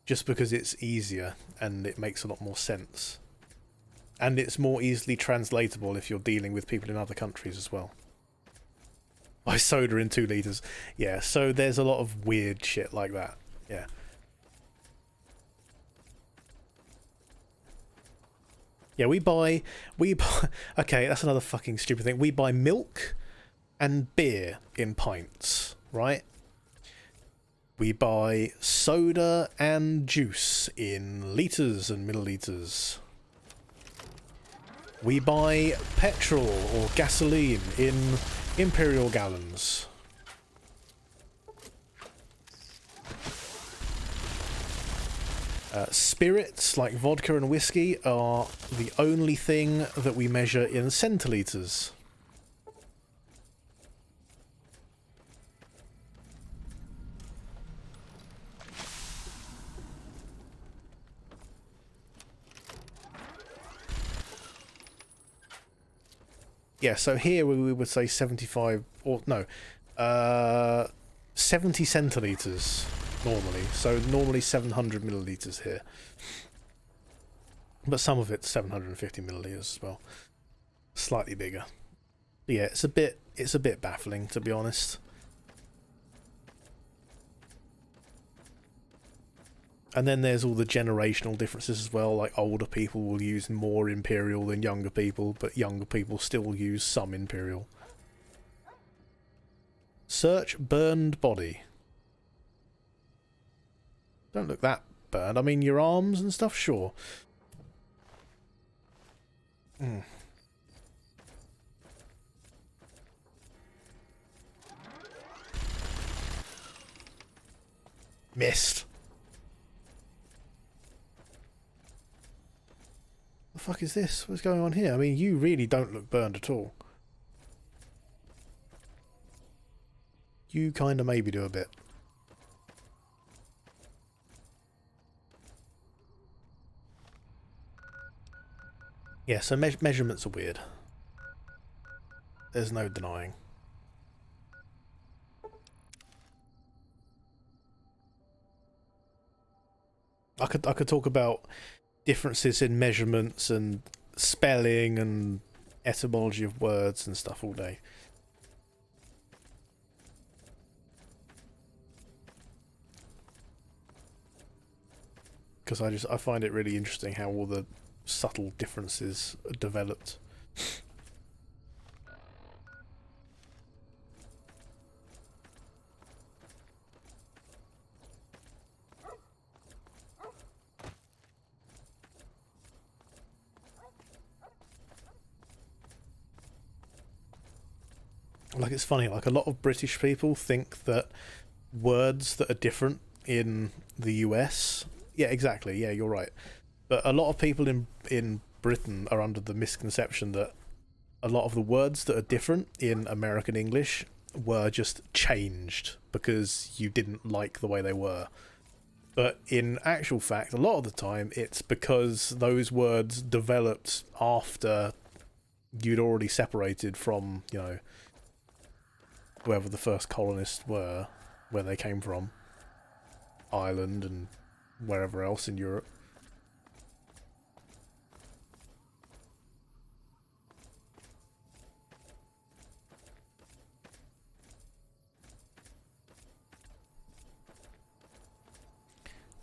Just because it's easier and it makes a lot more sense. And it's more easily translatable if you're dealing with people in other countries as well. Buy soda in 2 litres. Yeah, so there's a lot of weird shit like that. Yeah. Yeah, we buy okay, that's another fucking stupid thing. We buy milk and beer in pints, right? We buy soda and juice in litres and millilitres. We buy petrol or gasoline in imperial gallons. Spirits, like vodka and whiskey, are the only thing that we measure in centilitres. Yeah, so here we would say 75, or no, 70 centilitres normally. So normally 700 millilitres here. But some of it's 750 millilitres as well. Slightly bigger. But yeah, it's a bit baffling, to be honest. And then there's all the generational differences as well, like older people will use more Imperial than younger people, but younger people still use some Imperial. Search burned body. Don't look that burned. I mean, your arms and stuff, sure. Missed. The fuck is this? What's going on here? I mean, you really don't look burned at all. You kind of maybe do a bit. Yeah, so measurements are weird. There's no denying. I could talk about differences in measurements and spelling and etymology of words and stuff all day. Because I find it really interesting how all the subtle differences are developed. Like, it's funny, like a lot of British people think that words that are different in the US... Yeah, exactly, yeah, you're right. But a lot of people in Britain are under the misconception that a lot of the words that are different in American English were just changed because you didn't like the way they were. But in actual fact, a lot of the time, it's because those words developed after you'd already separated from, you know, whoever the first colonists were, where they came from, Ireland and wherever else in Europe.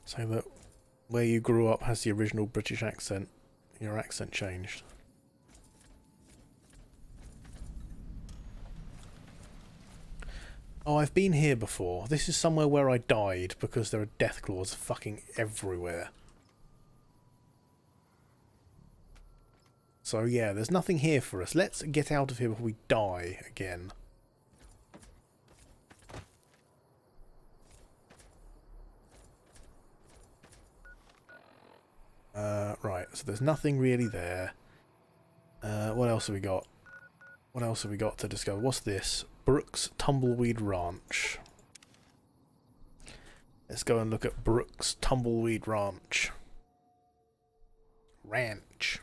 So that where you grew up has the original British accent, your accent changed. Oh, I've been here before. This is somewhere where I died because there are death claws fucking everywhere. So yeah, there's nothing here for us. Let's get out of here before we die again. Right, so there's nothing really there. What else have we got? What else have we got to discover? What's this? Brooks Tumbleweed Ranch. Let's go and look at Brooks Tumbleweed Ranch. Ranch.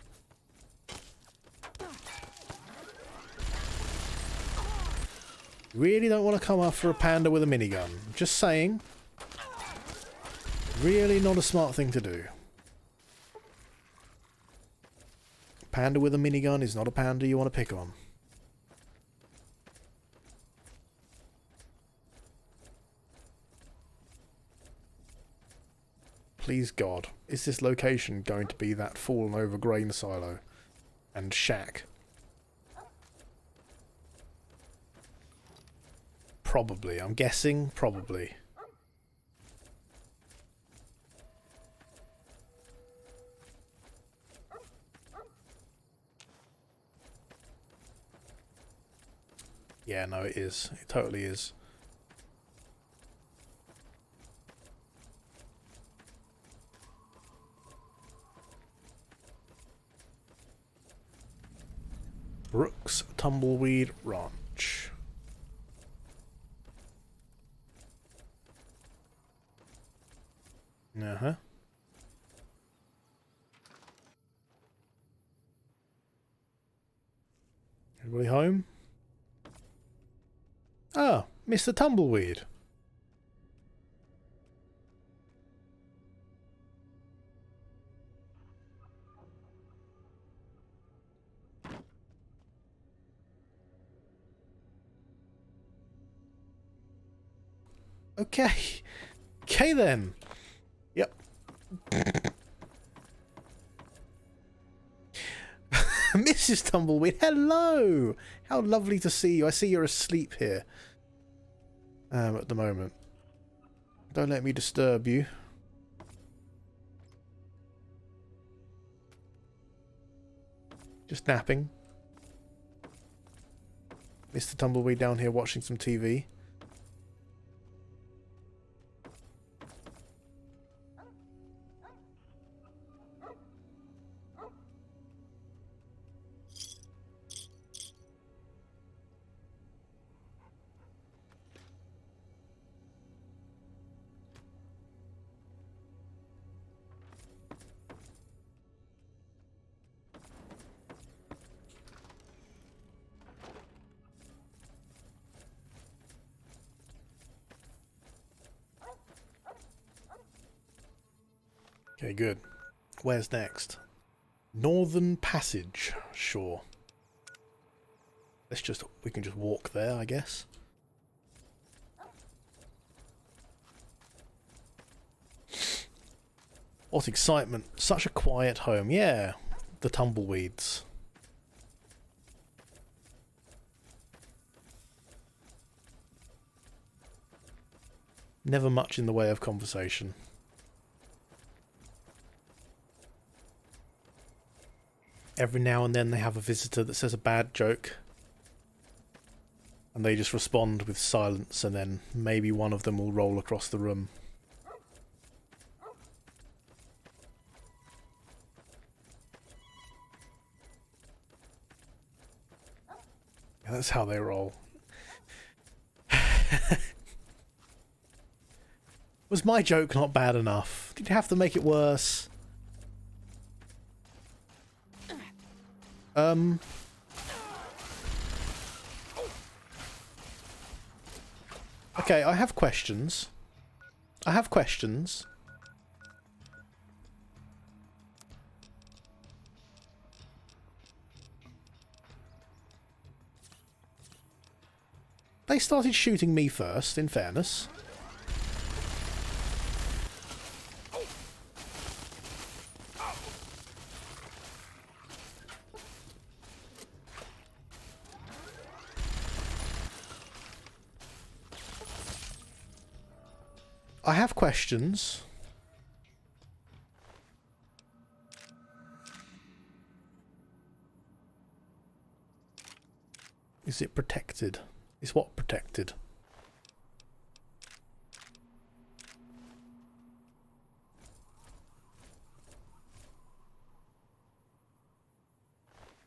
Really don't want to come after a panda with a minigun. Just saying. Really not a smart thing to do. Panda with a minigun is not a panda you want to pick on. Please God, is this location going to be that fallen over grain silo and shack? Probably, I'm guessing, probably. Yeah, no, it is. It totally is. Brooks Tumbleweed Ranch. Uh-huh. Everybody home? Ah, Mr. Tumbleweed. Okay. Okay then. Yep. Mrs. Tumbleweed, hello! How lovely to see you. I see you're asleep here. At the moment. Don't let me disturb you. Just napping. Mr. Tumbleweed down here watching some TV. Okay, good. Where's next? Northern Passage. Sure. We can just walk there, I guess. What excitement. Such a quiet home. Yeah. The Tumbleweeds. Never much in the way of conversation. Every now and then they have a visitor that says a bad joke. And they just respond with silence, and then maybe one of them will roll across the room. Yeah, that's how they roll. Was my joke not bad enough? Did you have to make it worse? Okay, I have questions. They started shooting me first, in fairness. I have questions. Is it protected? Is what protected?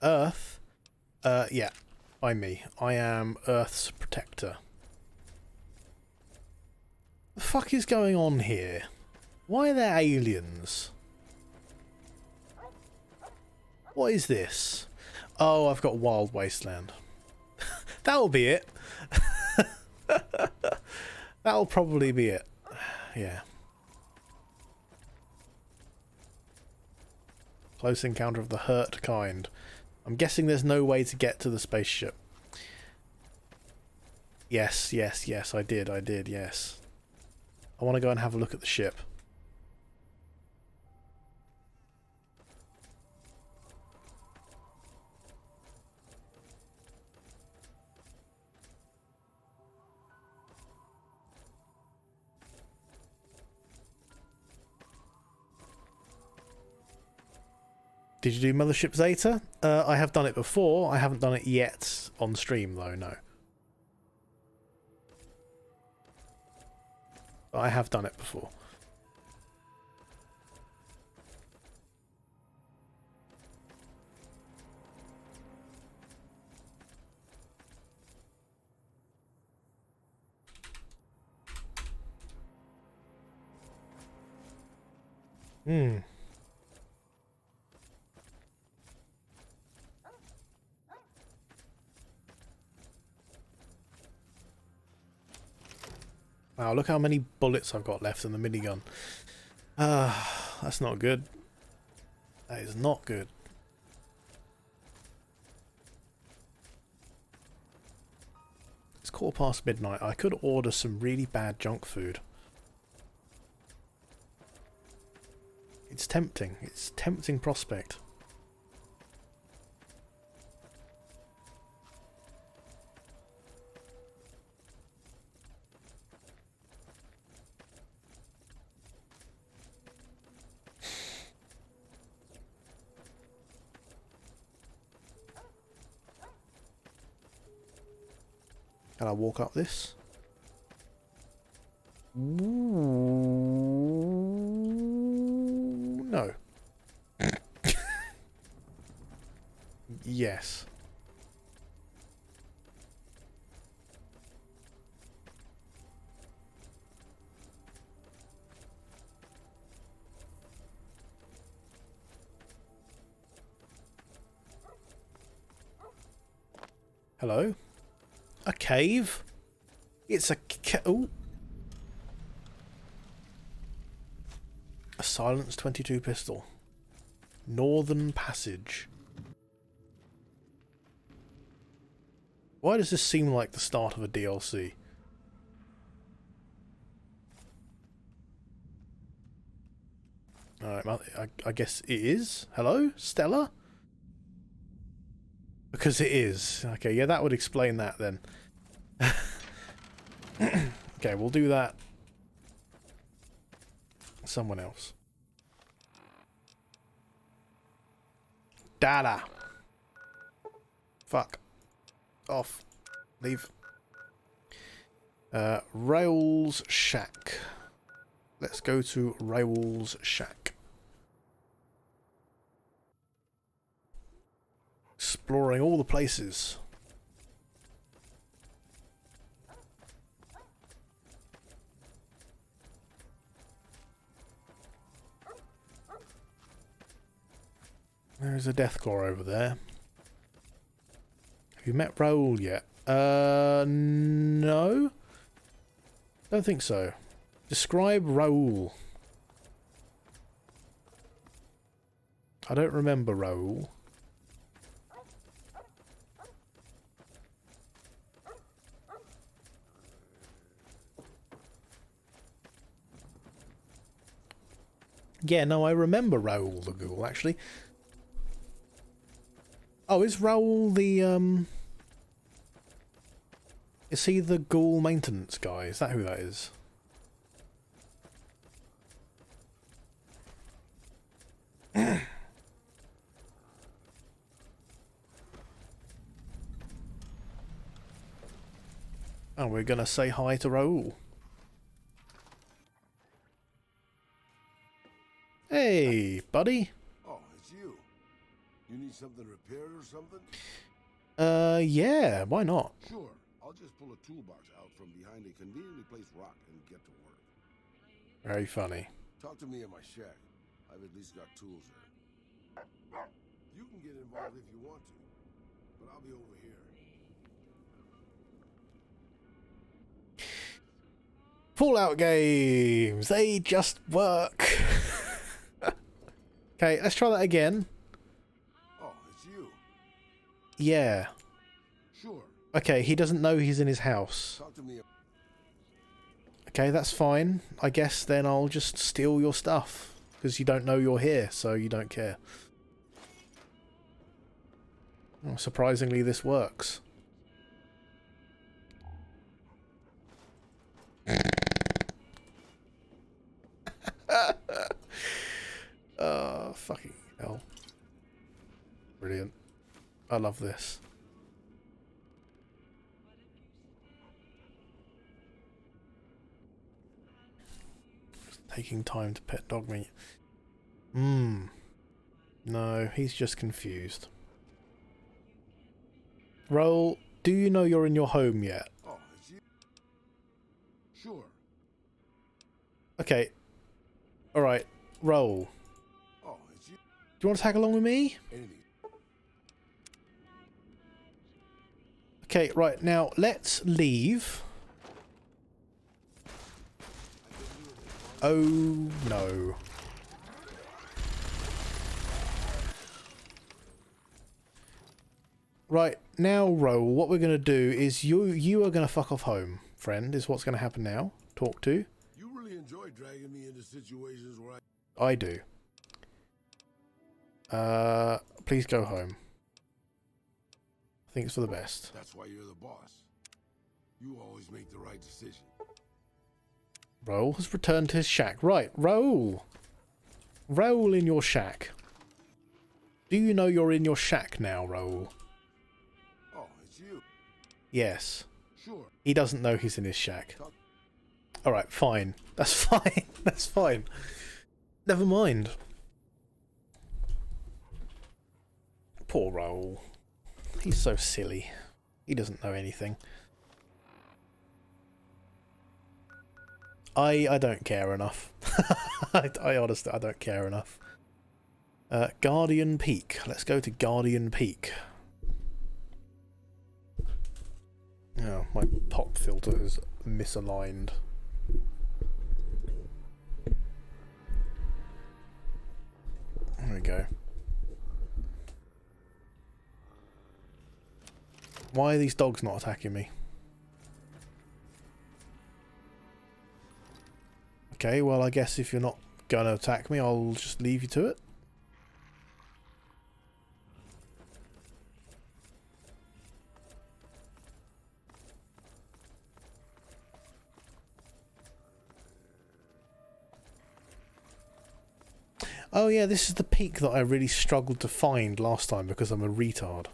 Earth? Yeah. By me. I am Earth's protector. The fuck is going on here? Why are there aliens? What is this? Oh, I've got Wild Wasteland. That'll be it. That'll probably be it. Yeah. Close encounter of the hurt kind. I'm guessing there's no way to get to the spaceship. Yes, yes, yes, I did, yes. I want to go and have a look at the ship. Did you do Mothership Zeta? I have done it before. I haven't done it yet on stream, though, no. But I have done it before. Hmm. Wow, look how many bullets I've got left in the minigun. That's not good. That is not good. It's midnight. I could order some really bad junk food. It's tempting. It's a tempting prospect. Can I walk up this? Ooh, no. Yes. Hello? A cave? It's a ooh. A silenced 22 pistol. Northern Passage. Why does this seem like the start of a DLC? Alright, I guess it is. Hello? Stella? Because it is. Okay, yeah, that would explain that then. Okay, we'll do that. Someone else. Dada. Fuck. Off. Leave. Raoul's Shack. Let's go to Raoul's Shack. Exploring all the places. There's a Deathclaw over there. Have you met Raoul yet? No? Don't think so. Describe Raoul. I don't remember Raoul. Yeah, no, I remember Raoul the Ghoul, actually. Oh, is Raoul the, is he the Ghoul maintenance guy? Is that who that is? And we're gonna say hi to Raoul. Hey, buddy. Oh, it's you. You need something repaired or something? Yeah, why not? Sure. I'll just pull a toolbox out from behind a conveniently placed rock and get to work. Very funny. Talk to me at my shack. I've at least got tools there. You can get involved if you want to, but I'll be over here. Fallout games, they just work. Okay, let's try that again. Yeah. Sure. Okay, he doesn't know he's in his house. Talk to me. Okay, that's fine. I guess then I'll just steal your stuff. Because you don't know you're here, so you don't care. Oh, surprisingly, this works. Oh, fucking hell. Brilliant. I love this. Just taking time to pet dog meat. No, he's just confused. Roll, do you know you're in your home yet? Oh, it's you. Sure. Okay. Alright, roll. Oh, it's you. Do you want to tag along with me? Anything. Okay, right, now let's leave. Oh no. Right, now Roll, what we're gonna do is you are gonna fuck off home, friend, is what's gonna happen now. Talk to. You really enjoy dragging me into situations where I do. Please go home. I think it's for the best. That's why you're the boss. You always make the right decision. Roll has returned to his shack. Right, Roll. Roll in your shack. Do you know you're in your shack now, Roll? Oh, it's you. Yes. Sure. He doesn't know he's in his shack. Alright, fine. That's fine. That's fine. Never mind. Poor Roll. He's so silly. He doesn't know anything. I don't care enough. I honestly, I don't care enough. Guardian Peak. Let's go to Guardian Peak. Oh, my pop filter is misaligned. There we go. Why are these dogs not attacking me? Okay, well I guess if you're not going to attack me, I'll just leave you to it. Oh yeah, this is the peak that I really struggled to find last time because I'm a retard.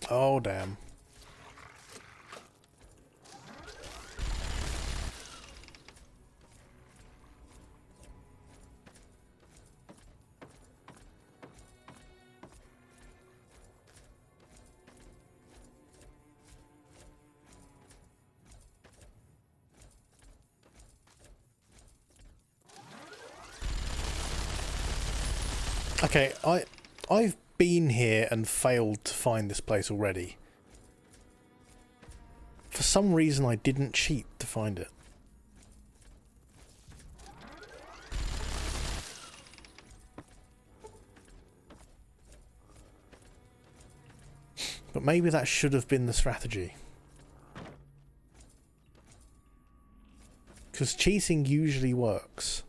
Oh, damn. Okay, I've been here and failed to find this place already. For some reason I didn't cheat to find it. But maybe that should have been the strategy. Because cheating usually works.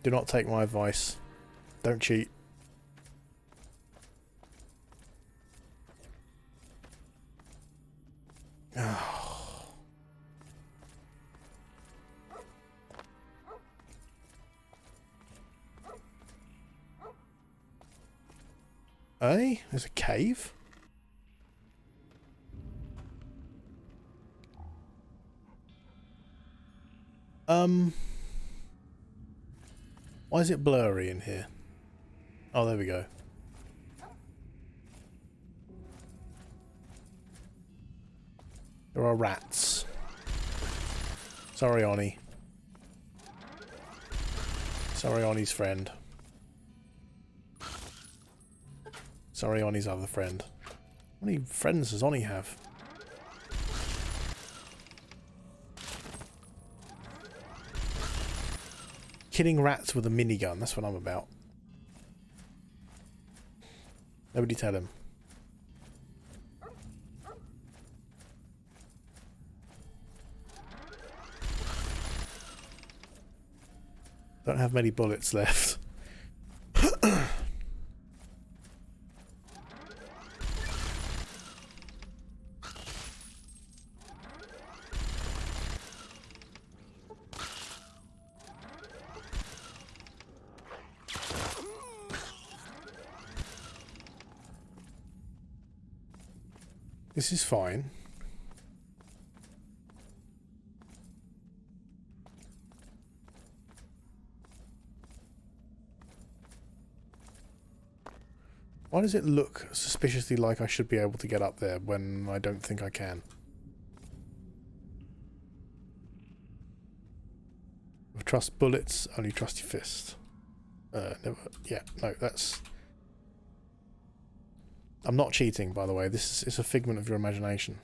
Do not take my advice. Don't cheat. Hey, there's a cave? Why is it blurry in here? Oh, there we go. There are rats. Sorry, Oni. Sorry, Oni's friend. Sorry, Oni's other friend. How many friends does Oni have? Killing rats with a minigun, that's what I'm about. Nobody tell him. Don't have many bullets left. This is fine. Why does it look suspiciously like I should be able to get up there when I don't think I can? Trust bullets, only trust your fist. Never. Yeah, no, that's... I'm not cheating, by the way. This is a figment of your imagination.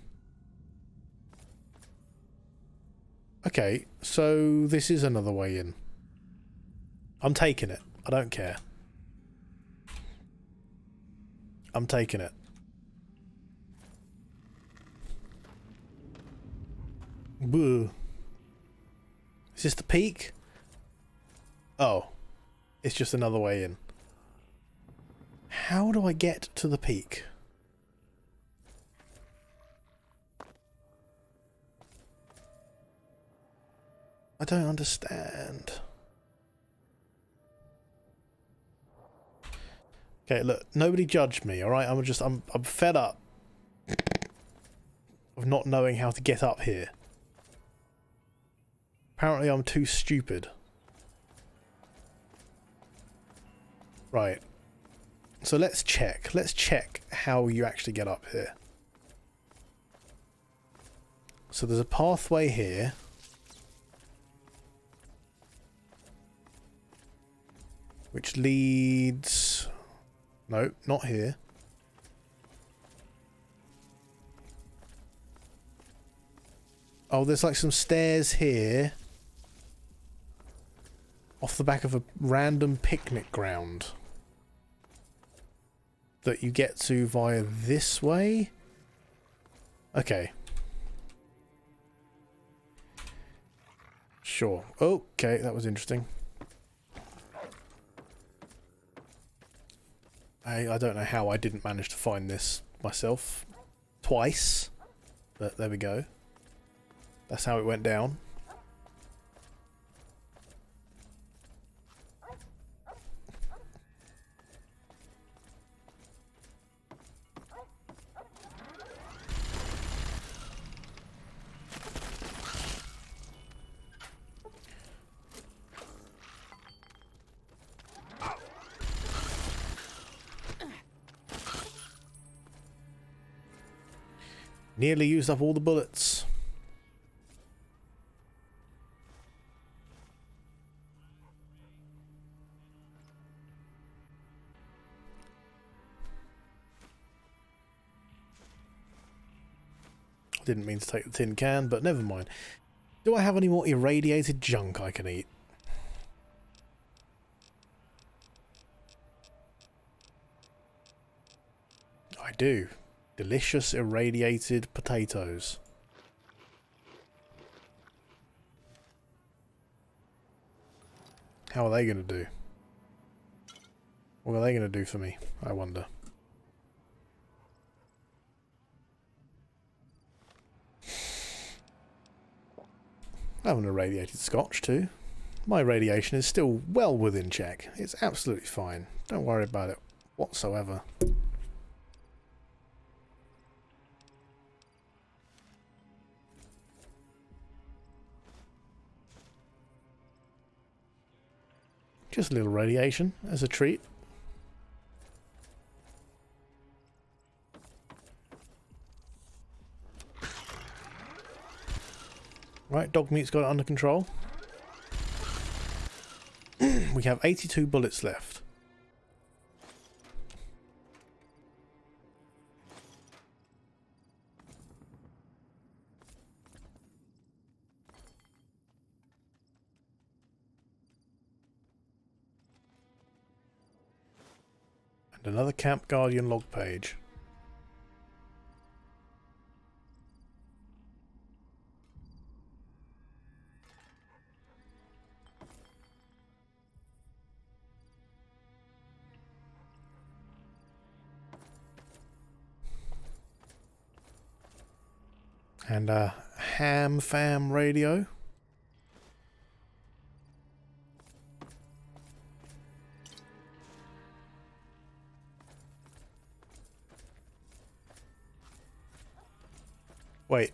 Okay, so this is another way in. I'm taking it. I don't care. I'm taking it. Boo. Is this the peak? Oh. It's just another way in. How do I get to the peak? I don't understand. Okay, look, nobody judge me, alright? I'm fed up of not knowing how to get up here. Apparently I'm too stupid. Right. So let's check. Let's check how you actually get up here. So there's a pathway here. Which leads... No, not here. Oh, there's like some stairs here. Off the back of a random picnic ground. That you get to via this way? Okay. Sure. Okay, that was interesting. I don't know how I didn't manage to find this myself. Twice. But there we go. That's how it went down. Nearly used up all the bullets. I didn't mean to take the tin can, but never mind. Do I have any more irradiated junk I can eat? I do. Delicious irradiated potatoes. How are they going to do? What are they going to do for me, I wonder? I have an irradiated scotch too. My radiation is still well within check. It's absolutely fine. Don't worry about it whatsoever. Just a little radiation as a treat. Right, dog meat's got it under control. We have 82 bullets left. And another Camp Guardian log page. And a ham fam radio. Wait.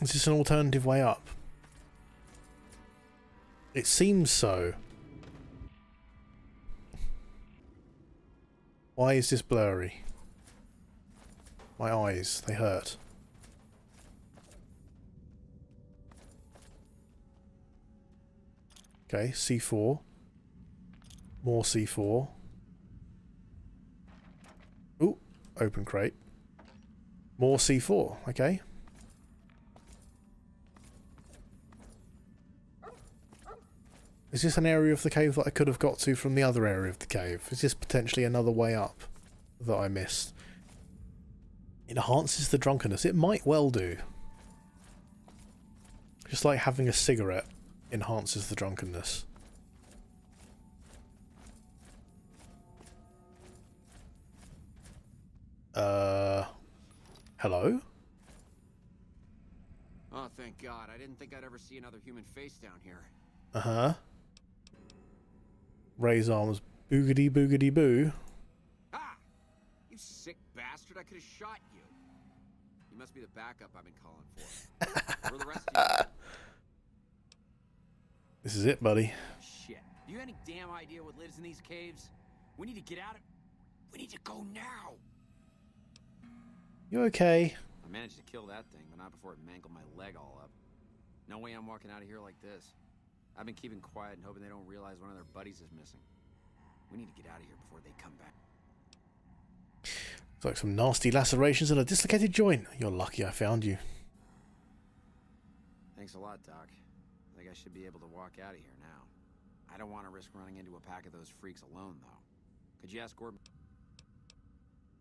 Is this an alternative way up? It seems so. Why is this blurry? My eyes, they hurt. Okay, C4. More C4. Ooh, open crate. More C4, okay. Is this an area of the cave that I could have got to from the other area of the cave? Is this potentially another way up that I missed? It enhances the drunkenness. It might well do. Just like having a cigarette enhances the drunkenness. Hello? Oh, thank God. I didn't think I'd ever see another human face down here. Uh-huh. Raise arms. Boogity boogity boo. Ah! You sick bastard. I could have shot you. You must be the backup I've been calling for. Where are the rest of you? This is it, buddy. Shit. Do you have any damn idea what lives in these caves? We need to get out of... We need to go now. You okay? I managed to kill that thing, but not before it mangled my leg all up. No way I'm walking out of here like this. I've been keeping quiet and hoping they don't realize one of their buddies is missing. We need to get out of here before they come back. Looks like some nasty lacerations and a dislocated joint. You're lucky I found you. Thanks a lot, Doc. I think I should be able to walk out of here now. I don't want to risk running into a pack of those freaks alone, though. Could you ask Gordon?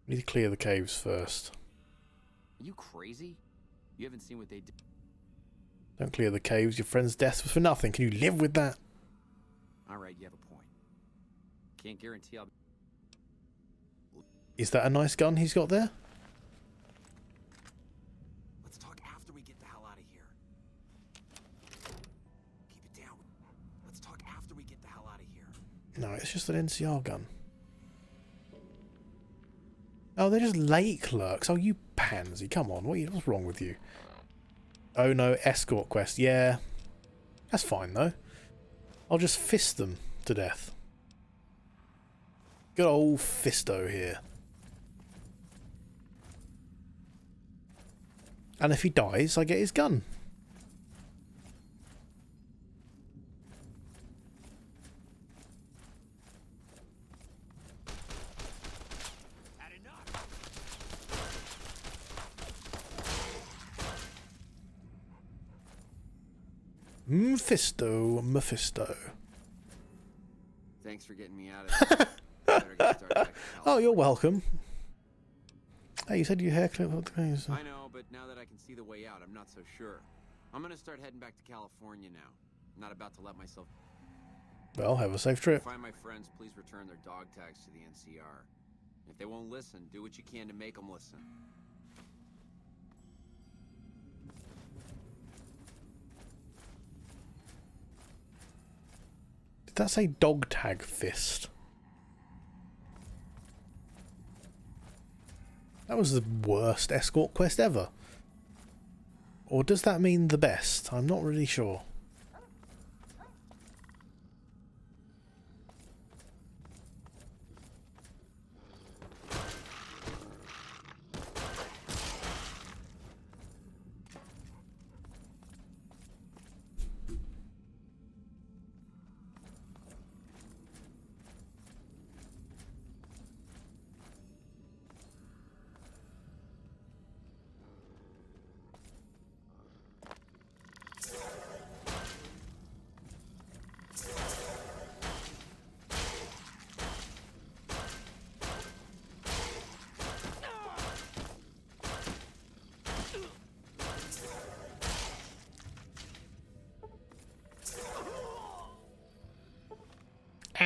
We need to clear the caves first. Are you crazy? You haven't seen what they did. Don't clear the caves. Your friend's death was for nothing. Can you live with that? Alright, you have a point. Can't guarantee I'll... Is that a nice gun he's got there? Let's talk after we get the hell out of here. Keep it down. Let's talk after we get the hell out of here. No, it's just an NCR gun. Oh, they're just late clerks. Oh, you pansy. Come on. What's wrong with you? Oh no, escort quest. Yeah. That's fine though. I'll just fist them to death. Good old Fisto here. And if he dies, I get his gun. Mephisto. Thanks for getting me out of there. Better get started back in Oh, you're welcome. Hey, you said your hair clip. I know, but now that I can see the way out, I'm not so sure. I'm gonna start heading back to California now. I'm not about to let myself... Well, have a safe trip. Find my friends, please return their dog tags to the NCR. If they won't listen, do what you can to make them listen. Did that say dog tag fist? That was the worst escort quest ever. Or does that mean the best? I'm not really sure.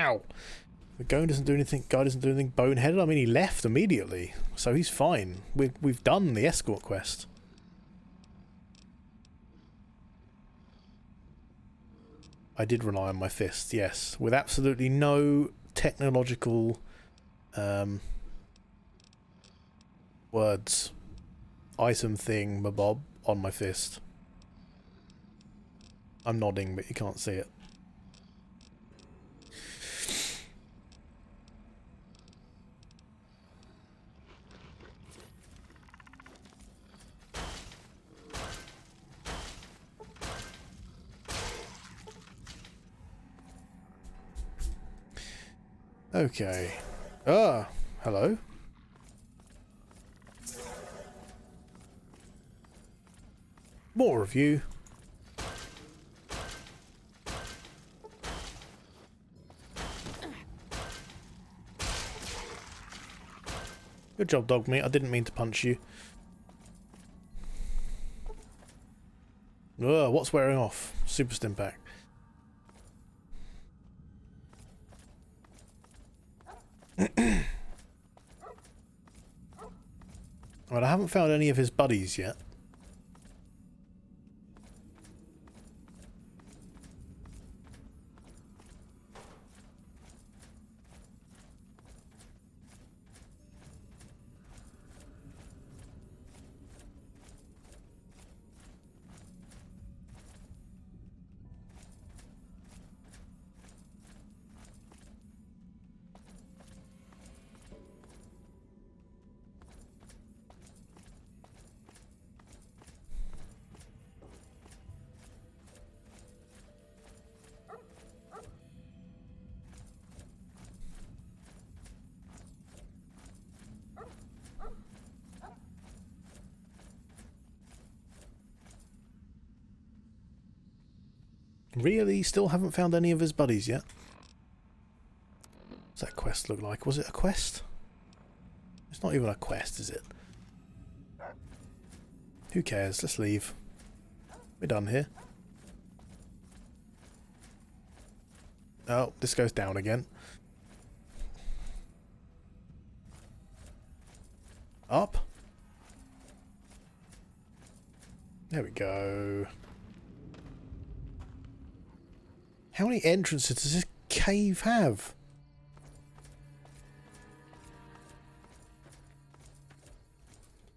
Ow! The guy doesn't do anything boneheaded. I mean, he left immediately, so he's fine. We've done the escort quest. I did rely on my fists, yes, with absolutely no technological words, item thing, mabob on my fist. I'm nodding, but you can't see it. Okay. Ah, hello. More of you. Good job, dog meat. I didn't mean to punch you. Ugh, what's wearing off? Super stim pack. Right, I haven't found any of his buddies yet. Really? Still haven't found any of his buddies yet? What's that quest look like? Was it a quest? It's not even a quest, is it? Who cares? Let's leave. We're done here. Oh, this goes down again. Up. There we go. How many entrances does this cave have?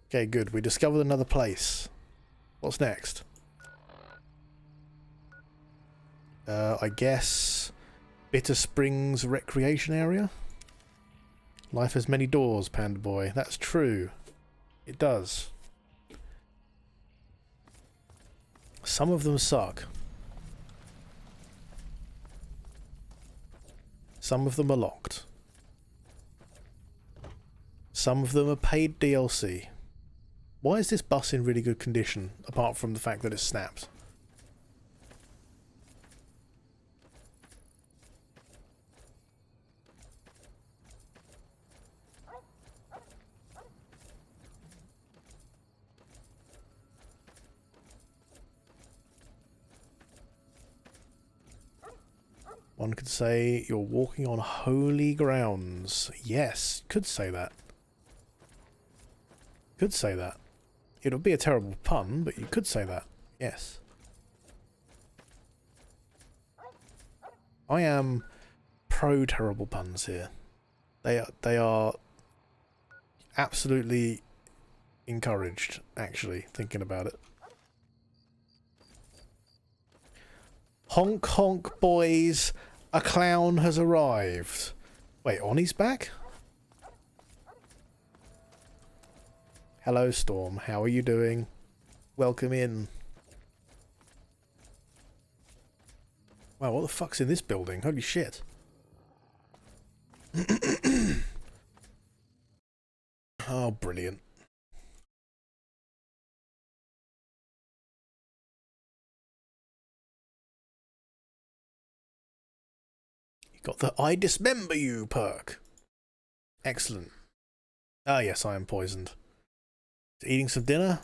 Okay, good. We discovered another place. What's next? I guess Bitter Springs Recreation Area? Life has many doors, Panda Boy. That's true. It does. Some of them suck. Some of them are locked. Some of them are paid DLC. Why is this bus in really good condition, apart from the fact that it snapped? One could say you're walking on holy grounds. Yes, could say that. Could say that. It would be a terrible pun, but you could say that. Yes. I am pro terrible puns here. They are absolutely encouraged, actually, thinking about it. Honk honk boys, a clown has arrived. Wait, Oni's back? Hello Storm, how are you doing? Welcome in. Wow, what the fuck's in this building? Holy shit. Oh, brilliant. Got the I dismember you perk. Excellent. Ah yes, I am poisoned. Eating some dinner?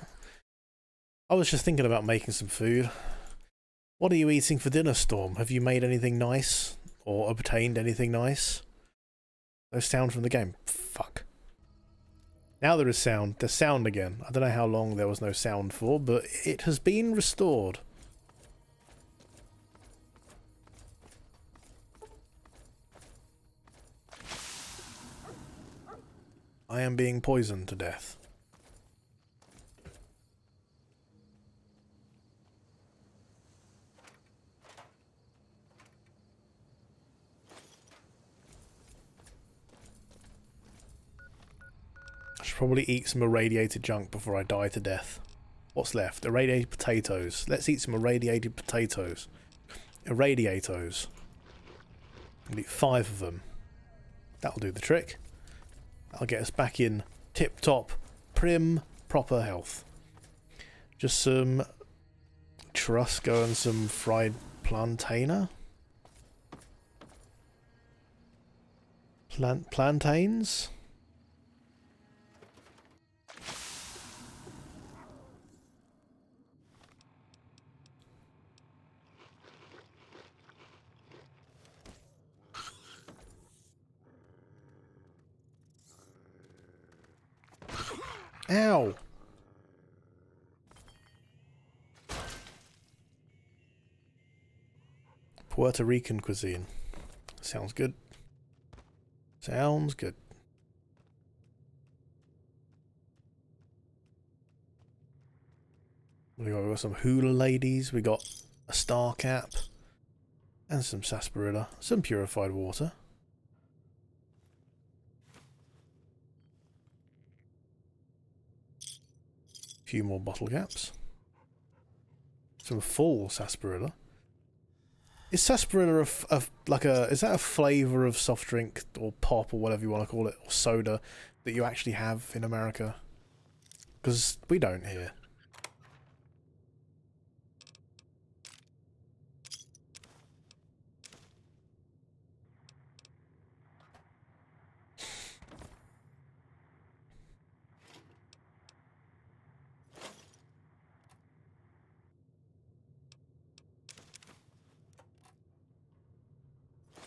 I was just thinking about making some food. What are you eating for dinner, Storm? Have you made anything nice? or obtained anything nice. No sound from the game. Fuck. Now there is sound. There's sound again. I don't know how long there was no sound for, but it has been restored. I am being poisoned to death. I should probably eat some irradiated junk before I die to death. What's left? Irradiated potatoes. Let's eat some irradiated potatoes. Irradiatos. I'll eat 5 of them. That'll do the trick. That'll get us back in tip-top, prim, proper health. Just some Churrasco and some fried plantaina. Plantains? Ow! Puerto Rican cuisine. Sounds good. Sounds good. We got some hula ladies, we got a star cap, and some sarsaparilla, some purified water. Few more bottle caps. Some full sarsaparilla. Is sarsaparilla is that a flavour of soft drink or pop or whatever you want to call it, or soda that you actually have in America? Because we don't here.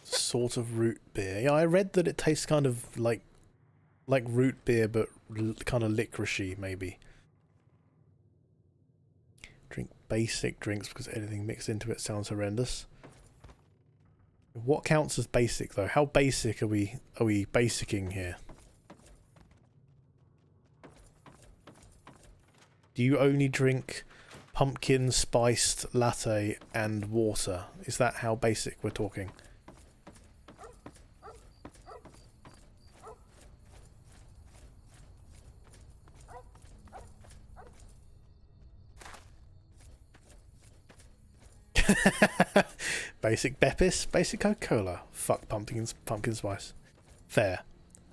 Sort of root beer. Yeah, I read that it tastes kind of like root beer, but kind of licoricey, maybe. Drink basic drinks because anything mixed into it sounds horrendous. What counts as basic though? How basic are we basicing here? Do you only drink pumpkin spiced latte and water? Is that how basic we're talking? Basic Beppis, basic Coca-Cola. Fuck pumpkin spice. Fair.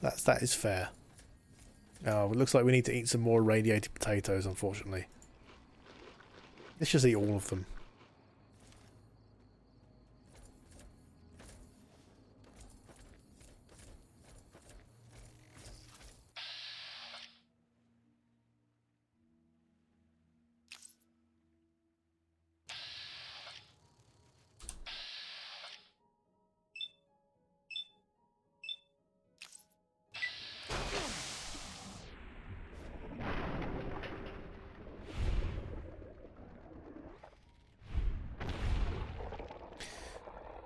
That is fair. Oh, it looks like we need to eat some more radiated potatoes, unfortunately. Let's just eat all of them.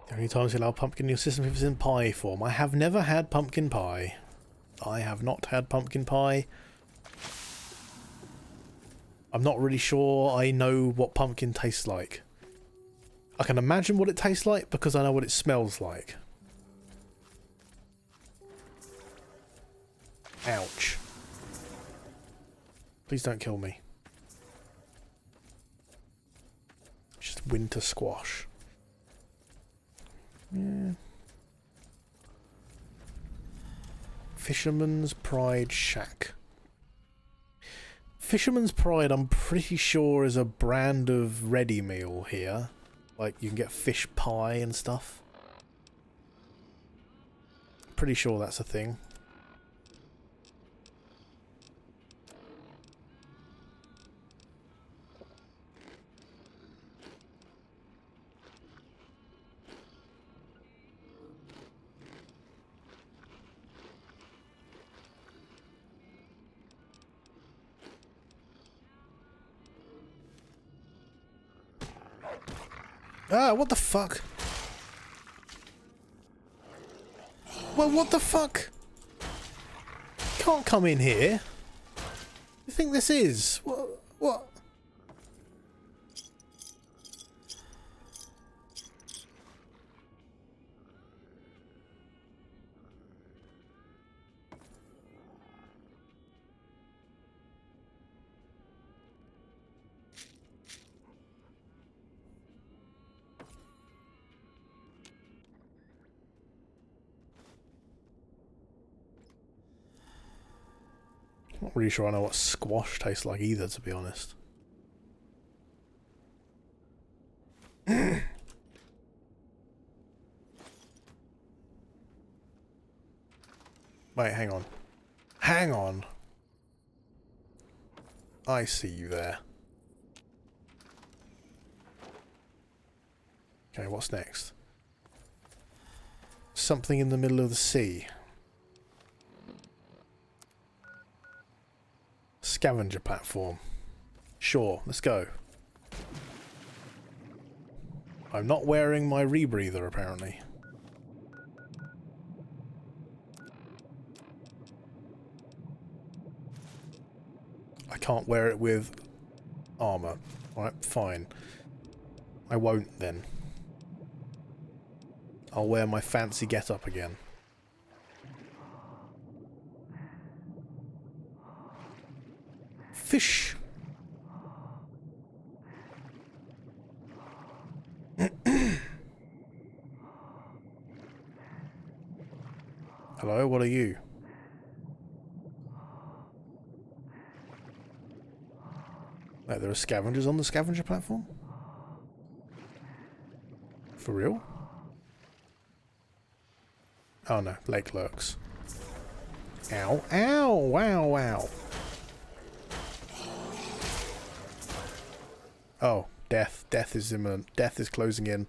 The only times you allow pumpkin in your system if it's in pie form. I have never had pumpkin pie. I have not had pumpkin pie. I'm not really sure I know what pumpkin tastes like. I can imagine what it tastes like because I know what it smells like. Ouch. Please don't kill me. Just winter squash. Yeah. Fisherman's Pride Shack. Fisherman's Pride, I'm pretty sure, is a brand of ready meal here. Like, you can get fish pie and stuff. Pretty sure that's a thing. Ah, what the fuck? Well, what the fuck? Can't come in here. You think this is? What? What? Not really sure I know what squash tastes like either, to be honest. Wait, hang on. Hang on. I see you there. Okay, what's next? Something in the middle of the sea. Scavenger platform. Sure, let's go. I'm not wearing my rebreather, apparently. I can't wear it with armor. Alright, fine. I won't then. I'll wear my fancy get-up again. Fish! Hello, what are you? Wait, there are scavengers on the scavenger platform? For real? Oh no, lake lurks. Ow, ow, wow, wow. Oh, death. Death is imminent. Death is closing in.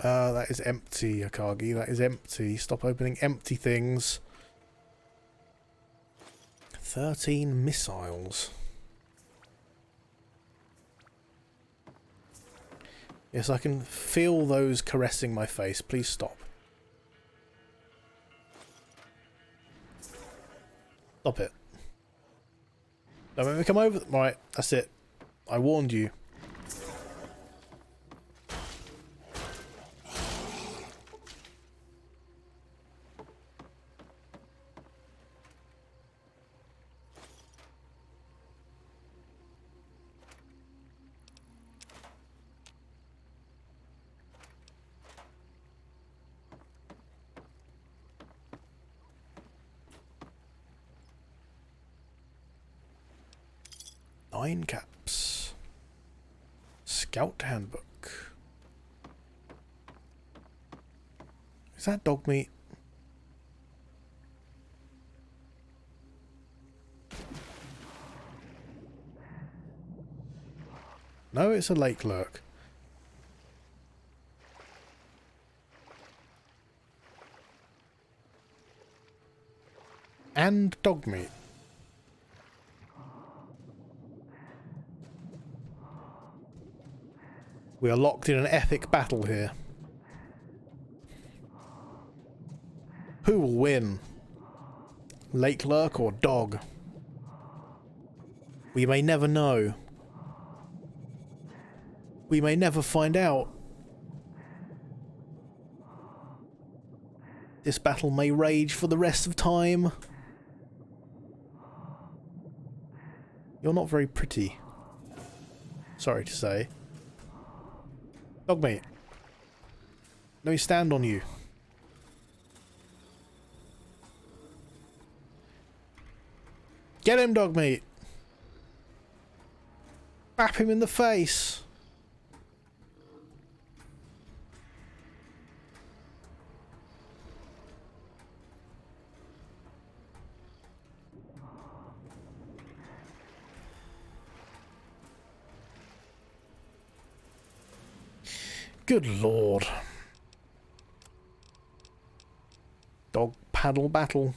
That is empty, Akagi. That is empty. Stop opening empty things. 13 missiles. Yes, I can feel those caressing my face. Please stop. Stop it. Don't make me come over. Right, that's it. I warned you. Nine caps. Scout handbook. Is that dog meat? No, it's a lake lurk. And dog meat. We are locked in an epic battle here. Who will win? Lake lurk or dog? We may never know. We may never find out. This battle may rage for the rest of time. You're not very pretty. Sorry to say. Dog meat. Let me stand on you. Get him, dog meat. Bap him in the face. Good lord. Dog paddle battle.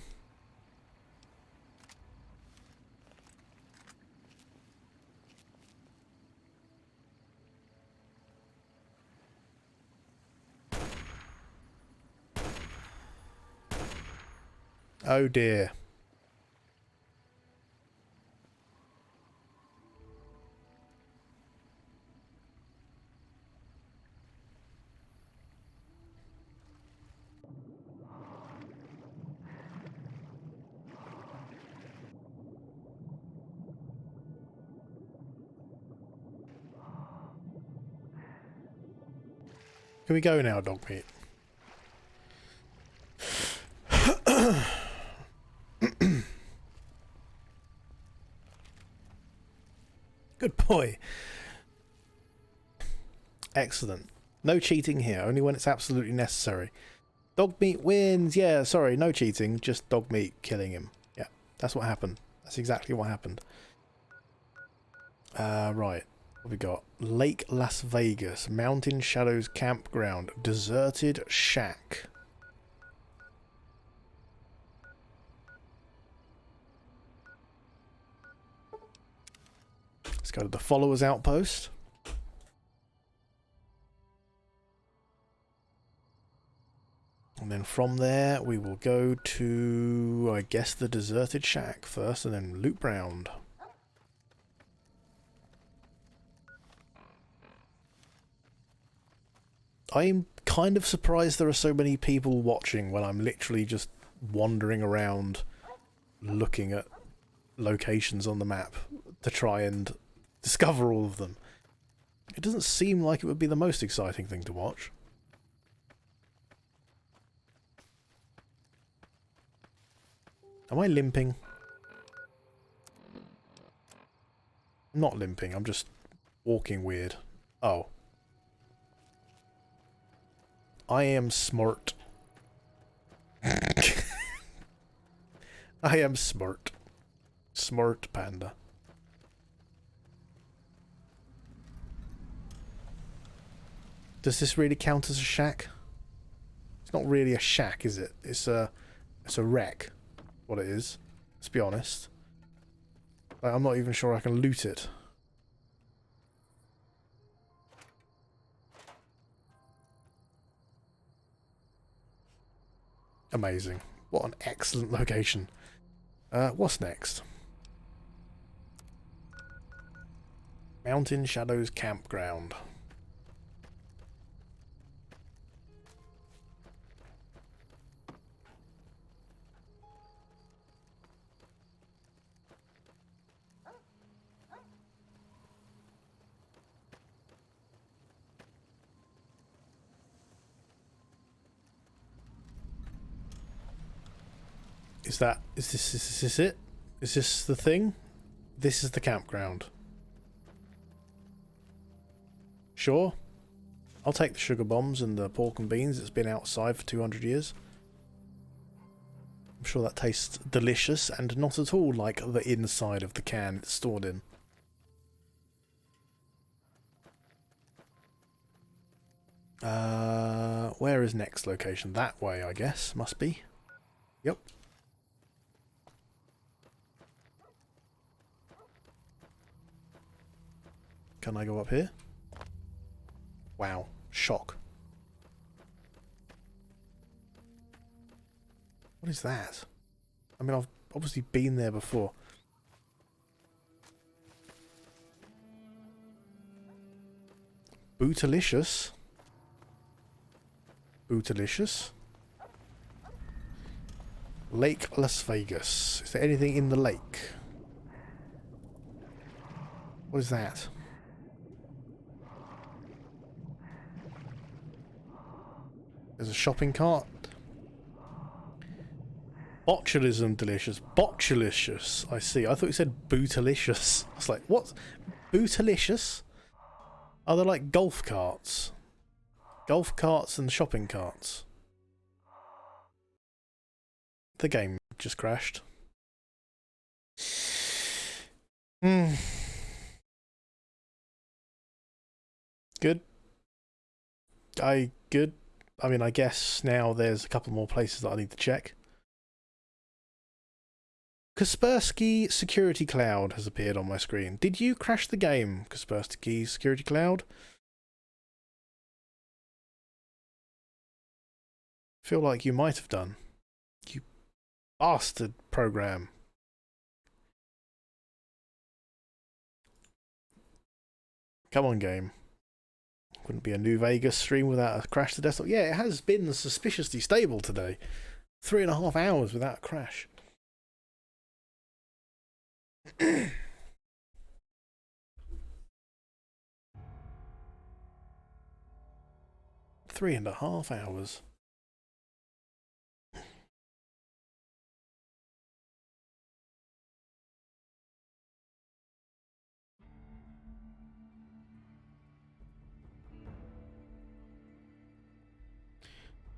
Oh dear. Can we go now, dog meat? Good boy. Excellent. No cheating here, only when it's absolutely necessary. Dog meat wins. Yeah, sorry, no cheating, just dog meat killing him. Yeah, that's what happened. That's exactly what happened. Right. What have we got? Lake Las Vegas, Mountain Shadows Campground, Deserted Shack. Let's go to the Followers Outpost. And then from there we will go to, I guess, the Deserted Shack first and then loop round. I'm kind of surprised there are so many people watching when I'm literally just wandering around looking at locations on the map to try and discover all of them. It doesn't seem like it would be the most exciting thing to watch. Am I limping? I'm not limping, I'm just walking weird. Oh. I am smart. I am smart. Smart panda. Does this really count as a shack? It's not really a shack, is it? It's a wreck. What it is. Let's be honest. Like, I'm not even sure I can loot it. Amazing. What an excellent location. What's next? Mountain Shadows Campground. Is this it? Is this the thing? This is the campground. Sure. I'll take the sugar bombs and the pork and beans. It's been outside for 200 years. I'm sure that tastes delicious and not at all like the inside of the can it's stored in. Where is next location? That way, I guess. Must be. Yep. Can I go up here? Wow. Shock. What is that? I mean, I've obviously been there before. Bootalicious? Bootalicious? Lake Las Vegas. Is there anything in the lake? What is that? There's a shopping cart. Botulism delicious. Botulicious. I see. I thought you said bootalicious. I was like, what? Bootalicious? Are they like golf carts? Golf carts and shopping carts. The game just crashed. Good. Good. I mean, I guess now there's a couple more places that I need to check. Kaspersky Security Cloud has appeared on my screen. Did you crash the game, Kaspersky Security Cloud? Feel like you might have done. You bastard program. Come on, game. Wouldn't be a New Vegas stream without a crash to desktop. Yeah, it has been suspiciously stable today. 3.5 hours without a crash. 3.5 hours.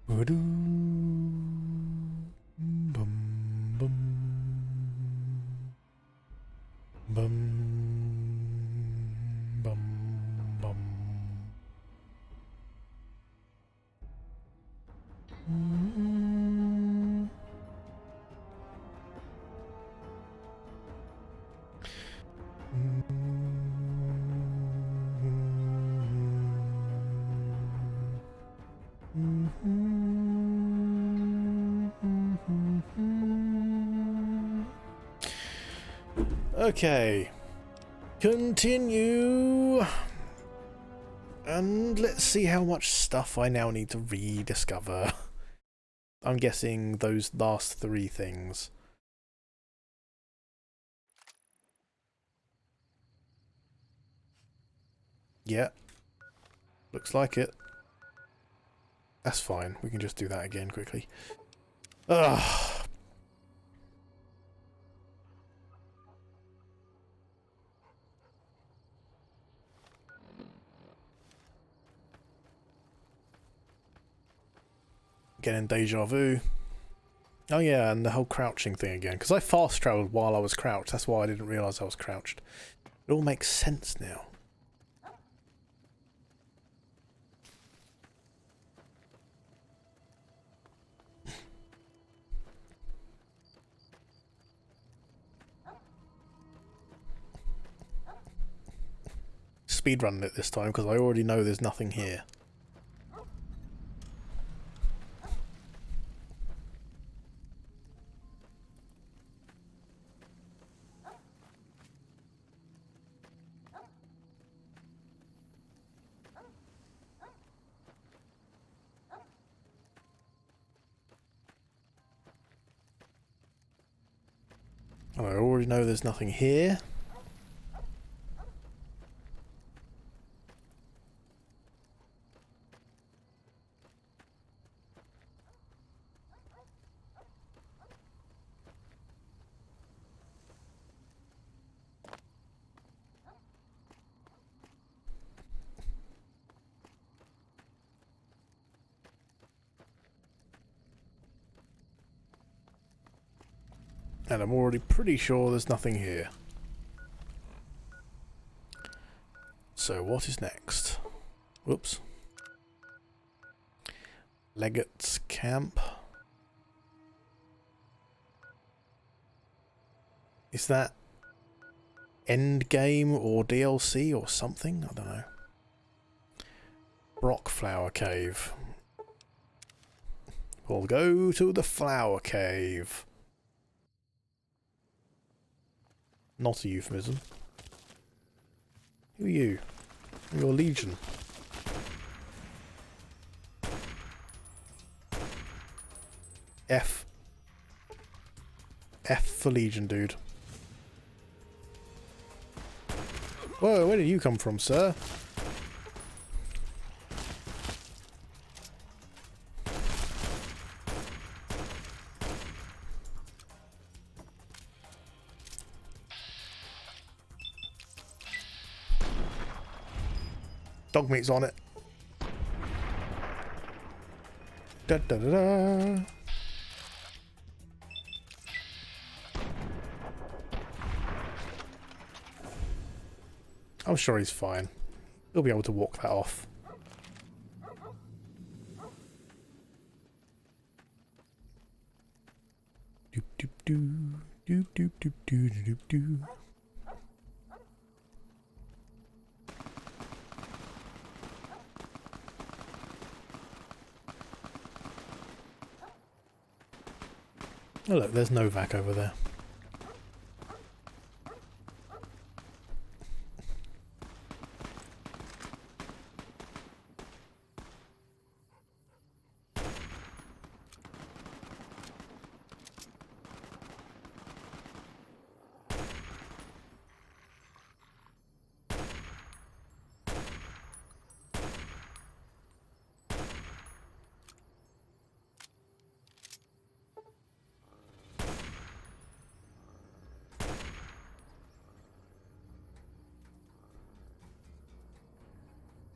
Bum, bum, bum, bum, bum. Okay, continue, and let's see how much stuff I now need to rediscover. I'm guessing those last 3 things. Yeah, looks like it. That's fine, we can just do that again quickly. Ugh. Getting deja vu. Oh yeah, and the whole crouching thing again. Because I fast travelled while I was crouched. That's why I didn't realise I was crouched. It all makes sense now. Speedrunning it this time because I already know there's nothing here. I already know there's nothing here. And I'm already pretty sure there's nothing here. So what is next? Whoops. Leggett's Camp. Is that endgame or DLC or something? I don't know. Rock Flower Cave. We'll go to the Flower Cave. Not a euphemism. Who are you? You're Legion. F. F for Legion, dude. Whoa, where did you come from, sir? Dog meat's on it. Da da da da. I'm sure he's fine. He'll be able to walk that off. do do do do do do do. Oh look, there's Novak over there.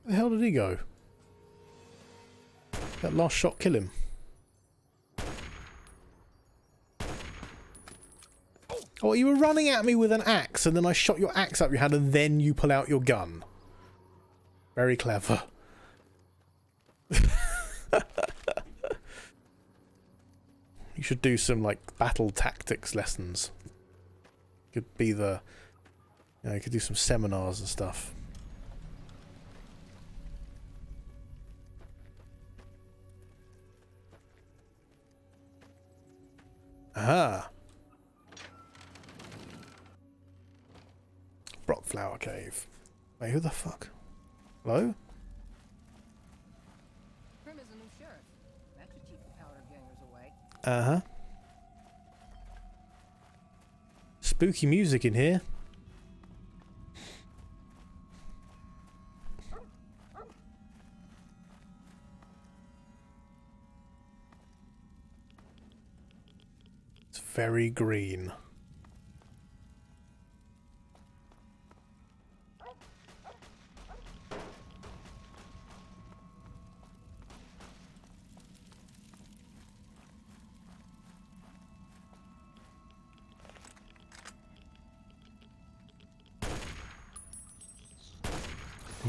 Where the hell did he go? That last shot kill him. Oh, you were running at me with an axe and then I shot your axe up your hand and then you pull out your gun. Very clever. You should do some like battle tactics lessons. Could be the, you know, you could do some seminars and stuff. Aha! Rockflower Cave. Wait, who the fuck? Hello? Prim is a new sheriff. That should keep the powder gangers away. Uh-huh. Spooky music in here. It's very green.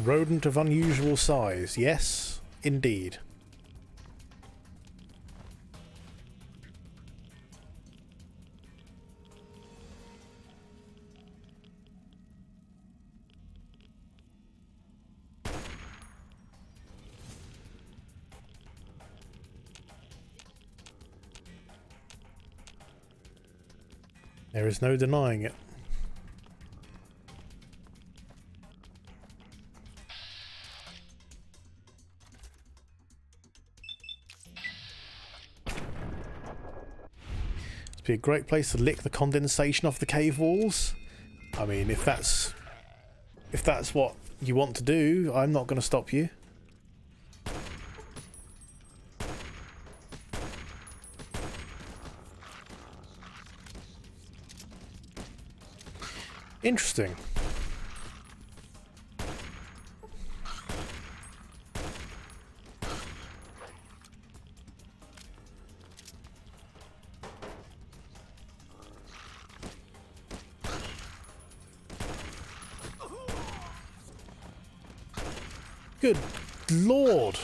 Rodent of unusual size. Yes, indeed. There is no denying it. Be a great place to lick the condensation off the cave walls. I mean, if that's what you want to do, I'm not going to stop you. Interesting. Good Lord.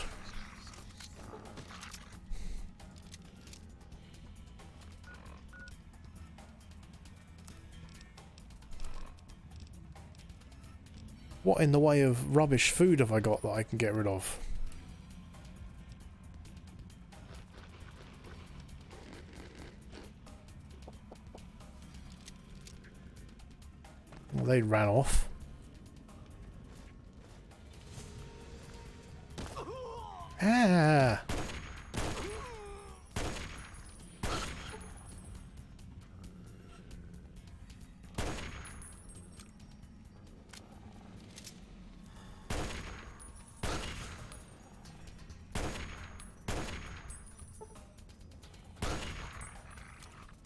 What in the way of rubbish food have I got that I can get rid of? Well, they ran off. Ah!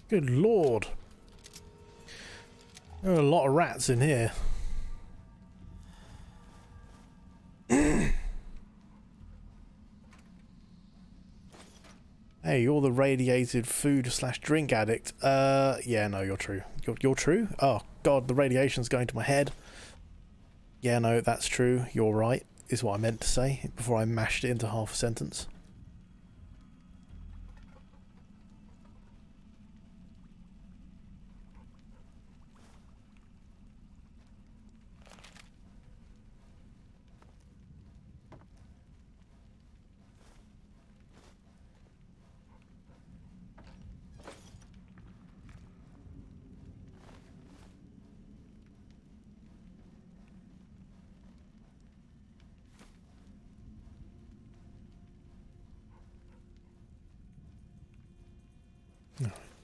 Good Lord. There are a lot of rats in here. Hey, you're the radiated food/drink addict. Yeah, no, you're true. You're true? Oh, God, the radiation's going to my head. Yeah, no, that's true. You're right, is what I meant to say before I mashed it into half a sentence.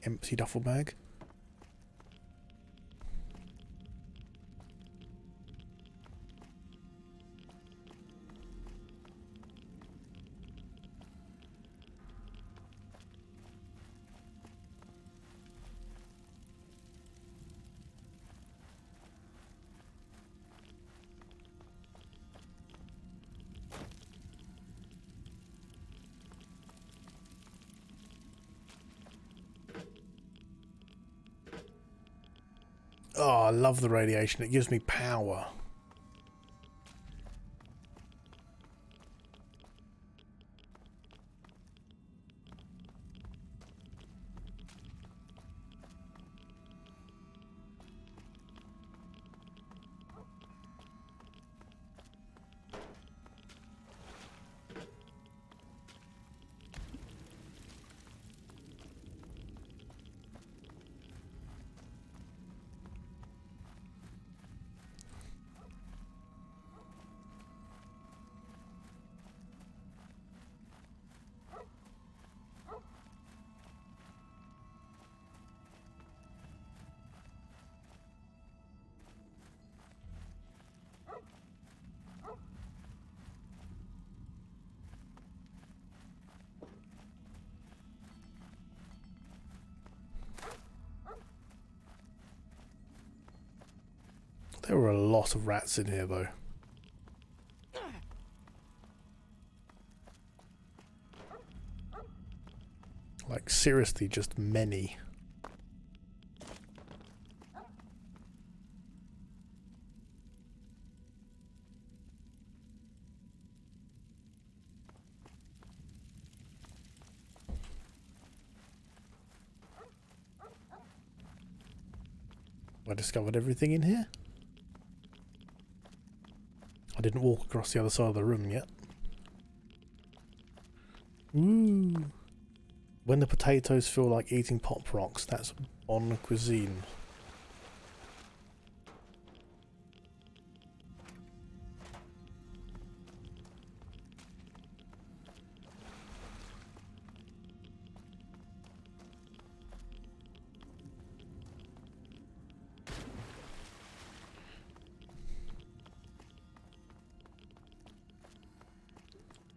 Empty duffel bag. Oh, I love the radiation. It gives me power. There were a lot of rats in here, though. Like, seriously, just many. I discovered everything in here. I didn't walk across the other side of the room yet. Ooh. When the potatoes feel like eating pop rocks, that's bon cuisine.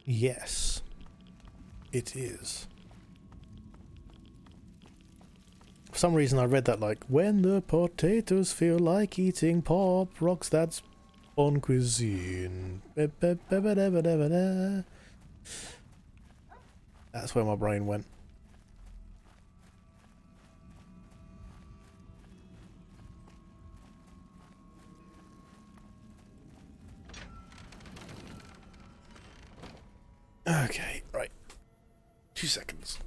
Yes, it is. For some reason I read that like, when the potatoes feel like eating pop rocks, that's bon cuisine. That's where my brain went. Okay, right. 2 seconds.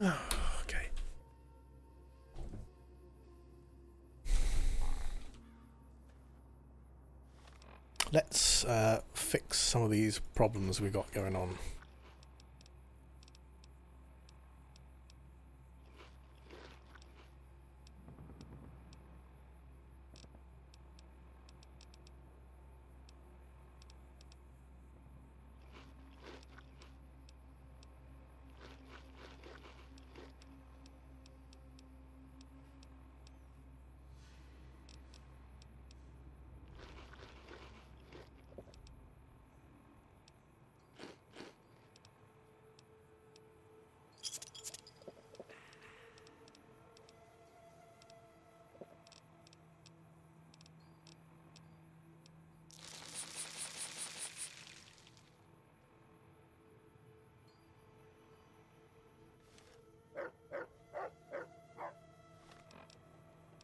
Okay. Let's fix some of these problems we got going on.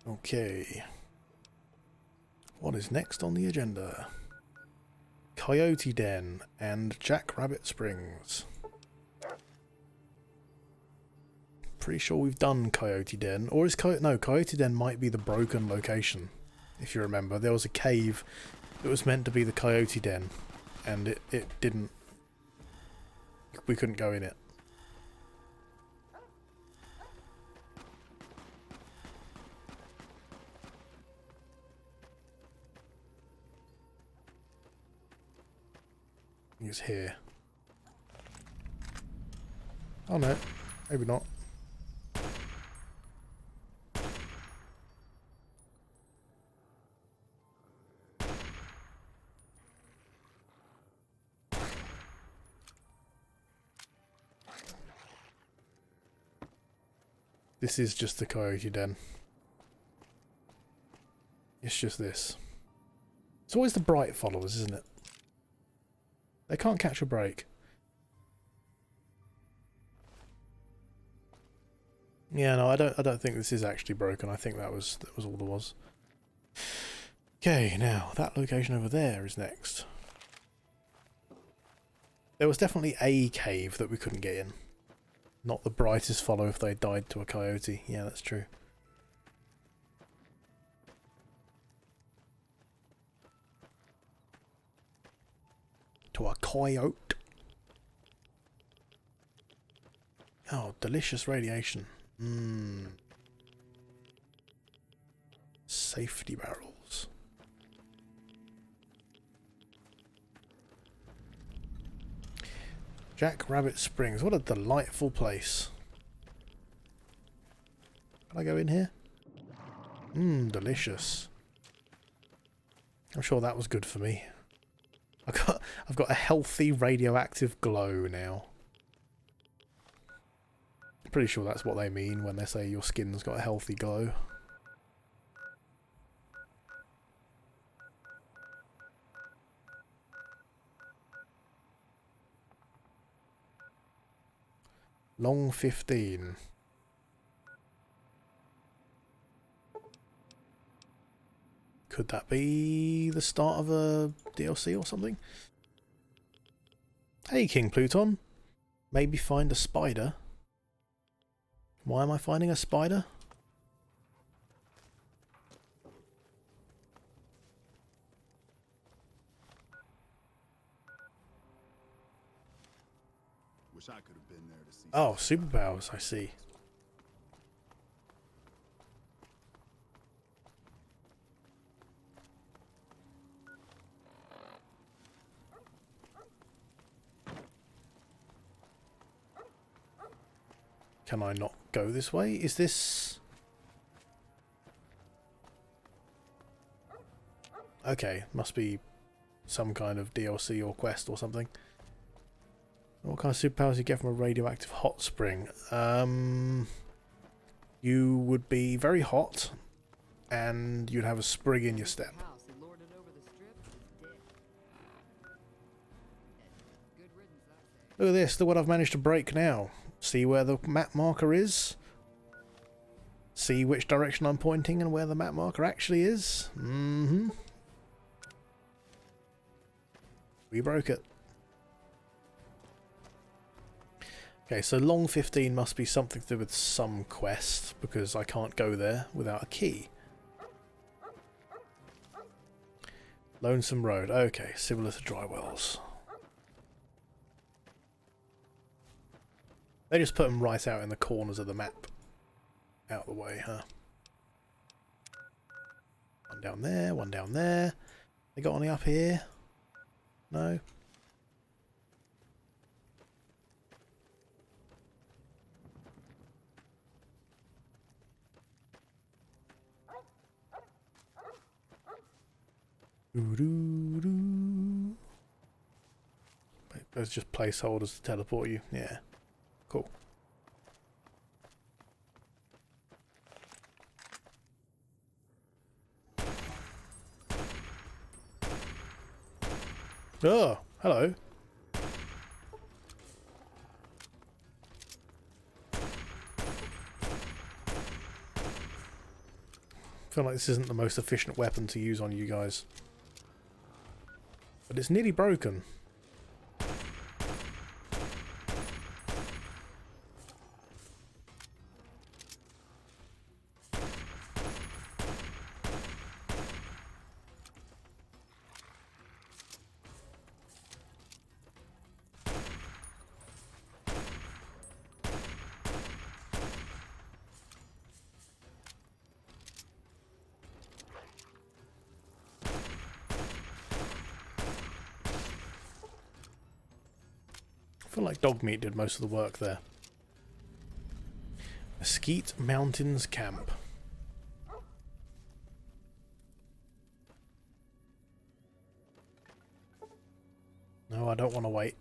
Okay. What is next on the agenda? Coyote Den and Jackrabbit Springs. Pretty sure we've done Coyote Den. Or is Coyote Den might be the broken location. If you remember, there was a cave that was meant to be the Coyote Den. And it didn't... We couldn't go in it. it's here. Oh no, maybe not. This is just the Coyote Den. It's just this. It's always the bright followers, isn't it? They can't catch a break. Yeah, no, I don't think this is actually broken. I think that was all there was. Okay, now that location over there is next. There was definitely a cave that we couldn't get in. Not the brightest follow if they died to a coyote. Yeah, that's true. To a coyote. Oh, delicious radiation. Mmm. Safety barrels. Jackrabbit Springs. What a delightful place. Can I go in here? Mmm, delicious. I'm sure that was good for me. I've got a healthy radioactive glow now. I'm pretty sure that's what they mean when they say your skin's got a healthy glow. Long 15. Could that be the start of a DLC or something? Hey, King Pluton. Maybe find a spider. Why am I finding a spider? Wish I could have been there to see. Oh, superpowers, I see. Can I not go this way? Is this... Okay, must be some kind of DLC or quest or something. What kind of superpowers do you get from a radioactive hot spring? You would be very hot, and you'd have a spring in your step. Look at this, look what I've managed to break now. See where the map marker is? See which direction I'm pointing and where the map marker actually is? Mm-hmm. We broke it. Okay, so long 15 must be something to do with some quest, because I can't go there without a key. Lonesome Road. Okay, similar to Drywells. They just put them right out in the corners of the map. Out of the way, huh? One down there, one down there. They got any up here? No? Doo-doo-doo. Those are just placeholders to teleport you. Yeah. Cool. Oh, hello. I feel like this isn't the most efficient weapon to use on you guys. But it's nearly broken. feel like Dogmeat did most of the work there. Mesquite Mountains Camp. No, I don't want to wait.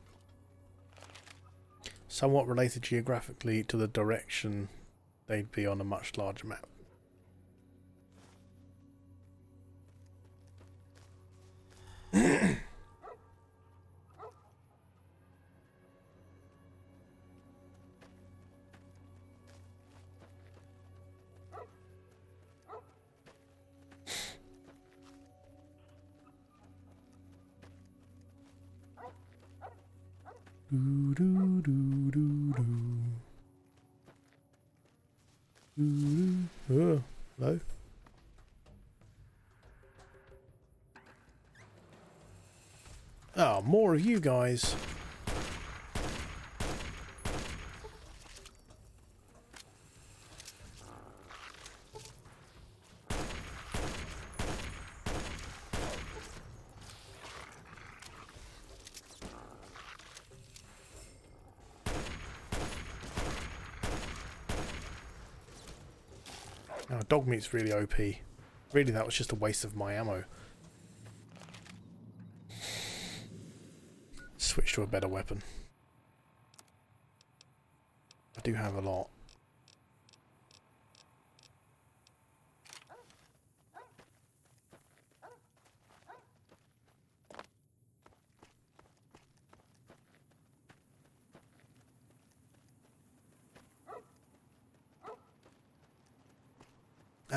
Somewhat related geographically to the direction they'd be on a much larger map. Do, do, do, do, do. Oh, hello. Oh, more of you guys. Oh, Dogmeat's really OP. Really, that was just a waste of my ammo. Switch to a better weapon. I do have a lot.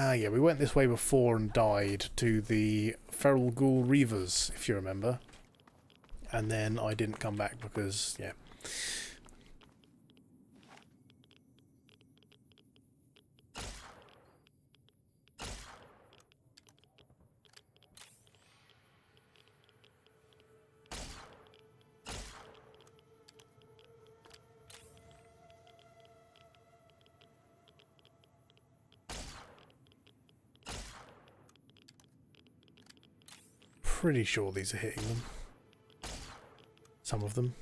Ah, yeah, we went this way before and died to the feral ghoul Reavers, if you remember. And then I didn't come back because, yeah. Pretty sure these are hitting them. Some of them.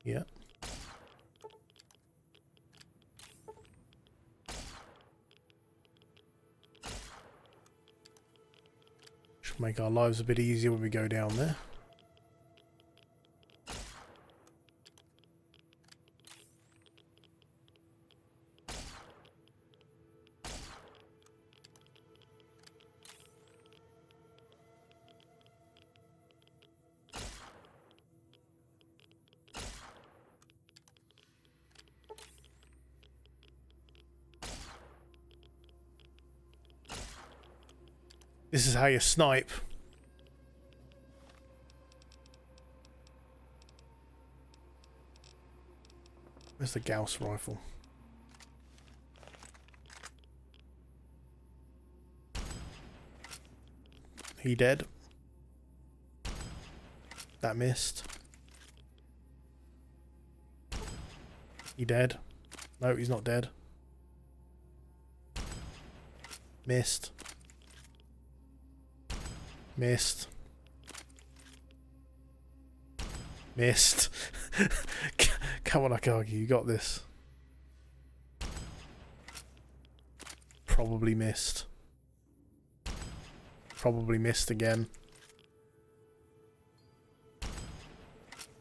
Yeah. Should make our lives a bit easier when we go down there. This is how you snipe. Where's the Gauss rifle? He dead? That missed. He dead? No, he's not dead. Missed. Missed. Missed. Come on, Akagi, you got this. Probably missed. Probably missed again.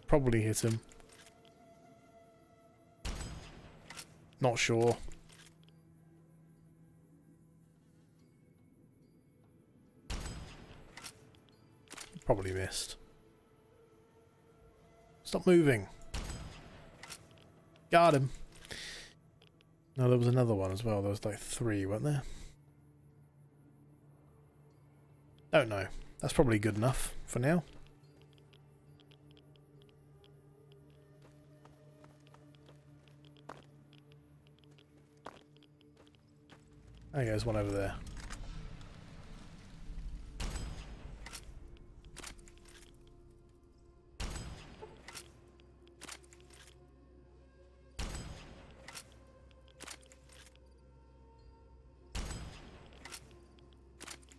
Probably hit him. Not sure. Probably missed. Stop moving. Got him. No, there was another one as well. There was like 3, weren't there? Don't know. That's probably good enough for now. Oh, yeah, there's one over there.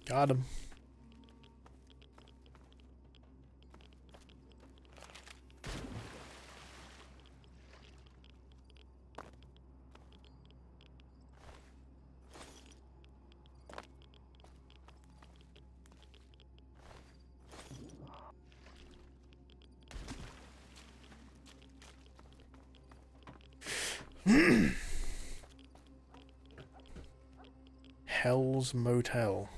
Got him. Hell's Motel.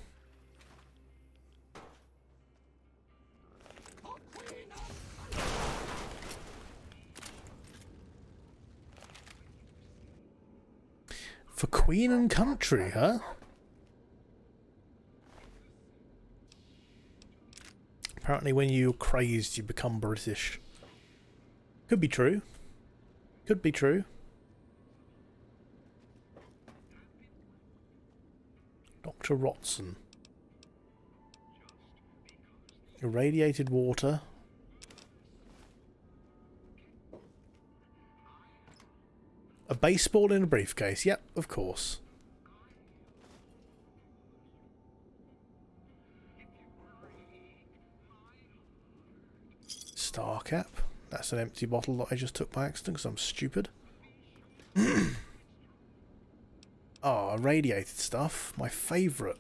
For Queen and Country, huh? Apparently when you're crazed, you become British. Could be true. Could be true. Dr. Rotson. Irradiated water. A baseball in a briefcase. Yep, of course. Star cap. That's an empty bottle that I just took by accident because I'm stupid. Ah, irradiated stuff. My favourite.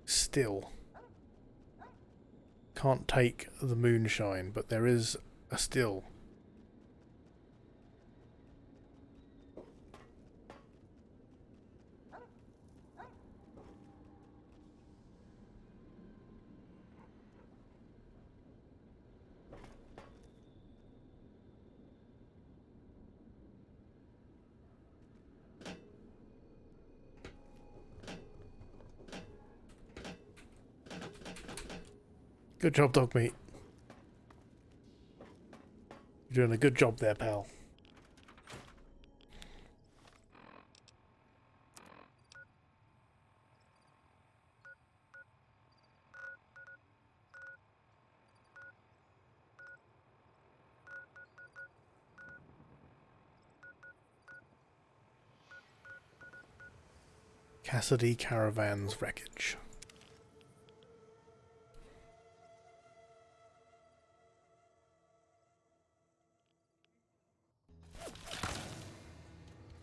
Still. Can't take the moonshine, but there is a still. Good job, dog meat. You're doing a good job there, pal. Cassidy Caravan's wreckage.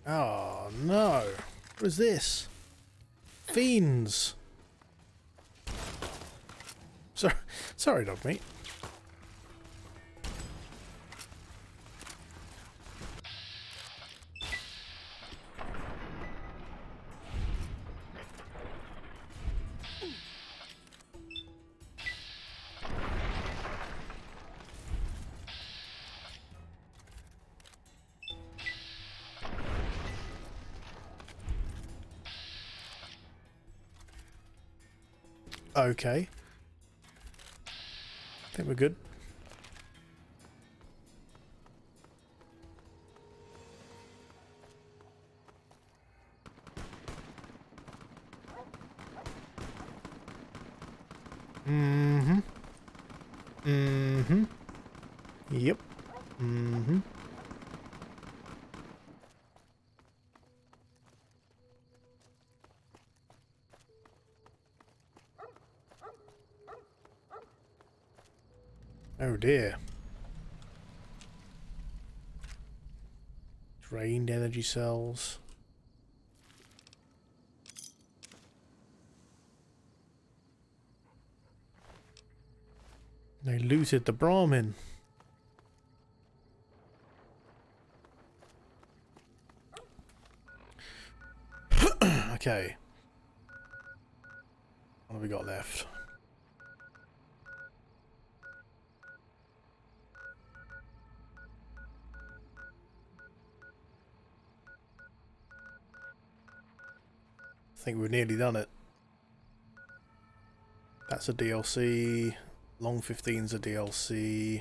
Oh no! What is this? Fiends! Sorry, dog meat. Okay. I think we're good. Mm-hmm. Mm-hmm. Yep. Mm-hmm. Oh dear. Drained energy cells. They looted the Brahmin. Okay. What have we got left? I think we've nearly done it. That's a DLC. Long 15's a DLC.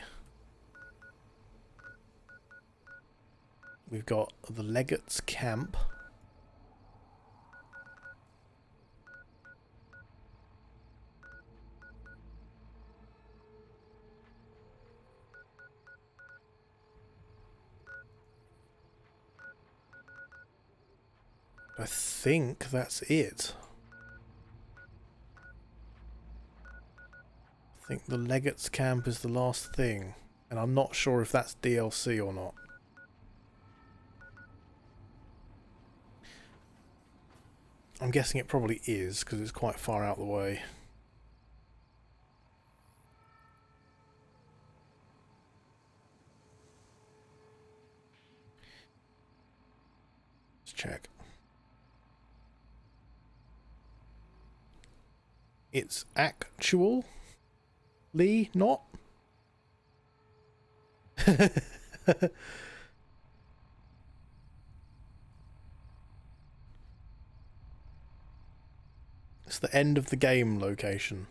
We've got the Legate's Camp. I think that's it. I think the Legate's camp is the last thing, and I'm not sure if that's DLC or not. I'm guessing it probably is, because it's quite far out the way. Let's check. It's actually not. It's the end of the game location.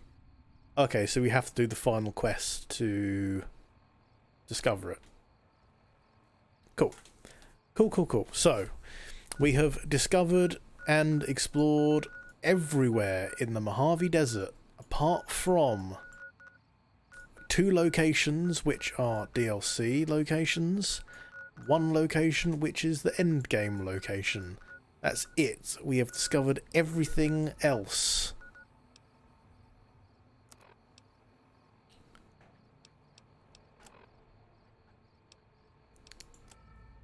Okay, so we have to do the final quest to discover it. Cool. Cool, cool, cool. So, we have discovered and explored everywhere in the Mojave Desert, apart from 2 locations which are DLC locations, 1 location which is the end game location. That's it. We have discovered everything else.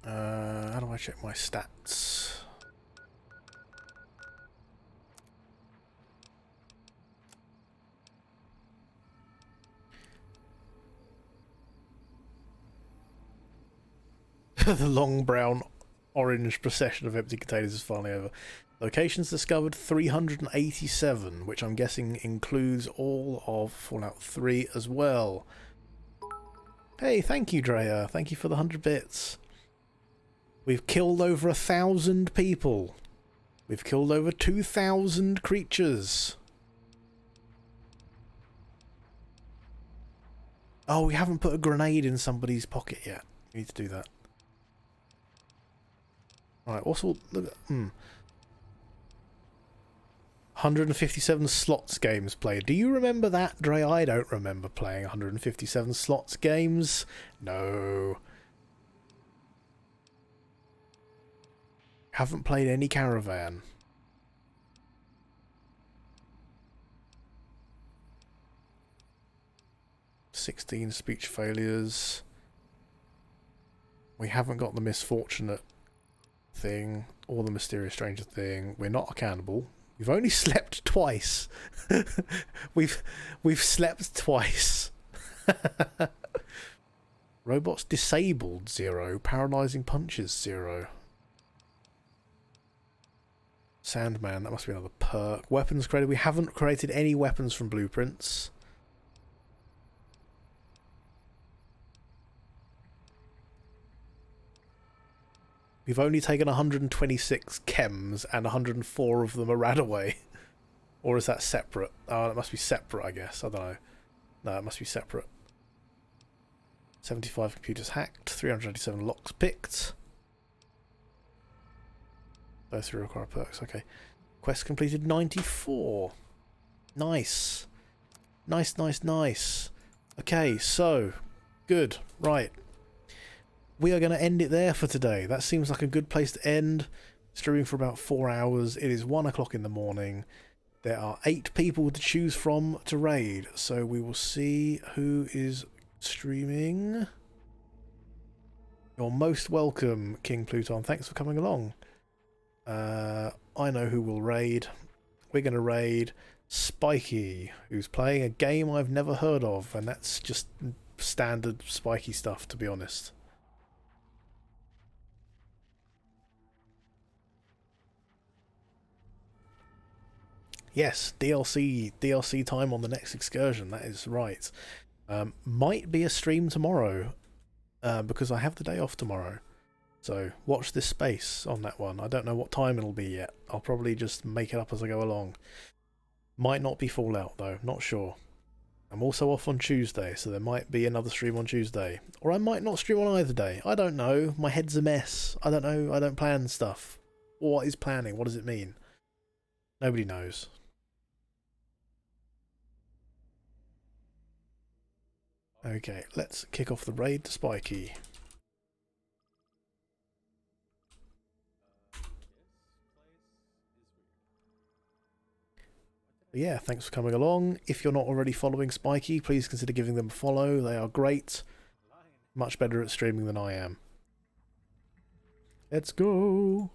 How do I check my stats? The long brown orange procession of empty containers is finally over. Locations discovered 387, which I'm guessing includes all of Fallout 3 as well. Hey, thank you, Drea. Thank you for the 100 bits. We've killed over 1,000 people. We've killed over 2,000 creatures. Oh, we haven't put a grenade in somebody's pocket yet. We need to do that. Right, what's all... Look at... 157 slots games played. Do you remember that, Dre? I don't remember playing 157 slots games. No. Haven't played any Caravan. "16 speech failures. We haven't got the misfortunate thing or the mysterious stranger thing. We're not a cannibal. We've only slept twice. we've slept twice. Robots disabled 0. Paralyzing punches 0. Sandman, that must be another perk. Weapons created. We haven't created any weapons from blueprints. We've only taken 126 chems and 104 of them are Radaway. Or is that separate? Oh, that must be separate, I guess. I don't know. No, it must be separate. 75 computers hacked. 387 locks picked. Those 3 require perks. Okay. Quest completed 94. Nice. Nice, nice, nice. Okay, so. Good. Right. We are going to end it there for today. That seems like a good place to end. Streaming for about 4 hours. It is 1 o'clock in the morning. There are 8 people to choose from to raid. So we will see who is streaming. You're most welcome, King Pluton. Thanks for coming along. I know who will raid. We're going to raid Spiky, who's playing a game I've never heard of. And that's just standard Spiky stuff, to be honest. Yes, DLC time on the next excursion. That is right. Might be a stream tomorrow, because I have the day off tomorrow. So watch this space on that one. I don't know what time it'll be yet. I'll probably just make it up as I go along. Might not be Fallout though. Not sure. I'm also off on Tuesday, so there might be another stream on Tuesday. Or I might not stream on either day. I don't know. My head's a mess. I don't know. I don't plan stuff. What is planning? What does it mean? Nobody knows. Okay, let's kick off the raid to Spiky. But yeah, thanks for coming along. If you're not already following Spiky, please consider giving them a follow. They are great. Much better at streaming than I am. Let's go!